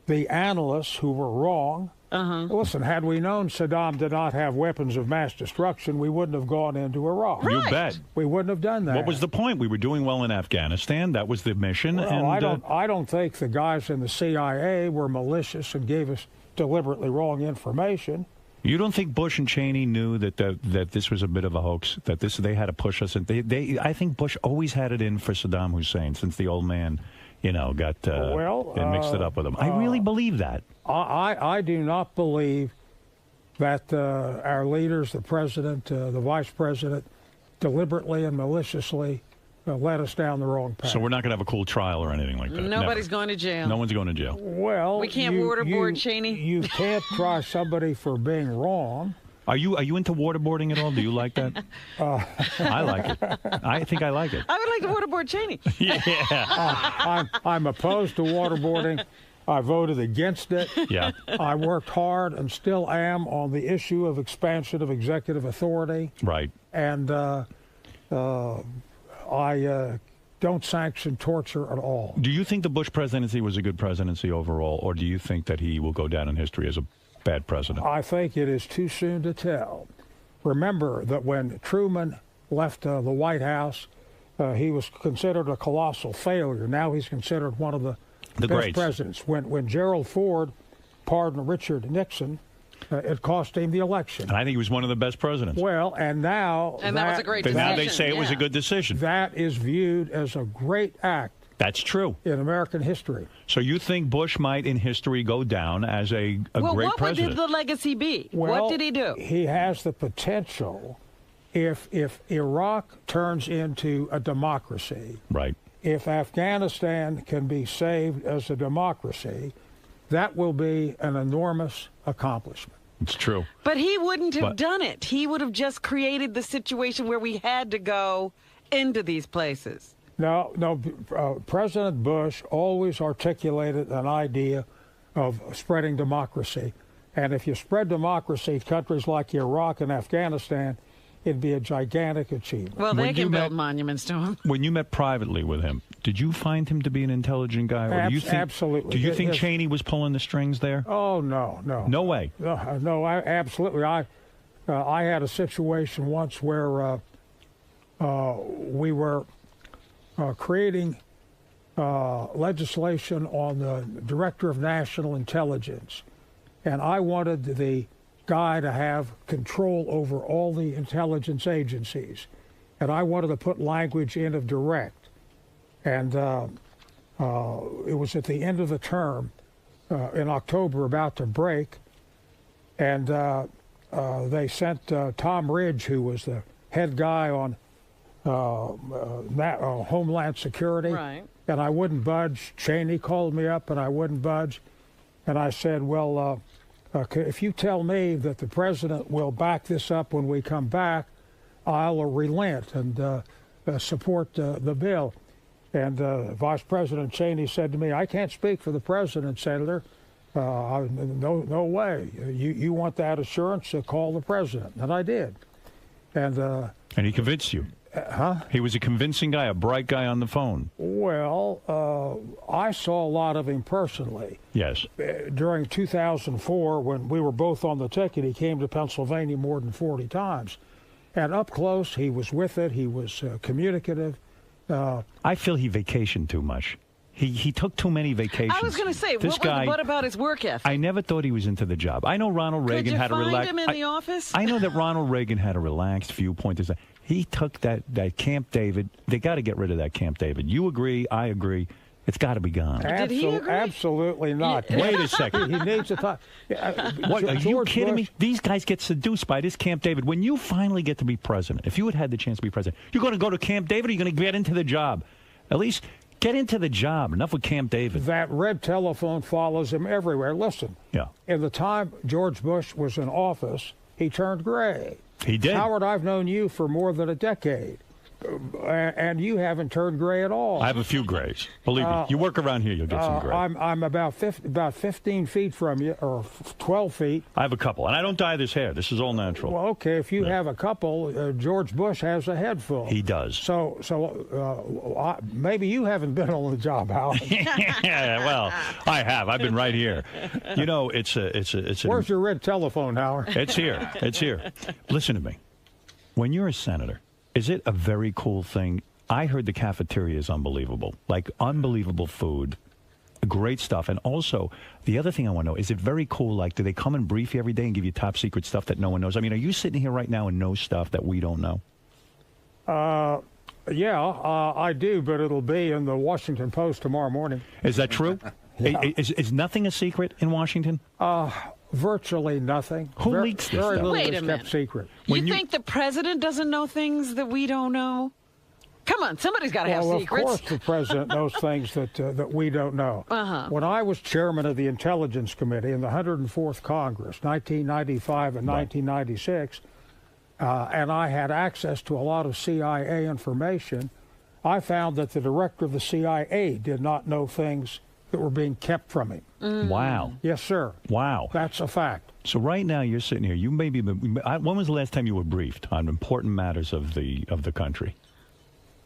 [SPEAKER 17] the analysts who were wrong. Listen, had we known Saddam did not have weapons of mass destruction, we wouldn't have gone into Iraq.
[SPEAKER 3] You bet.
[SPEAKER 17] We wouldn't have done that.
[SPEAKER 3] What was the point? We were doing well in Afghanistan. That was the mission.
[SPEAKER 17] Well,
[SPEAKER 3] and
[SPEAKER 17] I don't think the guys in the CIA were malicious and gave us deliberately wrong information.
[SPEAKER 3] You don't think Bush and Cheney knew that this was a bit of a hoax? That they had to push us? And I think Bush always had it in for Saddam Hussein since the old man, got and mixed it up with him. I really believe that.
[SPEAKER 17] I do not believe that our leaders, the president, the vice president, deliberately and maliciously led us down the wrong path.
[SPEAKER 3] So we're not going to have a cool trial or anything like that?
[SPEAKER 4] Nobody's
[SPEAKER 3] Never.
[SPEAKER 4] going to jail.
[SPEAKER 3] No one's going to jail.
[SPEAKER 17] Well,
[SPEAKER 4] we can't waterboard Cheney.
[SPEAKER 17] You can't try somebody for being wrong.
[SPEAKER 3] Are you into waterboarding at all? Do you like that? I like it. I think I like it.
[SPEAKER 4] I would like to waterboard Cheney.
[SPEAKER 3] Yeah.
[SPEAKER 17] I'm opposed to waterboarding. I voted against it.
[SPEAKER 3] Yeah.
[SPEAKER 17] I worked hard and still am on the issue of expansion of executive authority.
[SPEAKER 3] Right.
[SPEAKER 17] And I don't sanction torture at all.
[SPEAKER 3] Do you think the Bush presidency was a good presidency overall, or do you think that he will go down in history as a bad president?
[SPEAKER 17] I think it is too soon to tell. Remember that when Truman left the White House, he was considered a colossal failure. Now he's considered one of the best
[SPEAKER 3] greats.
[SPEAKER 17] presidents. When Gerald Ford pardoned Richard Nixon, it cost him the election.
[SPEAKER 3] And I think he was one of the best presidents.
[SPEAKER 17] Well, and now...
[SPEAKER 4] And that was a great decision.
[SPEAKER 3] Now they say it was a good decision.
[SPEAKER 17] That is viewed as a great act
[SPEAKER 3] That's true.
[SPEAKER 17] In American history.
[SPEAKER 3] So you think Bush might, in history, go down as a great president?
[SPEAKER 4] Well, what would the legacy be?
[SPEAKER 17] Well,
[SPEAKER 4] what did he do?
[SPEAKER 17] He has the potential, if Iraq turns into a democracy,
[SPEAKER 3] right?
[SPEAKER 17] If Afghanistan can be saved as a democracy, that will be an enormous accomplishment.
[SPEAKER 3] It's true.
[SPEAKER 4] But he wouldn't have done it. He would have just created the situation where we had to go into these places.
[SPEAKER 17] No, President Bush always articulated an idea of spreading democracy. And if you spread democracy to countries like Iraq and Afghanistan, it'd be a gigantic achievement.
[SPEAKER 4] Well, they can build monuments to him.
[SPEAKER 3] When you met privately with him, did you find him to be an intelligent guy? Or do you think,
[SPEAKER 17] absolutely.
[SPEAKER 3] Do you think Cheney was pulling the strings there?
[SPEAKER 17] Oh, no.
[SPEAKER 3] No way.
[SPEAKER 17] No, absolutely. I had a situation once where we were creating legislation on the Director of National Intelligence, and I wanted the guy to have control over all the intelligence agencies, and I wanted to put language in of direct, and it was at the end of the term in October, about to break, and they sent Tom Ridge, who was the head guy on Homeland Security,
[SPEAKER 4] right.
[SPEAKER 17] And I wouldn't budge. Cheney called me up, and I wouldn't budge, and I said, well, if you tell me that the president will back this up when we come back, I'll relent and support the bill. And Vice President Cheney said to me, I can't speak for the president, Senator. No way. You want that assurance, call the president. And I did. And
[SPEAKER 3] he convinced you?
[SPEAKER 17] Huh?
[SPEAKER 3] He was a convincing guy, a bright guy on the phone.
[SPEAKER 17] Well, I saw a lot of him personally.
[SPEAKER 3] Yes.
[SPEAKER 17] During 2004, when we were both on the ticket, he came to Pennsylvania more than 40 times. And up close, he was with it. He was communicative.
[SPEAKER 3] I feel he vacationed too much. He took too many vacations.
[SPEAKER 4] I was going to say, what about his work ethic?
[SPEAKER 3] I never thought he was into the job. I know Ronald Reagan had a relaxed.
[SPEAKER 4] Could you find him in the office?
[SPEAKER 3] I know that Ronald Reagan had a relaxed viewpoint. He took that Camp David. They got to get rid of that Camp David. You agree? I agree. It's got to be gone.
[SPEAKER 4] Did he agree?
[SPEAKER 17] Absolutely not.
[SPEAKER 3] Wait a second.
[SPEAKER 17] He needs to talk.
[SPEAKER 3] What, are you kidding me? These guys get seduced by this Camp David. When you finally get to be president, if you had the chance to be president, you're going to go to Camp David, or you're going to get into the job? At least get into the job. Enough with Camp David.
[SPEAKER 17] That red telephone follows him everywhere. Listen.
[SPEAKER 3] Yeah.
[SPEAKER 17] In the time George Bush was in office, he turned gray.
[SPEAKER 3] He did.
[SPEAKER 17] Howard, I've known you for more than a decade, and you haven't turned gray at all.
[SPEAKER 3] I have a few grays. Believe me. You work around here, you'll get some gray.
[SPEAKER 17] I'm about 15 feet from you, or 12 feet.
[SPEAKER 3] I have a couple, and I don't dye this hair. This is all natural.
[SPEAKER 17] Well, okay, if you have a couple, George Bush has a head full.
[SPEAKER 3] He does.
[SPEAKER 17] So maybe you haven't been on the job, Howard.
[SPEAKER 3] Yeah, well, I have. I've been right here. You know, it's
[SPEAKER 17] Where's your red telephone, Howard?
[SPEAKER 3] It's here. It's here. Listen to me. When you're a senator, is it a very cool thing? I heard the cafeteria is unbelievable. Like, unbelievable food. Great stuff. And also, the other thing I want to know, is it very cool? Like, do they come and brief you every day and give you top secret stuff that no one knows? I mean, are you sitting here right now and know stuff that we don't know?
[SPEAKER 17] Yeah, I do, but it'll be in the Washington Post tomorrow morning.
[SPEAKER 3] Is that true?
[SPEAKER 17] Yeah.
[SPEAKER 3] Is nothing a secret in Washington?
[SPEAKER 17] Virtually nothing.
[SPEAKER 3] Who leaks this
[SPEAKER 17] Very
[SPEAKER 3] stuff?
[SPEAKER 17] little
[SPEAKER 4] Wait
[SPEAKER 17] is
[SPEAKER 4] a
[SPEAKER 17] kept
[SPEAKER 4] minute.
[SPEAKER 17] secret.
[SPEAKER 4] You think the president doesn't know things that we don't know? Come on, somebody's got to have secrets.
[SPEAKER 17] Of course the president knows things that we don't know.
[SPEAKER 4] Uh-huh.
[SPEAKER 17] When I was chairman of the Intelligence Committee in the 104th Congress, 1995 and 1996, and I had access to a lot of CIA information, I found that the director of the CIA did not know things that were being kept from him.
[SPEAKER 3] Wow.
[SPEAKER 17] Yes, sir.
[SPEAKER 3] Wow.
[SPEAKER 17] That's a fact.
[SPEAKER 3] So right now you're sitting here. You maybe when was the last time you were briefed on important matters of the country?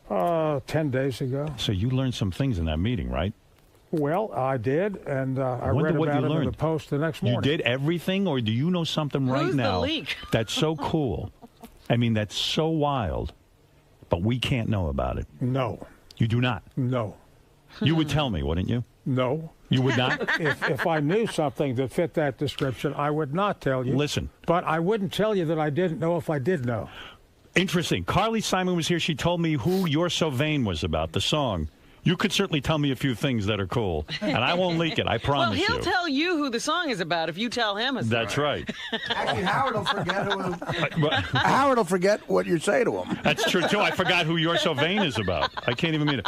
[SPEAKER 17] 10 days ago.
[SPEAKER 3] So you learned some things in that meeting, right?
[SPEAKER 17] Well, I did, and I read about it in the Post the next morning.
[SPEAKER 3] You did everything, or do you know something right
[SPEAKER 4] Who's
[SPEAKER 3] now
[SPEAKER 4] the leak?
[SPEAKER 3] that's so cool? I mean, that's so wild, but we can't know about it.
[SPEAKER 17] No.
[SPEAKER 3] You do not?
[SPEAKER 17] No.
[SPEAKER 3] You would tell me, wouldn't you?
[SPEAKER 17] No.
[SPEAKER 3] You would not?
[SPEAKER 17] If I knew something that fit that description, I would not tell you.
[SPEAKER 3] Listen.
[SPEAKER 17] But I wouldn't tell you that I didn't know if I did know.
[SPEAKER 3] Interesting. Carly Simon was here. She told me who You're So Vain was about, the song. You could certainly tell me a few things that are cool, and I won't leak it. I promise you.
[SPEAKER 4] Well, he'll tell you who the song is about if you tell him a story.
[SPEAKER 3] That's right.
[SPEAKER 7] Actually, Howard will forget Howard will forget what you say to him.
[SPEAKER 3] That's true, too. I forgot who You're So Vain is about. I can't even mean it.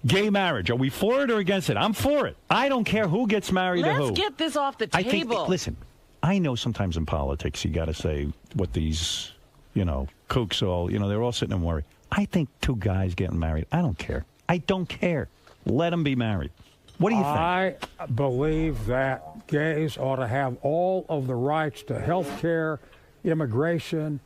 [SPEAKER 3] Gay marriage. Are we for it or against it? I'm for it. I don't care who gets married to who.
[SPEAKER 4] Let's get this off the table.
[SPEAKER 3] Listen, I know sometimes in politics you got to say what these, kooks all, they're all sitting and worry. I think two guys getting married, I don't care. I don't care. Let them be married. What do you think?
[SPEAKER 17] I believe that gays ought to have all of the rights to health care, immigration,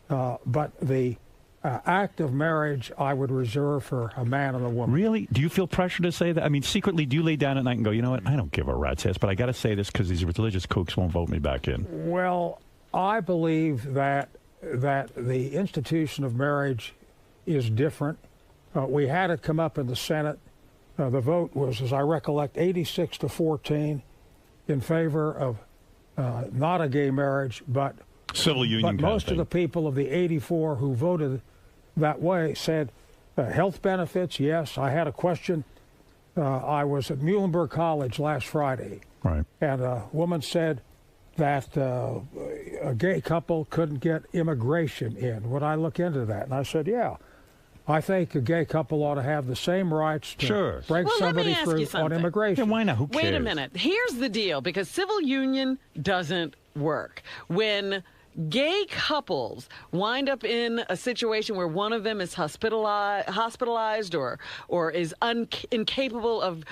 [SPEAKER 17] but the act of marriage I would reserve for a man and a woman.
[SPEAKER 3] Really? Do you feel pressure to say that? I mean, secretly, do you lay down at night and go, you know what, I don't give a rat's ass, but I got to say this because these religious kooks won't vote me back in?
[SPEAKER 17] Well, I believe that the institution of marriage is different. We had it come up in the Senate. The vote was, as I recollect, 86-14 in favor of not a gay marriage, but
[SPEAKER 3] civil union.
[SPEAKER 17] But most of the people of the 84 who voted that way said health benefits, yes. I had a question. I was at Muhlenberg College last Friday,
[SPEAKER 3] right,
[SPEAKER 17] and a woman said that a gay couple couldn't get immigration in. Would I look into that? And I said, yeah. I think a gay couple ought to have the same rights to bring somebody through on immigration.
[SPEAKER 3] Yeah, why not? Who cares?
[SPEAKER 4] Wait a minute. Here's the deal, because civil union doesn't work. When gay couples wind up in a situation where one of them is hospitalized or is incapable of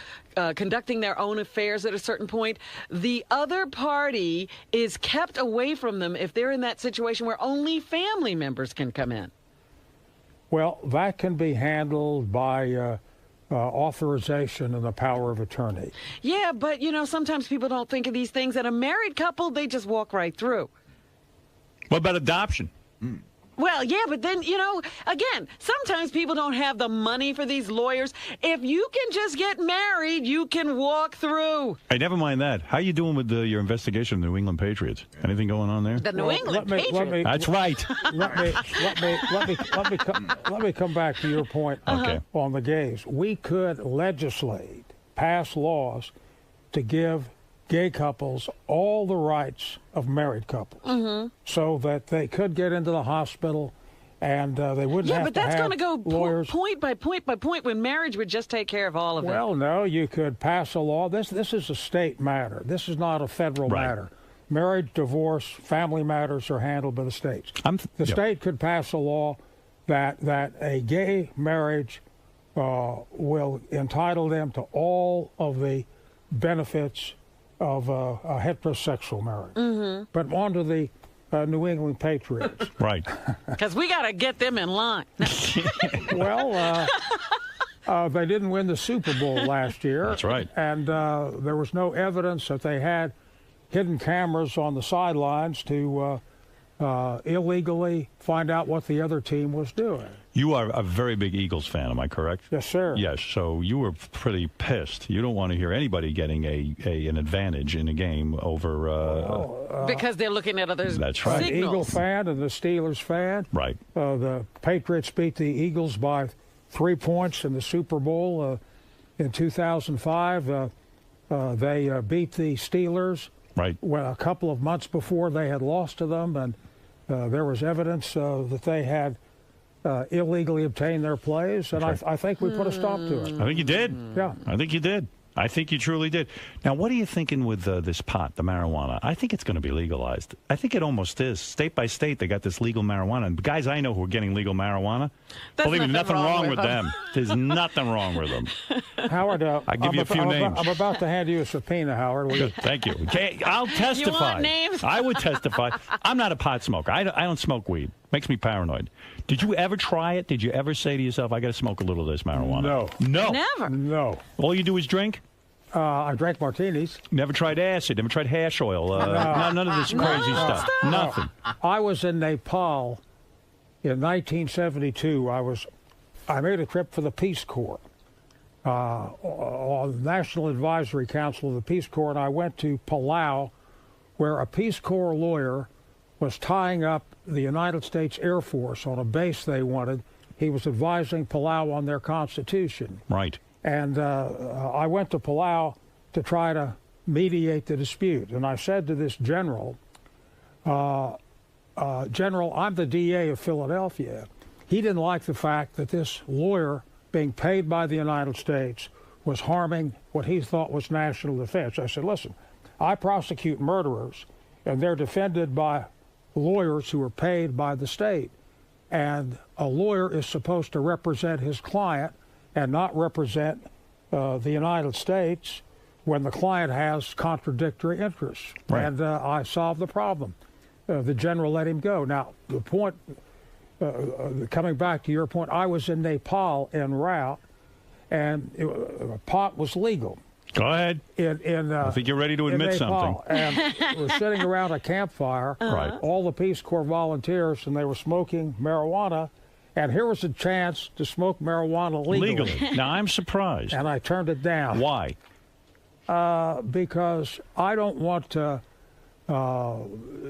[SPEAKER 4] conducting their own affairs at a certain point, the other party is kept away from them if they're in that situation where only family members can come in.
[SPEAKER 17] Well, that can be handled by authorization and the power of attorney.
[SPEAKER 4] Yeah, but, sometimes people don't think of these things. And a married couple, they just walk right through.
[SPEAKER 3] What about adoption?
[SPEAKER 4] Well, yeah, but then, again, sometimes people don't have the money for these lawyers. If you can just get married, you can walk through.
[SPEAKER 3] Hey, never mind that. How you doing with your investigation of the New England Patriots? Anything going on there?
[SPEAKER 4] The New England Patriots?
[SPEAKER 3] That's right.
[SPEAKER 17] Let me come back to your point on the gays. We could legislate, pass laws to give gay couples all the rights of married couples, so that they could get into the hospital and they wouldn't have to have lawyers. Yeah, but that's going to go
[SPEAKER 4] point by point by point when marriage would just take care of all of it.
[SPEAKER 17] Well, no, you could pass a law. This is a state matter. This is not a federal matter. Marriage, divorce, family matters are handled by the states. The state could pass a law that a gay marriage will entitle them to all of the benefits of a heterosexual marriage. But on to the New England Patriots.
[SPEAKER 3] Right.
[SPEAKER 4] Because we got to get them in line.
[SPEAKER 17] Well, they didn't win the Super Bowl last year.
[SPEAKER 3] That's right.
[SPEAKER 17] And there was no evidence that they had hidden cameras on the sidelines to illegally find out what the other team was doing.
[SPEAKER 3] You are a very big Eagles fan, am I correct?
[SPEAKER 17] Yes, sir.
[SPEAKER 3] Yes, so you were pretty pissed. You don't want to hear anybody getting an advantage in a game over...
[SPEAKER 4] because they're looking at others'
[SPEAKER 3] That's right.
[SPEAKER 17] An Eagle fan and the Steelers fan.
[SPEAKER 3] Right.
[SPEAKER 17] The Patriots beat the Eagles by 3 points in the Super Bowl in 2005. They beat the Steelers.
[SPEAKER 3] Right.
[SPEAKER 17] A couple of months before they had lost to them, and there was evidence that they had illegally obtained their plays, and I think we put a stop to it.
[SPEAKER 3] I think you did.
[SPEAKER 17] Yeah.
[SPEAKER 3] I think you did. I think you truly did. Now, what are you thinking with this pot, the marijuana? I think it's going to be legalized. I think it almost is. State by state, they got this legal marijuana. And guys I know who are getting legal marijuana, believe me, nothing wrong with them. There's nothing wrong with them.
[SPEAKER 17] Howard,
[SPEAKER 3] I'll give you a few names.
[SPEAKER 17] I'm about to hand you a subpoena, Howard.
[SPEAKER 3] Good. Thank you. Okay, I'll testify.
[SPEAKER 4] You want names?
[SPEAKER 3] I would testify. I'm not a pot smoker. I don't smoke weed. Makes me paranoid. Did you ever try it? Did you ever say to yourself, I got to smoke a little of this marijuana?
[SPEAKER 17] No.
[SPEAKER 3] No?
[SPEAKER 4] Never.
[SPEAKER 17] No.
[SPEAKER 3] All you do is drink?
[SPEAKER 17] I drank martinis.
[SPEAKER 3] Never tried acid? Never tried hash oil? None of this crazy stuff? Nothing?
[SPEAKER 17] I was in Nepal in 1972. I made a trip for the Peace Corps on the National Advisory Council of the Peace Corps, and I went to Palau, where a Peace Corps lawyer was tying up the United States Air Force on a base they wanted. He was advising Palau on their constitution.
[SPEAKER 3] Right.
[SPEAKER 17] And I went to Palau to try to mediate the dispute. And I said to this general, General, I'm the DA of Philadelphia. He didn't like the fact that this lawyer being paid by the United States was harming what he thought was national defense. I said, listen, I prosecute murderers, and they're defended by lawyers who are paid by the state. And a lawyer is supposed to represent his client and not represent the United States when the client has contradictory interests. Right. And I solved the problem. The general let him go. Now, the point, coming back to your point, I was in Nepal en route, and pot was legal.
[SPEAKER 3] Go ahead. I think you're ready to admit something.
[SPEAKER 17] And we're sitting around a campfire,
[SPEAKER 3] Right.
[SPEAKER 17] all the Peace Corps volunteers, and they were smoking marijuana. And here was a chance to smoke marijuana legally.
[SPEAKER 3] Now, I'm surprised.
[SPEAKER 17] And I turned it down.
[SPEAKER 3] Why?
[SPEAKER 17] Because I don't want to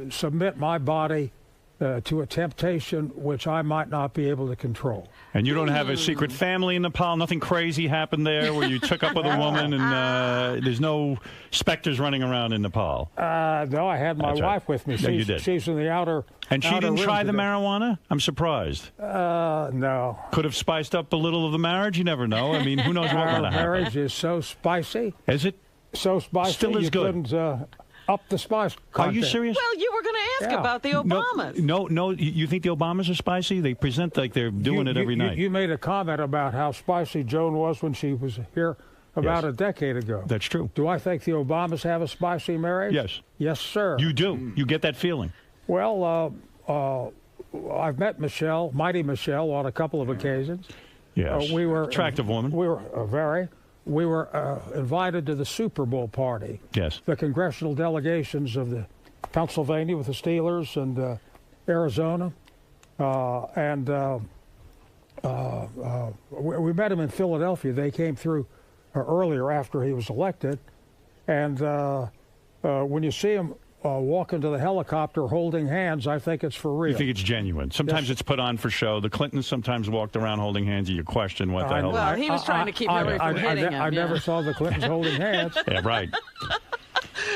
[SPEAKER 17] submit my body to a temptation which I might not be able to control.
[SPEAKER 3] And you don't have a secret family in Nepal? Nothing crazy happened there where you took up with a woman and there's no specters running around in Nepal?
[SPEAKER 17] No, I had my wife with me.
[SPEAKER 3] Yeah, you did.
[SPEAKER 17] She's in the outer.
[SPEAKER 3] And she didn't try the marijuana? I'm surprised.
[SPEAKER 17] No.
[SPEAKER 3] Could have spiced up a little of the marriage? You never know. I mean, who knows what would have happened?
[SPEAKER 17] Our marriage is so spicy.
[SPEAKER 3] Is it?
[SPEAKER 17] So spicy.
[SPEAKER 3] Still is good.
[SPEAKER 17] Couldn't, up the spice content.
[SPEAKER 3] Are you serious?
[SPEAKER 4] Well, you were going to ask about the Obamas.
[SPEAKER 3] No. You think the Obamas are spicy? They present like they're doing it every night.
[SPEAKER 17] You made a comment about how spicy Joan was when she was here about a decade ago.
[SPEAKER 3] That's true.
[SPEAKER 17] Do I think the Obamas have a spicy marriage?
[SPEAKER 3] Yes.
[SPEAKER 17] Yes, sir.
[SPEAKER 3] You do. You get that feeling.
[SPEAKER 17] Well, I've met Michelle, Mighty Michelle, on a couple of occasions.
[SPEAKER 3] Yes.
[SPEAKER 17] We were
[SPEAKER 3] attractive woman.
[SPEAKER 17] We were We were invited to the Super Bowl party.
[SPEAKER 3] Yes.
[SPEAKER 17] The congressional delegations of the Pennsylvania with the Steelers and Arizona. We met him in Philadelphia. They came through earlier after he was elected. And when you see him walk into the helicopter holding hands, I think it's for real.
[SPEAKER 3] You think it's genuine. Sometimes it's put on for show. The Clintons sometimes walked around holding hands, and you question what the hell.
[SPEAKER 4] Well, he was trying to keep Hillary from hitting him.
[SPEAKER 17] I never saw the Clintons holding hands.
[SPEAKER 3] Yeah, right.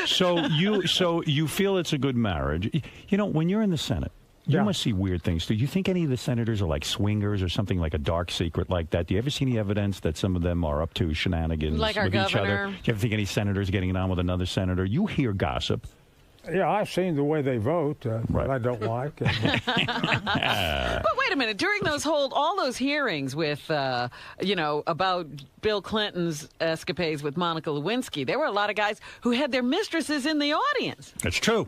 [SPEAKER 3] So you feel it's a good marriage. You know, when you're in the Senate, you must see weird things. Do you think any of the senators are like swingers or something, like a dark secret like that? Do you ever see any evidence that some of them are up to shenanigans
[SPEAKER 4] like
[SPEAKER 3] with each other? Do you ever think any senators getting it on with another senator? You hear gossip.
[SPEAKER 17] Yeah, I've seen the way they vote that I don't like.
[SPEAKER 4] But wait a minute. During all those hearings with, about Bill Clinton's escapades with Monica Lewinsky, there were a lot of guys who had their mistresses in the audience.
[SPEAKER 3] That's true.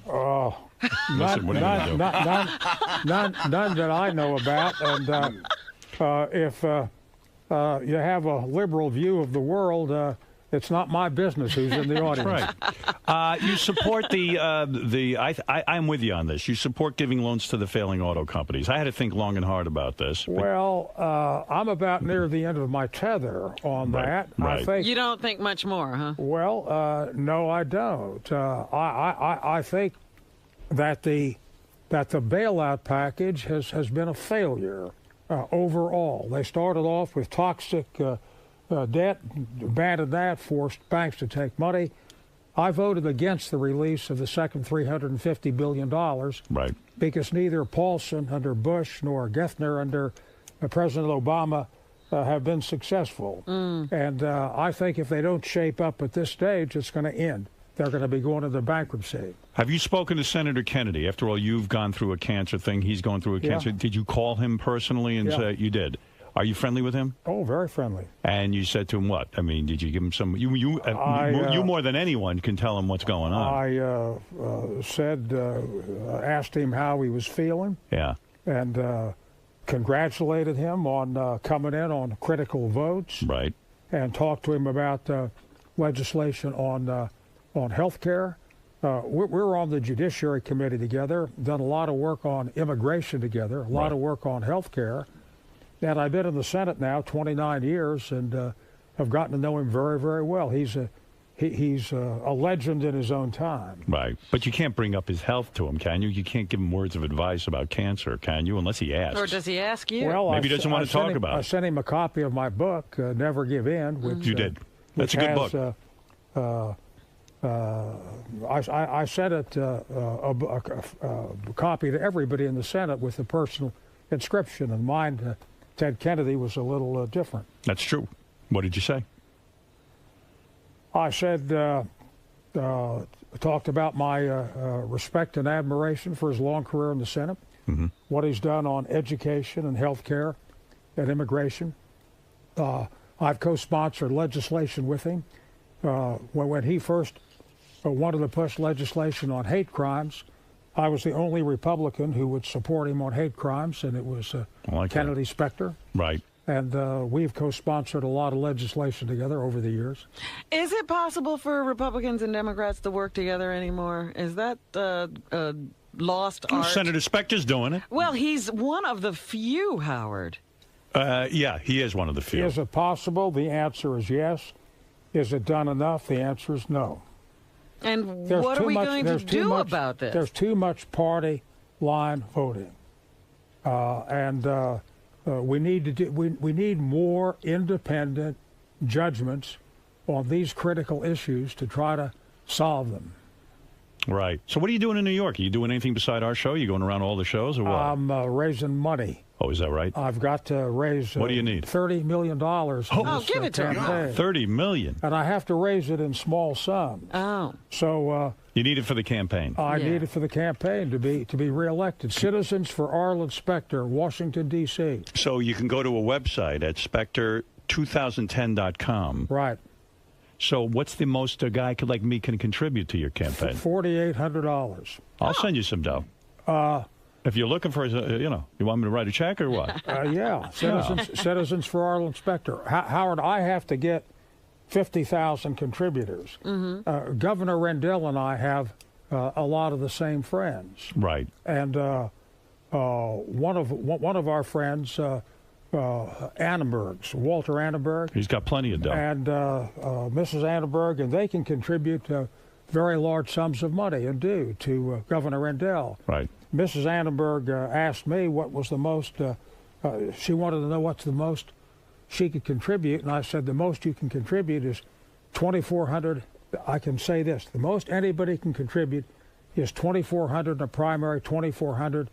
[SPEAKER 17] Oh, none that I know about. And if you have a liberal view of the world, it's not my business who's in the audience.
[SPEAKER 3] Right. You support I'm with you on this. You support giving loans to the failing auto companies. I had to think long and hard about this.
[SPEAKER 17] Well, I'm about near the end of my tether on that.
[SPEAKER 3] Right.
[SPEAKER 17] I think
[SPEAKER 4] you don't think much more, huh?
[SPEAKER 17] Well, no, I don't. I think that the bailout package has been a failure overall. They started off with toxic debt, abandoned that, forced banks to take money. I voted against the release of the second $350 billion.
[SPEAKER 3] Right.
[SPEAKER 17] Because neither Paulson under Bush nor Gethner under President Obama have been successful. And I think if they don't shape up at this stage, it's going to end. They're going to be going into bankruptcy.
[SPEAKER 3] Have you spoken to Senator Kennedy? After all, you've gone through a cancer thing. He's going through a cancer. Did you call him personally and say you did? Are you friendly with him?
[SPEAKER 17] Oh, very friendly.
[SPEAKER 3] And you said to him what? I mean, did you give him some? You more than anyone can tell him what's going on.
[SPEAKER 17] I asked him how he was feeling.
[SPEAKER 3] Yeah.
[SPEAKER 17] And congratulated him on coming in on critical votes.
[SPEAKER 3] Right.
[SPEAKER 17] And talked to him about legislation on health care. We're on the Judiciary Committee together, done a lot of work on immigration together, a lot of work on health care. And I've been in the Senate now 29 years and have gotten to know him very, very well. He's he's a legend in his own time.
[SPEAKER 3] Right. But you can't bring up his health to him, can you? You can't give him words of advice about cancer, can you? Unless he asks.
[SPEAKER 4] Or does he ask you?
[SPEAKER 17] Well,
[SPEAKER 3] maybe he doesn't want to talk about it.
[SPEAKER 17] I sent him a copy of my book, Never Give In. Which,
[SPEAKER 3] you did. That's a good book.
[SPEAKER 17] I sent it a copy to everybody in the Senate with a personal inscription, and mine, Ted Kennedy, was a little different.
[SPEAKER 3] That's true. What did you say?
[SPEAKER 17] I said, talked about my respect and admiration for his long career in the Senate, what he's done on education and health care and immigration. I've co-sponsored legislation with him. When he first wanted to push legislation on hate crimes, I was the only Republican who would support him on hate crimes, and it was Kennedy Spector.
[SPEAKER 3] Right.
[SPEAKER 17] And we've co-sponsored a lot of legislation together over the years.
[SPEAKER 4] Is it possible for Republicans and Democrats to work together anymore? Is that lost art?
[SPEAKER 3] Senator Spector's doing it.
[SPEAKER 4] Well, he's one of the few, Howard.
[SPEAKER 3] Yeah, he is one of the few.
[SPEAKER 17] Is it possible? The answer is yes. Is it done enough? The answer is no.
[SPEAKER 4] And what are we going to do about this?
[SPEAKER 17] There's too much party line voting. We need more independent judgments on these critical issues to try to solve them.
[SPEAKER 3] Right. So what are you doing in New York? Are you doing anything beside our show? Are you going around all the shows or what?
[SPEAKER 17] I'm raising money.
[SPEAKER 3] Oh, is that right?
[SPEAKER 17] I've got to raise
[SPEAKER 3] what do you need?
[SPEAKER 17] $30 million.
[SPEAKER 4] Give it to him.
[SPEAKER 3] $30 million.
[SPEAKER 17] And I have to raise it in small sums.
[SPEAKER 4] Oh.
[SPEAKER 17] So
[SPEAKER 3] you need it for the campaign.
[SPEAKER 17] I need it for the campaign to be reelected. Citizens for Arlen Spector, Washington, D.C.
[SPEAKER 3] So you can go to a website at Spector2010.com.
[SPEAKER 17] Right.
[SPEAKER 3] So what's the most a guy like me can contribute to your campaign?
[SPEAKER 17] $4,800.
[SPEAKER 3] I'll send you some dough. If you're looking for, you want me to write a check or what?
[SPEAKER 17] Yeah. Citizens for Arlen Spector. Howard, I have to get 50,000 contributors. Governor Rendell and I have a lot of the same friends.
[SPEAKER 3] Right.
[SPEAKER 17] And one of our friends, Annenberg's, Walter Annenberg.
[SPEAKER 3] He's got plenty of dough.
[SPEAKER 17] And Mrs. Annenberg, and they can contribute very large sums of money and do to Governor Rendell.
[SPEAKER 3] Right.
[SPEAKER 17] Mrs. Annenberg asked me what was the most, she wanted to know what's the most she could contribute, and I said the most you can contribute is $2,400. I can say this, the most anybody can contribute is $2,400 in a primary, $2,400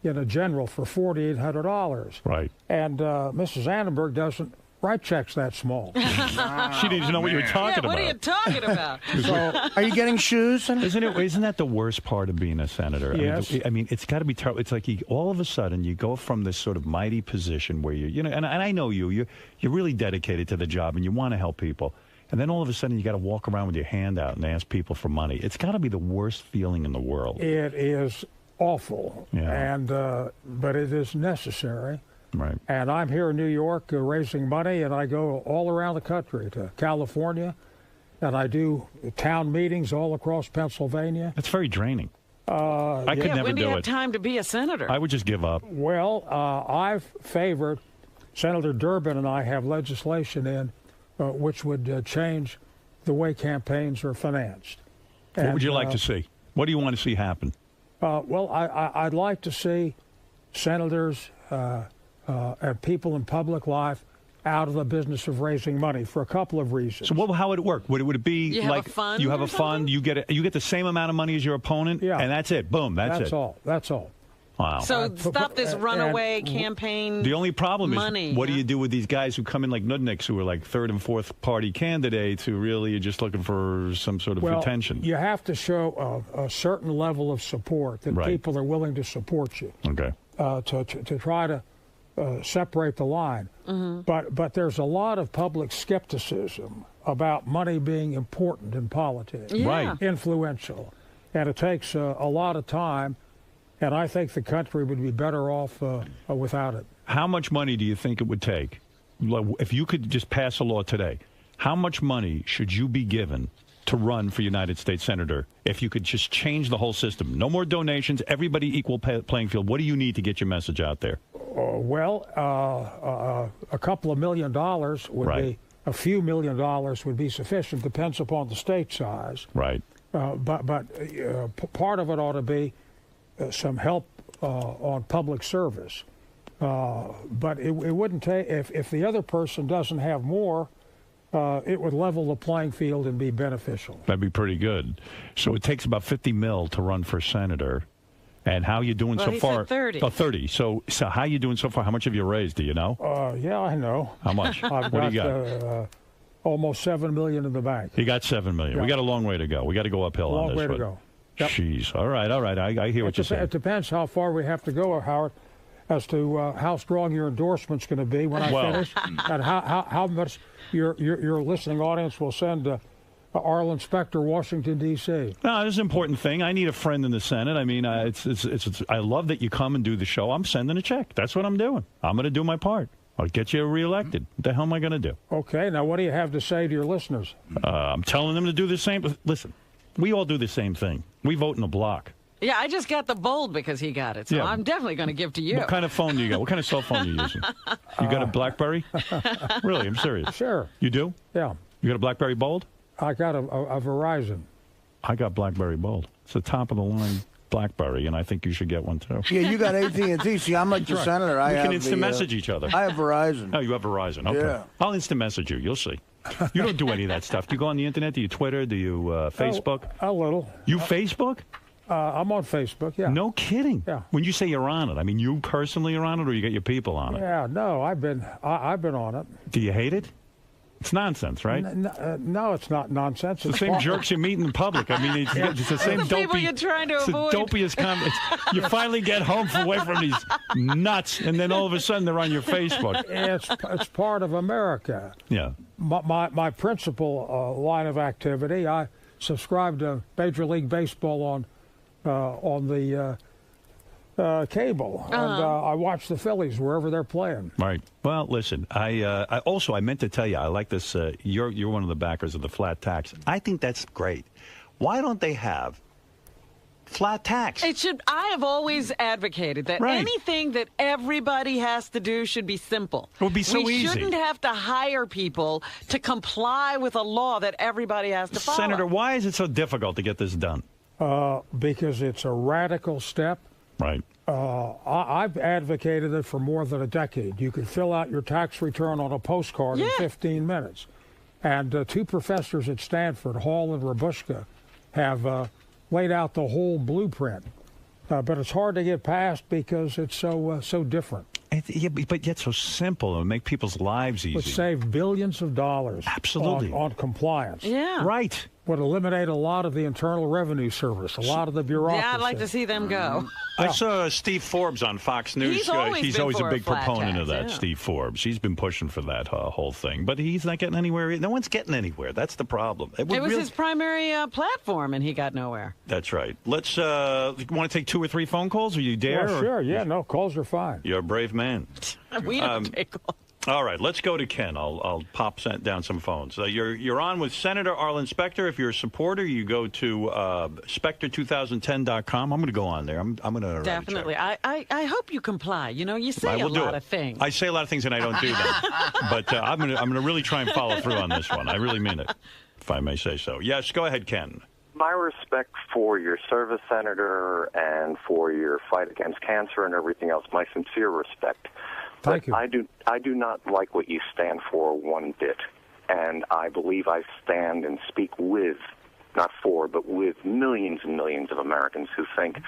[SPEAKER 17] in a general for $4,800.
[SPEAKER 3] Right.
[SPEAKER 17] And Mrs. Annenberg doesn't write checks that small.
[SPEAKER 3] She didn't know what you were talking about.
[SPEAKER 4] What are you talking about?
[SPEAKER 7] So, are you getting shoes?
[SPEAKER 3] Isn't that the worst part of being a senator?
[SPEAKER 17] Yes.
[SPEAKER 3] I mean it's got to be terrible. It's like all of a sudden you go from this sort of mighty position where and I know you're really dedicated to the job and you want to help people. And then all of a sudden you got to walk around with your hand out and ask people for money. It's got to be the worst feeling in the world.
[SPEAKER 17] It is awful.
[SPEAKER 3] Yeah.
[SPEAKER 17] And but it is necessary.
[SPEAKER 3] Right.
[SPEAKER 17] And I'm here in New York raising money, and I go all around the country to California, and I do town meetings all across Pennsylvania.
[SPEAKER 3] That's very draining. I could never
[SPEAKER 4] when do you
[SPEAKER 3] do
[SPEAKER 4] have
[SPEAKER 3] it.
[SPEAKER 4] time to be a senator?
[SPEAKER 3] I would just give up.
[SPEAKER 17] Well, I've favored, Senator Durbin and I have legislation in which would change the way campaigns are financed.
[SPEAKER 3] What would you like to see? What do you want to see happen?
[SPEAKER 17] Well, I'd like to see senators and people in public life out of the business of raising money for a couple of reasons.
[SPEAKER 3] So how would it work? Would it be
[SPEAKER 4] you
[SPEAKER 3] like
[SPEAKER 4] have a fund
[SPEAKER 3] you have a fund, you get the same amount of money as your opponent, and that's it. Boom, that's it.
[SPEAKER 17] That's all.
[SPEAKER 3] Wow.
[SPEAKER 4] So stop this runaway campaign.
[SPEAKER 3] The only problem
[SPEAKER 4] money,
[SPEAKER 3] is, what do you do with these guys who come in like Nudniks, who are like third and fourth party candidates, who really are just looking for some sort of attention?
[SPEAKER 17] You have to show a certain level of support that people are willing to support you.
[SPEAKER 3] Okay.
[SPEAKER 17] To try to separate the line. But there's a lot of public skepticism about money being important in politics.
[SPEAKER 3] Right.
[SPEAKER 17] Influential. And it takes a lot of time. And I think the country would be better off without it.
[SPEAKER 3] How much money do you think it would take? If you could just pass a law today, how much money should you be given to run for United States Senator if you could just change the whole system? No more donations, everybody equal playing field. What do you need to get your message out there?
[SPEAKER 17] A couple of $1 million would be a few $1 million would be sufficient. Depends upon the state size.
[SPEAKER 3] Right.
[SPEAKER 17] But part of it ought to be some help on public service. But it wouldn't take, if the other person doesn't have more, it would level the playing field and be beneficial.
[SPEAKER 3] That'd be pretty good. So it takes about $50 million to run for senator. And how you doing so far?
[SPEAKER 4] Said 30.
[SPEAKER 3] Oh, 30. So how you doing so far? How much have you raised? Do you know?
[SPEAKER 17] Yeah, I know.
[SPEAKER 3] How much?
[SPEAKER 17] What
[SPEAKER 3] do you got?
[SPEAKER 17] Almost $7 million in the bank.
[SPEAKER 3] You got $7 million.
[SPEAKER 17] Yeah.
[SPEAKER 3] We got a long way to go. We got to go uphill on this.
[SPEAKER 17] Long way to
[SPEAKER 3] one.
[SPEAKER 17] go. Yep.
[SPEAKER 3] Jeez. All right. I hear what you're saying.
[SPEAKER 17] It depends how far we have to go, Howard, as to how strong your endorsement's going to be when I finish, and how much your listening audience will send to Arlen Specter, Washington, D.C.
[SPEAKER 3] No, this is an important thing. I need a friend in the Senate. I mean, it's I love that you come and do the show. I'm sending a check. That's what I'm doing. I'm going to do my part. I'll get you reelected. What the hell am I going to do?
[SPEAKER 17] Okay. Now, what do you have to say to your listeners?
[SPEAKER 3] I'm telling them to do the same. Listen, we all do the same thing. We vote in a block.
[SPEAKER 4] Yeah, I just got the bold because he got it, so
[SPEAKER 3] Yeah.
[SPEAKER 4] I'm definitely going to give to you.
[SPEAKER 3] What kind of phone do you got? What kind of cell phone are you using? You got a BlackBerry? Really? I'm serious.
[SPEAKER 17] Sure.
[SPEAKER 3] You do?
[SPEAKER 17] Yeah.
[SPEAKER 3] You got a BlackBerry Bold?
[SPEAKER 17] I got a Verizon.
[SPEAKER 3] I got BlackBerry Bold. It's the top of the line BlackBerry, and I think you should get one too.
[SPEAKER 7] Yeah, you got AT&T. See, I'm like the senator.
[SPEAKER 3] We can instant message each other.
[SPEAKER 7] I have Verizon.
[SPEAKER 3] Oh, you have Verizon. Okay.
[SPEAKER 7] Yeah.
[SPEAKER 3] I'll instant message you. You'll see. You don't do any of that stuff. Do you go on the internet? Do you Twitter? Do you Facebook?
[SPEAKER 17] A little.
[SPEAKER 3] You Facebook?
[SPEAKER 17] I'm on Facebook, yeah.
[SPEAKER 3] No kidding.
[SPEAKER 17] Yeah.
[SPEAKER 3] When you say you're on it, I mean you personally are on it, or you got your people on it?
[SPEAKER 17] Yeah, no, I've been on it.
[SPEAKER 3] Do you hate it? It's nonsense, right?
[SPEAKER 17] No, it's not nonsense.
[SPEAKER 3] It's the same jerks you meet in public. I mean, it's the same
[SPEAKER 4] the
[SPEAKER 3] dopey.
[SPEAKER 4] people you're trying to
[SPEAKER 3] it's
[SPEAKER 4] avoid.
[SPEAKER 3] the dopiest comment. You finally get home away from these nuts, and then all of a sudden they're on your Facebook.
[SPEAKER 17] It's part of America.
[SPEAKER 3] Yeah.
[SPEAKER 17] My principal line of activity, I subscribe to Major League Baseball on the cable, and I watch the Phillies wherever they're playing.
[SPEAKER 3] Right. Well, listen, I meant to tell you, I like this. You're one of the backers of the flat tax. I think that's great. Why don't they have flat tax?
[SPEAKER 4] It should. I have always advocated that anything that everybody has to do should be simple.
[SPEAKER 3] It would be so
[SPEAKER 4] we
[SPEAKER 3] easy.
[SPEAKER 4] shouldn't have to hire people to comply with a law that everybody has to follow.
[SPEAKER 3] Senator, why is it so difficult to get this done?
[SPEAKER 17] Because it's a radical step.
[SPEAKER 3] Right.
[SPEAKER 17] I've advocated it for more than a decade. You could fill out your tax return on a postcard in 15 minutes. And two professors at Stanford, Hall and Rabushka, have laid out the whole blueprint. But it's hard to get past because it's so different.
[SPEAKER 3] But yet so simple. It would make people's lives easy.
[SPEAKER 17] Would save billions of dollars.
[SPEAKER 3] Absolutely.
[SPEAKER 17] On compliance.
[SPEAKER 4] Yeah.
[SPEAKER 3] Right.
[SPEAKER 17] Would eliminate a lot of the Internal Revenue Service, a lot of the bureaucracy.
[SPEAKER 4] Yeah, I'd like to see them go.
[SPEAKER 3] I saw Steve Forbes on Fox News.
[SPEAKER 4] He's always
[SPEAKER 3] a big proponent of that,
[SPEAKER 4] tax, yeah.
[SPEAKER 3] Steve Forbes. He's been pushing for that whole thing. But he's not getting anywhere. No one's getting anywhere. That's the problem.
[SPEAKER 4] It was his primary platform, and he got nowhere.
[SPEAKER 3] That's right. Let's, you want to take 2 or 3 phone calls? Are you dare?
[SPEAKER 17] Yeah, sure. Yeah, no, calls are fine.
[SPEAKER 3] You're a brave man.
[SPEAKER 4] We don't take calls.
[SPEAKER 3] All right, let's go to Ken. I'll pop down some phones. You're on with Senator Arlen Specter. If you're a supporter, you go to Specter2010.com. I'm going to go on there. I'm going to
[SPEAKER 4] definitely. I hope you comply. You know, you say a lot of things.
[SPEAKER 3] I say a lot of things and I don't do them. But I'm going to really try and follow through on this one. I really mean it, if I may say so. Yes, go ahead, Ken.
[SPEAKER 18] My respect for your service, Senator, and for your fight against cancer and everything else, my sincere respect.
[SPEAKER 17] Thank you.
[SPEAKER 18] I do not like what you stand for one bit, and I believe I stand and speak with, not for, but with millions and millions of Americans who think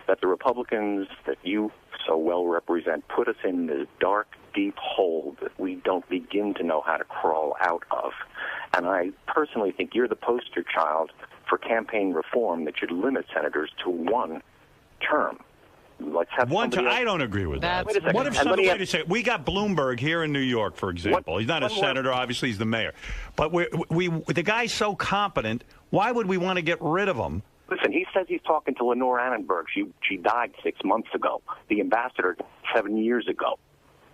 [SPEAKER 18] that the Republicans that you so well represent put us in this dark, deep hole that we don't begin to know how to crawl out of. And I personally think you're the poster child for campaign reform that should limit senators to one term. Let's have
[SPEAKER 3] one term. I don't agree with that.
[SPEAKER 18] Wait a second.
[SPEAKER 3] What if somebody, wait a second, we got Bloomberg here in New York, for example. He's not a senator, obviously he's the mayor. But the guy's so competent, why would we want to get rid of him?
[SPEAKER 18] Listen, he says he's talking to Lenore Annenberg. She died 6 months ago. The ambassador 7 years ago.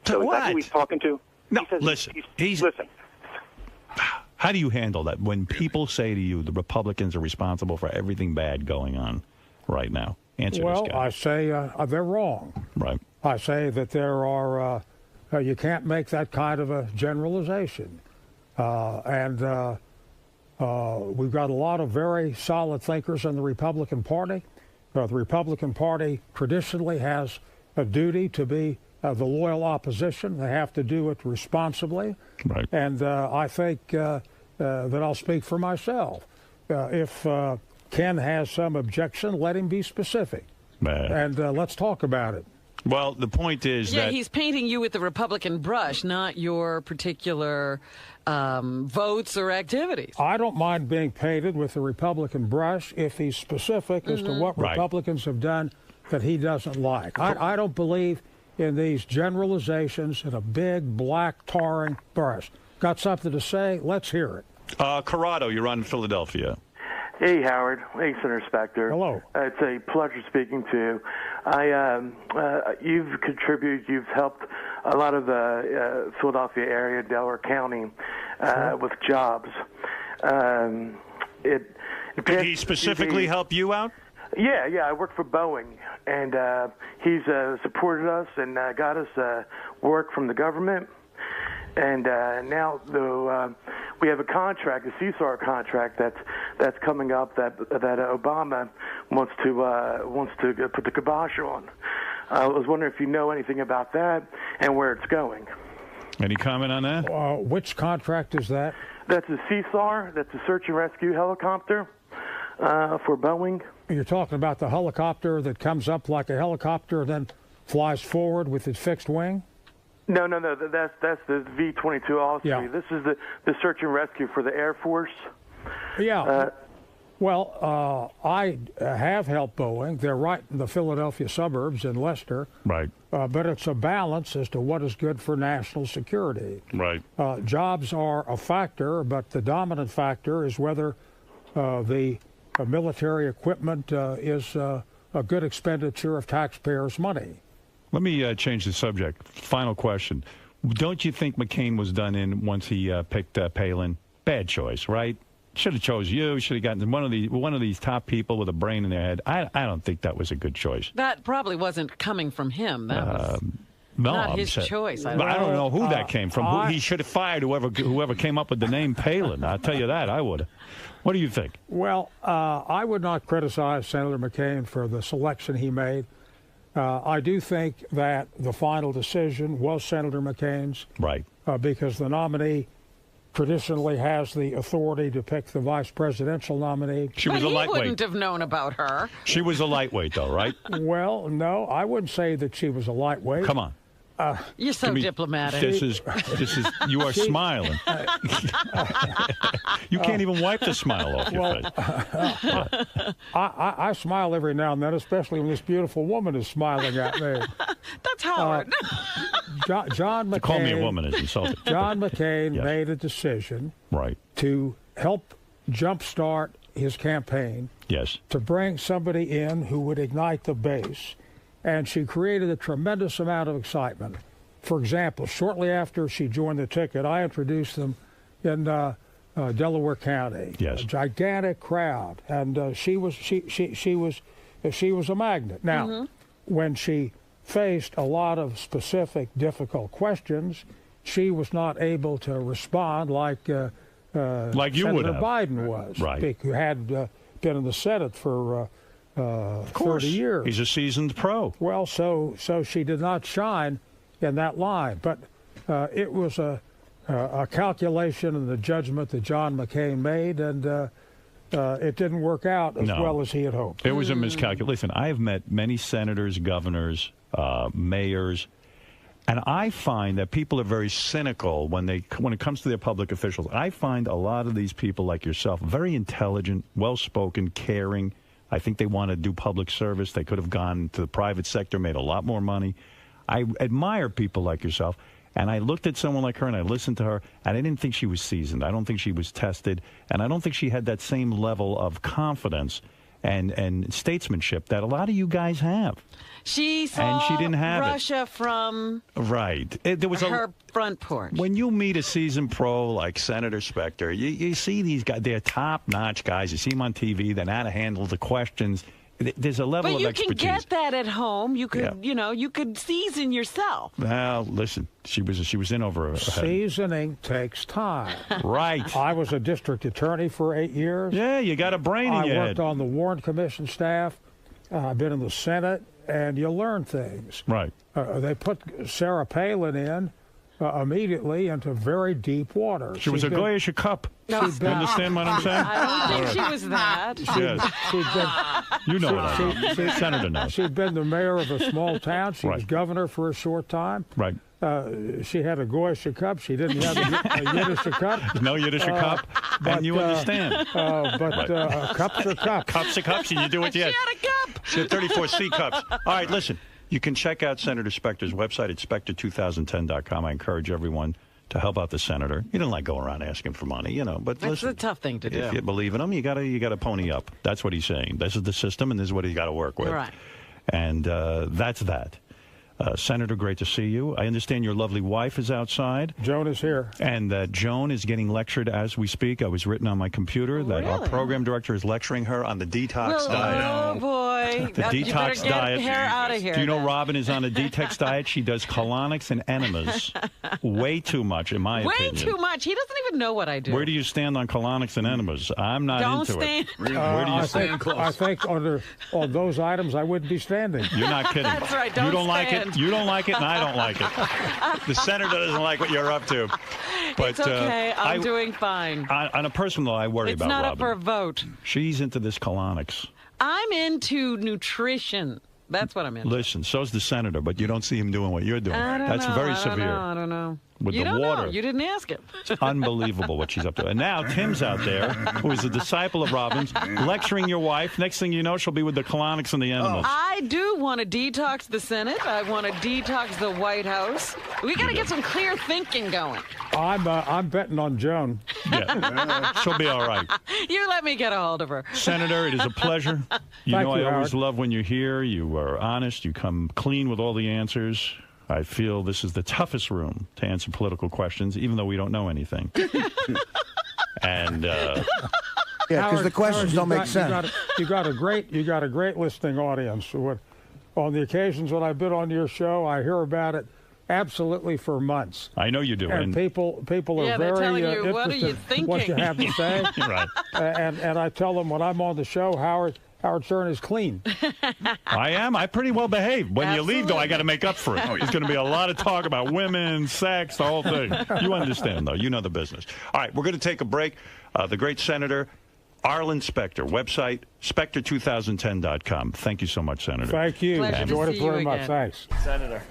[SPEAKER 18] So is that who he's talking to?
[SPEAKER 3] No, listen. Listen. How do you handle that when people say to you the Republicans are responsible for everything bad going on right now? Answer this guy.
[SPEAKER 17] I say they're wrong.
[SPEAKER 3] Right.
[SPEAKER 17] I say that there are, you can't make that kind of a generalization. And we've got a lot of very solid thinkers in the Republican Party. The Republican Party traditionally has a duty to be the loyal opposition. They have to do it responsibly.
[SPEAKER 3] Right.
[SPEAKER 17] And I think that I'll speak for myself. If Ken has some objection, let him be specific. And let's talk about it.
[SPEAKER 3] Well, the point is
[SPEAKER 4] yeah,
[SPEAKER 3] that
[SPEAKER 4] he's painting you with the Republican brush, not your particular votes or activities.
[SPEAKER 17] I don't mind being painted with the Republican brush if he's specific as to what Republicans have done that he doesn't like. I don't believe in these generalizations in a big black tarring brush. Got something to say? Let's hear it.
[SPEAKER 3] Corrado, you're on Philadelphia.
[SPEAKER 19] Hey, Howard. Hey, Senator Specter.
[SPEAKER 17] Hello.
[SPEAKER 19] It's a pleasure speaking to you. You've contributed, you've helped a lot of the Philadelphia area, Delaware County, with jobs.
[SPEAKER 3] Did he specifically help you out?
[SPEAKER 19] Yeah, I work for Boeing, and he's supported us and got us work from the government. And now we have a contract, a CSAR contract that's coming up that Obama wants to put the kibosh on. I was wondering if you know anything about that and where it's going.
[SPEAKER 3] Any comment on that?
[SPEAKER 17] Which contract is that?
[SPEAKER 19] That's a CSAR. That's a search and rescue helicopter for Boeing.
[SPEAKER 17] You're talking about the helicopter that comes up like a helicopter and then flies forward with its fixed wing?
[SPEAKER 19] No. That's the V-22 Osprey.
[SPEAKER 17] Yeah.
[SPEAKER 19] This is the search and rescue for the Air Force.
[SPEAKER 17] Yeah. I have helped Boeing. They're right in the Philadelphia suburbs in Leicester.
[SPEAKER 3] Right.
[SPEAKER 17] But it's a balance as to what is good for national security.
[SPEAKER 3] Right.
[SPEAKER 17] Jobs are a factor, but the dominant factor is whether the military equipment is a good expenditure of taxpayers' money.
[SPEAKER 3] Let me change the subject. Final question. Don't you think McCain was done in once he picked Palin? Bad choice, right? Should have chose you. Should have gotten one of these top people with a brain in their head. I don't think that was a good choice.
[SPEAKER 4] That probably wasn't coming from him. That was not his choice.
[SPEAKER 3] I don't know who that came from. He should have fired whoever came up with the name Palin. I'll tell you that. I would. What do you think?
[SPEAKER 17] Well, I would not criticize Senator McCain for the selection he made. I do think that the final decision was Senator McCain's.
[SPEAKER 3] Right.
[SPEAKER 17] Because the nominee traditionally has the authority to pick the vice presidential nominee.
[SPEAKER 3] She was a lightweight.
[SPEAKER 4] He wouldn't have known about her.
[SPEAKER 3] She was a lightweight, though, right?
[SPEAKER 17] Well, no, I wouldn't say that she was a lightweight.
[SPEAKER 3] Come on.
[SPEAKER 4] You're so diplomatic.
[SPEAKER 3] This is. You are smiling. You can't even wipe the smile off your face.
[SPEAKER 17] I smile every now and then, especially when this beautiful woman is smiling at me.
[SPEAKER 4] That's Howard.
[SPEAKER 17] John McCain.
[SPEAKER 3] To call me a woman is insulting.
[SPEAKER 17] John McCain made a decision to help jumpstart his campaign.
[SPEAKER 3] Yes.
[SPEAKER 17] To bring somebody in who would ignite the base. And she created a tremendous amount of excitement. For example, shortly after she joined the ticket, I introduced them in Delaware County.
[SPEAKER 3] Yes.
[SPEAKER 17] A gigantic crowd, and she was a magnet. Now, when she faced a lot of specific, difficult questions, she was not able to respond like
[SPEAKER 3] you
[SPEAKER 17] Senator
[SPEAKER 3] would have.
[SPEAKER 17] Biden was, who had been in the Senate for.
[SPEAKER 3] Of course.
[SPEAKER 17] 30 years.
[SPEAKER 3] He's a seasoned pro.
[SPEAKER 17] Well, so she did not shine in that line, but it was a calculation and the judgment that John McCain made, and it didn't work out as well as he had hoped.
[SPEAKER 3] It was a miscalculation. Listen, I have met many senators, governors, mayors, and I find that people are very cynical when it comes to their public officials. I find a lot of these people like yourself very intelligent, well-spoken, caring. I think they want to do public service. They could have gone to the private sector, made a lot more money. I admire people like yourself. And I looked at someone like her and I listened to her, and I didn't think she was seasoned. I don't think she was tested. And I don't think she had that same level of confidence and statesmanship that a lot of you guys have.
[SPEAKER 4] She saw
[SPEAKER 3] and she didn't have
[SPEAKER 4] Russia from
[SPEAKER 3] there was
[SPEAKER 4] her front porch.
[SPEAKER 3] When you meet a seasoned pro like Senator Specter, you see these guys, they're top-notch guys. You see them on TV. They know how to handle the questions. there's a level
[SPEAKER 4] but
[SPEAKER 3] of
[SPEAKER 4] you
[SPEAKER 3] expertise.
[SPEAKER 4] can get that at home. You could,
[SPEAKER 3] Yeah.
[SPEAKER 4] you know, you could season yourself.
[SPEAKER 3] Well, listen, she was in over her head.
[SPEAKER 17] Seasoning takes time.
[SPEAKER 3] Right.
[SPEAKER 17] I was a district attorney for 8 years.
[SPEAKER 3] Yeah, you got a brain in your
[SPEAKER 17] I
[SPEAKER 3] head.
[SPEAKER 17] worked on the Warren Commission staff. I've been in the Senate, and you learn things.
[SPEAKER 3] Right.
[SPEAKER 17] They put Sarah Palin in immediately into very deep water.
[SPEAKER 3] She was a Goyish cup. You understand what I'm saying?
[SPEAKER 4] I don't think she was that.
[SPEAKER 3] Yes. You know what Senator knows.
[SPEAKER 17] She'd been the mayor of a small town. She was governor for a short time.
[SPEAKER 3] Right.
[SPEAKER 17] She had a Goyish cup. She didn't have a Yiddish cup.
[SPEAKER 3] No Yiddish cup. And you understand.
[SPEAKER 17] Cups are cups.
[SPEAKER 3] Cups are cups, and you do what you
[SPEAKER 4] She had a cup.
[SPEAKER 3] She had 34C cups. All right, listen. You can check out Senator Specter's website at specter2010.com. I encourage everyone to help out the senator. You don't like going around asking for money, you know. But
[SPEAKER 4] That's
[SPEAKER 3] listen,
[SPEAKER 4] a tough thing to do.
[SPEAKER 3] if you believe in him, you gotta pony up. That's what he's saying. This is the system, and this is what he's got to work with.
[SPEAKER 4] Right.
[SPEAKER 3] And that's that. Senator, great to see you. I understand your lovely wife is outside.
[SPEAKER 17] Joan is here.
[SPEAKER 3] And Joan is getting lectured as we speak. I was written on my computer that our program director is lecturing her on the detox diet.
[SPEAKER 4] Oh, boy.
[SPEAKER 3] The
[SPEAKER 4] You
[SPEAKER 3] detox
[SPEAKER 4] better
[SPEAKER 3] diet.
[SPEAKER 4] Get her out of here.
[SPEAKER 3] Do you know
[SPEAKER 4] then.
[SPEAKER 3] Robin is on a detox diet? She does colonics and enemas. Way too much, in my
[SPEAKER 4] Way
[SPEAKER 3] opinion.
[SPEAKER 4] too much. He doesn't even know what I do.
[SPEAKER 3] Where do you stand on colonics and enemas? I'm not
[SPEAKER 4] Don't
[SPEAKER 3] into
[SPEAKER 4] stand.
[SPEAKER 3] it. Where do you stand?
[SPEAKER 17] I think on those items, I wouldn't be standing.
[SPEAKER 3] You're not kidding.
[SPEAKER 4] That's right.
[SPEAKER 3] You don't
[SPEAKER 4] stand.
[SPEAKER 3] like it. You don't like it, and I don't like it. The senator doesn't like what you're up to. But,
[SPEAKER 4] It's okay. I'm doing fine.
[SPEAKER 3] On a personal level, I worry
[SPEAKER 4] It's
[SPEAKER 3] about
[SPEAKER 4] not
[SPEAKER 3] Robin.
[SPEAKER 4] up for a vote.
[SPEAKER 3] She's into this colonics.
[SPEAKER 4] I'm into nutrition. That's what I'm into.
[SPEAKER 3] Listen, so's the senator, but you don't see him doing what you're doing.
[SPEAKER 4] I don't
[SPEAKER 3] That's
[SPEAKER 4] know,
[SPEAKER 3] very
[SPEAKER 4] I don't
[SPEAKER 3] severe.
[SPEAKER 4] know, I don't know.
[SPEAKER 3] With
[SPEAKER 4] You
[SPEAKER 3] the
[SPEAKER 4] don't
[SPEAKER 3] water.
[SPEAKER 4] know. You didn't ask him.
[SPEAKER 3] It's unbelievable what she's up to. And now Tim's out there, who is a disciple of Robin's, lecturing your wife. Next thing you know, she'll be with the colonics and the enemas.
[SPEAKER 4] I do want to detox the Senate. I want to detox the White House. We got to get some clear thinking going.
[SPEAKER 17] I'm betting on Joan.
[SPEAKER 3] Yeah, she'll be all right.
[SPEAKER 4] You let me get a hold of her.
[SPEAKER 3] Senator, it is a pleasure. You
[SPEAKER 17] Thank
[SPEAKER 3] know
[SPEAKER 17] you,
[SPEAKER 3] I always
[SPEAKER 17] Howard.
[SPEAKER 3] love when you're here. You are honest. You come clean with all the answers. I feel this is the toughest room to answer political questions, even though we don't know anything. And
[SPEAKER 7] Yeah, because the questions don't make sense.
[SPEAKER 17] You got a great listening audience. On the occasions when I've been on your show, I hear about it absolutely for months.
[SPEAKER 3] I know you do.
[SPEAKER 17] And people are
[SPEAKER 4] Yeah,
[SPEAKER 17] very
[SPEAKER 4] they're telling you,
[SPEAKER 17] interested
[SPEAKER 4] what are you
[SPEAKER 17] in what you
[SPEAKER 4] thinking?
[SPEAKER 17] have to say.
[SPEAKER 3] Right.
[SPEAKER 17] And I tell them when I'm on the show, Howard Stern is clean.
[SPEAKER 3] I am. I pretty well behave. When you leave, though, I got to make up for it. There's going to be a lot of talk about women, sex, the whole thing. You understand, though. You know the business. All right, we're going to take a break. The great Senator Arlen Specter, website, specter2010.com. Thank you so much, Senator.
[SPEAKER 17] Thank you.
[SPEAKER 4] Pleasure to
[SPEAKER 17] Enjoyed it
[SPEAKER 4] see you
[SPEAKER 17] very much.
[SPEAKER 4] again.
[SPEAKER 17] Thanks.
[SPEAKER 12] Senator.